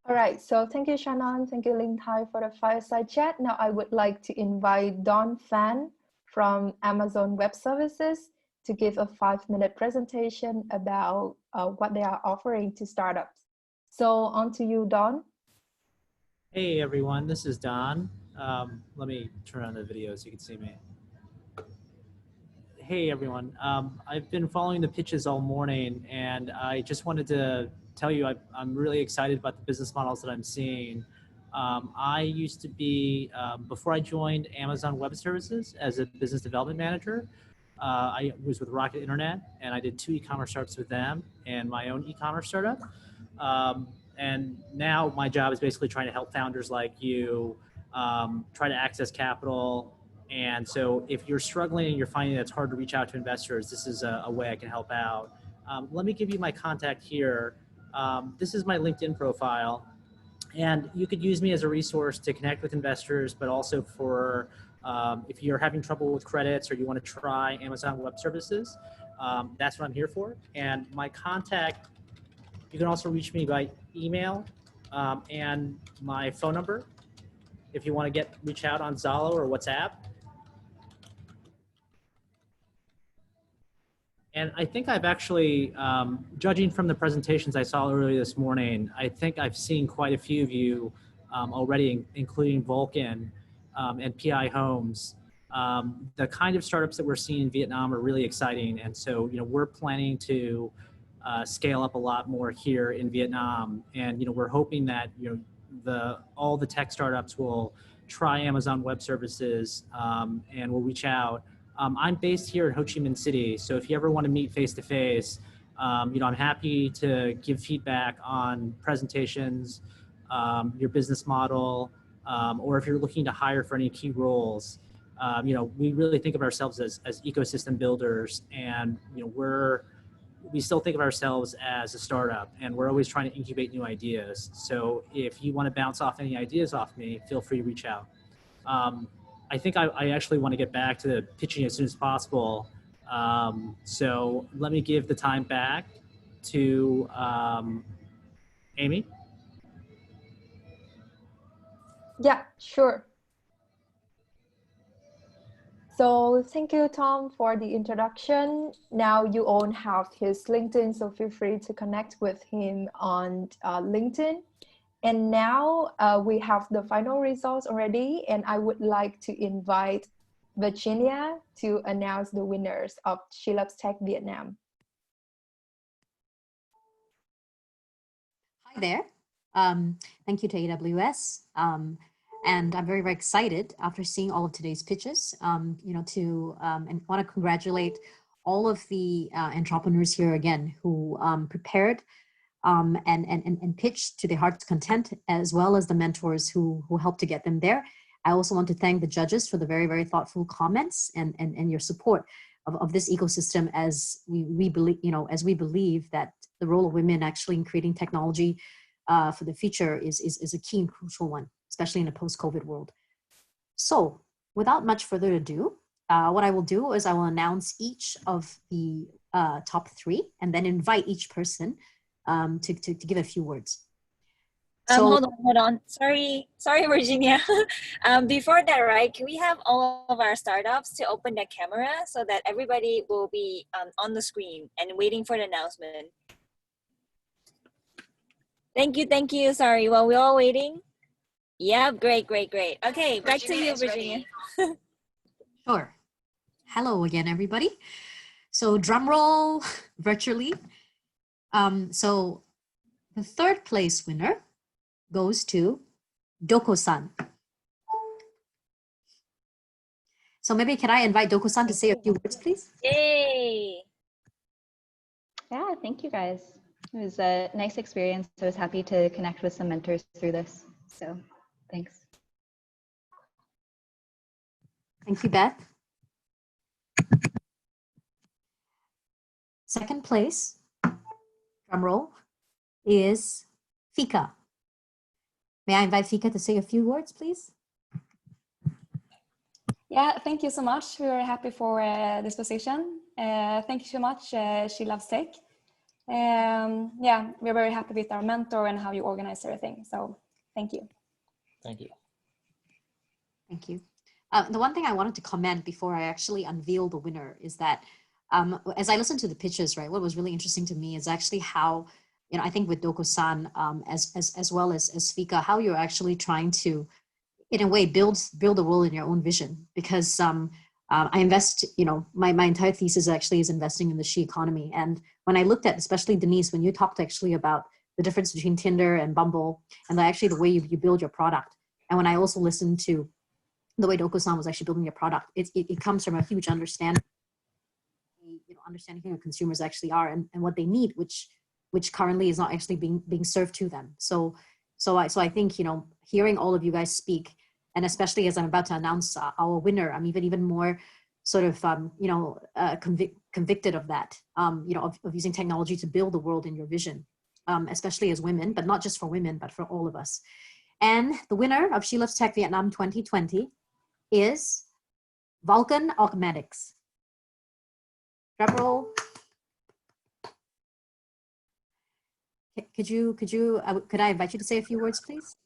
All right, so thank you, Shannon. Thank you, Ling Tai, for the fireside chat. Now I would like to invite Don Fan from Amazon Web Services to give a 5-minute presentation about what they are offering to startups. So on to you, Don. Hey, everyone, this is Don. Let me turn on the video so you can see me. Hey, everyone. I've been following the pitches all morning, and I just wanted to tell you I'm really excited about the business models that I'm seeing. I used to be, before I joined Amazon Web Services as a business development manager, I was with Rocket Internet, and I did 2 e-commerce startups with them and my own e-commerce startup. And now my job is basically trying to help founders like you try to access capital. And so if you're struggling and you're finding that it's hard to reach out to investors, this is a way I can help out. Let me give you my contact here. This is my LinkedIn profile. And you could use me as a resource to connect with investors, but also for if you're having trouble with credits or you want to try Amazon Web Services, that's what I'm here for. And my contact, you can also reach me by email and my phone number if you want to reach out on Zalo or WhatsApp. And I think I've actually, judging from the presentations I saw earlier this morning, I think I've seen quite a few of you already, including Vulcan and PI Homes. The kind of startups that we're seeing in Vietnam are really exciting. And so, you know, we're planning to scale up a lot more here in Vietnam. And, you know, we're hoping that, you know, all the tech startups will try Amazon Web Services and will reach out. I'm based here in Ho Chi Minh City, so if you ever want to meet face-to-face, you know, I'm happy to give feedback on presentations, your business model, or if you're looking to hire for any key roles. You know, we really think of ourselves as ecosystem builders, and you know, we still think of ourselves as a startup, and we're always trying to incubate new ideas. So if you want to bounce off any ideas off me, feel free to reach out. I think I actually want to get back to the pitching as soon as possible. So let me give the time back to Amy. Yeah, sure. So thank you, Tom, for the introduction. Now you all have his LinkedIn, so feel free to connect with him on LinkedIn. And now we have the final results already, and I would like to invite Virginia to announce the winners of She Loves Tech Vietnam. Hi there. Thank you to AWS. And I'm very, very excited after seeing all of today's pitches, and want to congratulate all of the entrepreneurs here again who prepared and pitched to their heart's content, as well as the mentors who helped to get them there. I also want to thank the judges for the very, very thoughtful comments and your support of this ecosystem, as we believe, as we believe that the role of women actually in creating technology for the future is a key and crucial one, especially in a post-COVID world. So without much further ado, what I will do is I will announce each of the top 3 and then invite each person to give a few words. So, hold on. Sorry, Virginia. Before that, right, can we have all of our startups to open their camera so that everybody will be on the screen and waiting for the announcement? Thank you. Sorry, while we're all waiting. Yeah, great. Okay, back to you, Virginia. Sure. Hello again, everybody. So drum roll virtually. So the 3rd place winner goes to Docosan. So maybe can I invite Docosan to say a few words, please? Yay! Yeah, thank you guys. It was a nice experience. I was happy to connect with some mentors through this. So thanks. Thank you, Beth. 2nd place, drum roll, is Fika. May I invite Fika to say a few words, please? Yeah, thank you so much. We are happy for this position. Thank you so much, She Loves Tech. Yeah, we're very happy with our mentor and how you organize everything. So thank you. Thank you. Thank you. The one thing I wanted to comment before I actually unveil the winner is that as I listened to the pitches, right, what was really interesting to me is actually how, I think with Docosan as well as Fika, how you're actually trying to, in a way, build the world in your own vision. Because I invest, my entire thesis actually is investing in the she economy. And when I looked at, especially Denise, when you talked actually about the difference between Tinder and Bumble, and actually the way you build your product, and when I also listened to the way Docosan was actually building your product, it comes from a huge understanding, understanding who your consumers actually are and what they need, which currently is not actually being served to them. So I think, hearing all of you guys speak, and especially as I'm about to announce our winner, I'm even more sort of, convicted of that, of using technology to build the world in your vision, especially as women, but not just for women, but for all of us. And the winner of She Loves Tech Vietnam 2020 is Vulcan Augmetics. Drum roll. Could I invite you to say a few words, please?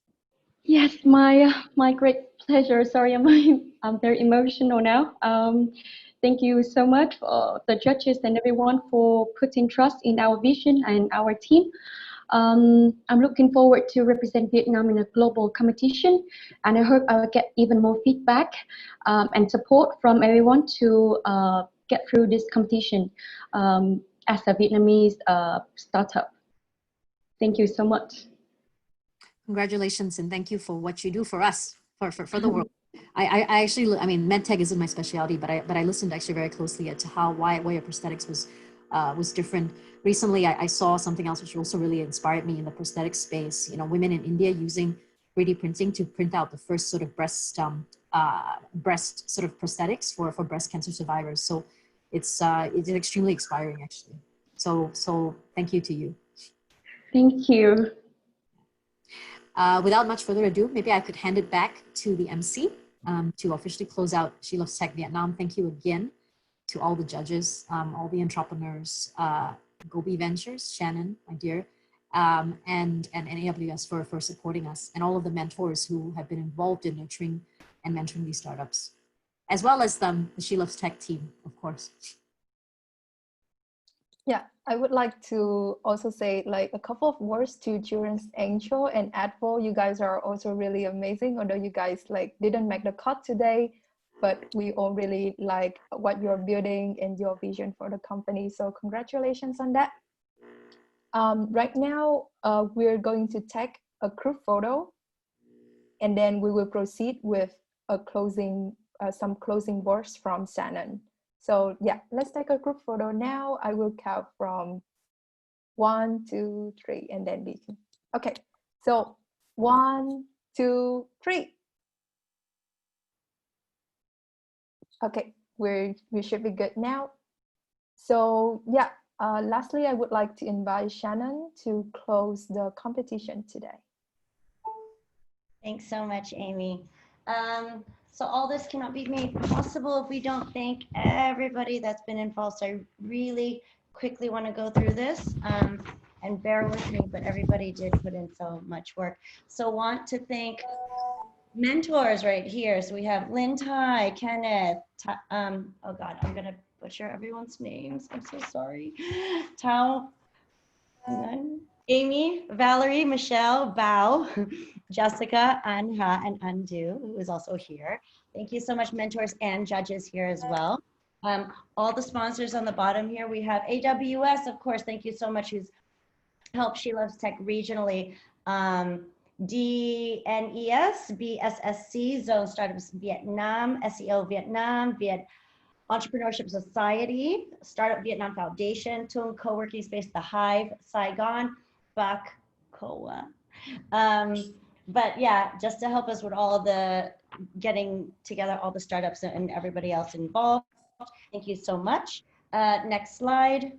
Yes, my great pleasure. Sorry, I'm very emotional now. Thank you so much for the judges and everyone for putting trust in our vision and our team. I'm looking forward to represent Vietnam in a global competition, and I hope I will get even more feedback and support from everyone to get through this competition as a Vietnamese startup. Thank you so much. Congratulations, and thank you for what you do for us, for the world. I actually, medtech isn't my specialty, but I listened actually very closely to why your prosthetics was different. Recently, I saw something else which also really inspired me in the prosthetic space. Women in India using 3D printing to print out the first sort of breast sort of prosthetics for breast cancer survivors. So it's extremely inspiring, actually. So thank you to you. Thank you. Without much further ado, maybe I could hand it back to the MC to officially close out She Loves Tech Vietnam. Thank you again to all the judges, all the entrepreneurs, Gobi Ventures, Shannon, my dear, and AWS for supporting us, and all of the mentors who have been involved in nurturing and mentoring these startups, as well as the She Loves Tech team, of course. Yeah, I would like to also say like a couple of words to Children's Angel and ADVO. You guys are also really amazing, although you guys like didn't make the cut today, but we all really like what you're building and your vision for the company. So congratulations on that. Right now, we're going to take a group photo, and then we will proceed with a closing, some closing words from Shannon. So yeah, let's take a group photo now. I will count from 1, 2, 3, and then we can. Okay, so 1, 2, 3. Okay, we should be good now. So yeah, lastly, I would like to invite Shannon to close the competition today. Thanks so much, Amy. So all this cannot be made possible if we don't thank everybody that's been involved. So I really quickly want to go through this and bear with me, but everybody did put in so much work. So want to thank mentors right here. So we have Lynn Tai, Kenneth, oh God, I'm gonna butcher everyone's names. I'm so sorry. Tao, Amy, Valerie, Michelle, Bao, Jessica, Anha, and Andu, who is also here. Thank you so much, mentors and judges here as well. All the sponsors on the bottom here, we have AWS, of course, thank you so much, who's helped She Loves Tech regionally. DNES, BSSC, Zone Startups Vietnam, SEO Vietnam, Entrepreneurship Society, Startup Vietnam Foundation, Tung Co-working Space, The Hive, Saigon, Bak Koa. But yeah, just to help us with all of the getting together all the startups and everybody else involved. Thank you so much. Next slide.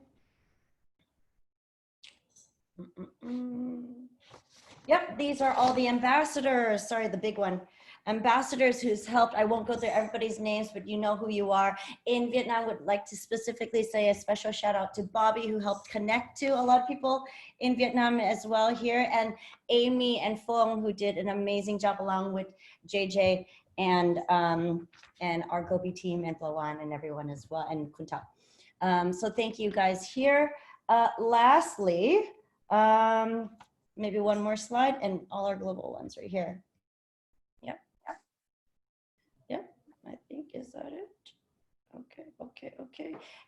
Yep, these are all the ambassadors. Sorry, the big one. Ambassadors who's helped. I won't go through everybody's names, but you know who you are. In Vietnam, would like to specifically say a special shout out to Bobby, who helped connect to a lot of people in Vietnam as well here, and Amy and Phong, who did an amazing job along with JJ and our Gobi team and Blawan and everyone as well, and Kunta. So thank you guys here. Lastly, maybe one more slide and all our global ones right here. Yep, I think, is that it? Okay.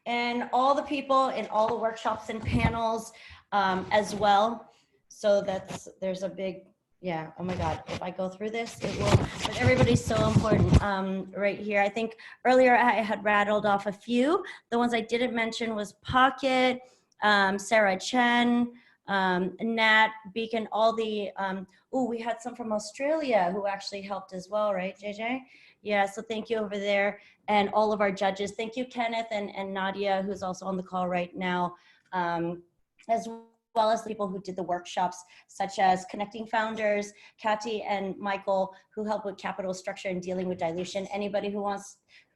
And all the people in all the workshops and panels as well. So there's a big, yeah, oh my God, if I go through this, it will, but everybody's so important right here. I think earlier I had rattled off a few. The ones I didn't mention was Pocket, Sarah Chen, Nat, Beacon, all the, we had some from Australia who actually helped as well, right, JJ? Yeah, so thank you over there, and all of our judges. Thank you, Kenneth and Nadia, who's also on the call right now, as well as the people who did the workshops, such as Connecting Founders, Kathy and Michael, who helped with capital structure and dealing with dilution. Anybody who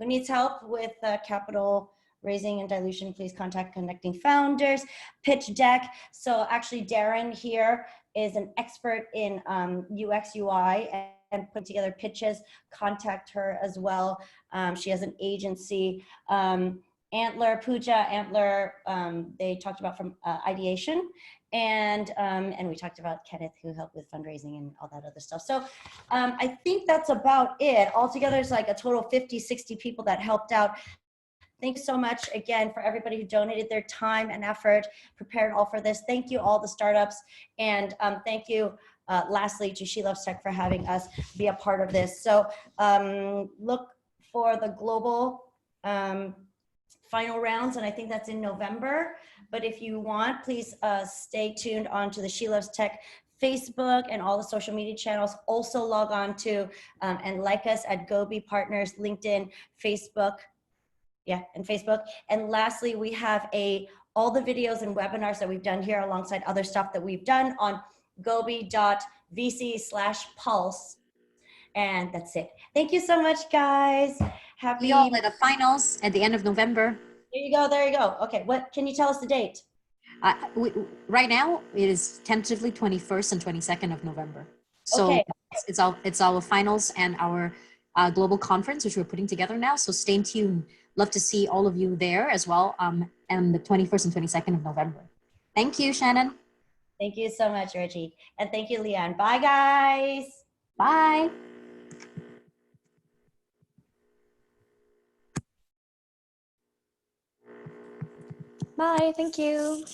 needs help with capital raising and dilution, please contact Connecting Founders. Pitch Deck. So actually Darren here is an expert in UX, UI, and put together pitches. Contact her as well. She has an agency. Antler, Pooja, Antler, they talked about from ideation. And we talked about Kenneth, who helped with fundraising and all that other stuff. So I think that's about it. Altogether, it's like a total of 50, 60 people that helped out. Thank you so much again for everybody who donated their time and effort, prepared all for this. Thank you all the startups, and thank you lastly to She Loves Tech for having us be a part of this. So look for the global final rounds, and I think that's in November. But if you want, please stay tuned on to the She Loves Tech Facebook and all the social media channels. Also log on to and like us at Gobi Partners, LinkedIn, Facebook. Yeah, and Facebook. And lastly, we have all the videos and webinars that we've done here alongside other stuff that we've done on gobi.vc/pulse. And that's it. Thank you so much, guys. We all at the finals at the end of November. There you go. Okay, what can you tell us the date? Right now, it is tentatively 21st and 22nd of November. So okay. It's our finals and our global conference, which we're putting together now. So stay tuned. Love to see all of you there as well. and the 21st and 22nd of November. Thank you, Shannon. Thank you so much, Reggie. And thank you, Leanne. Bye, guys. Bye. Bye, thank you.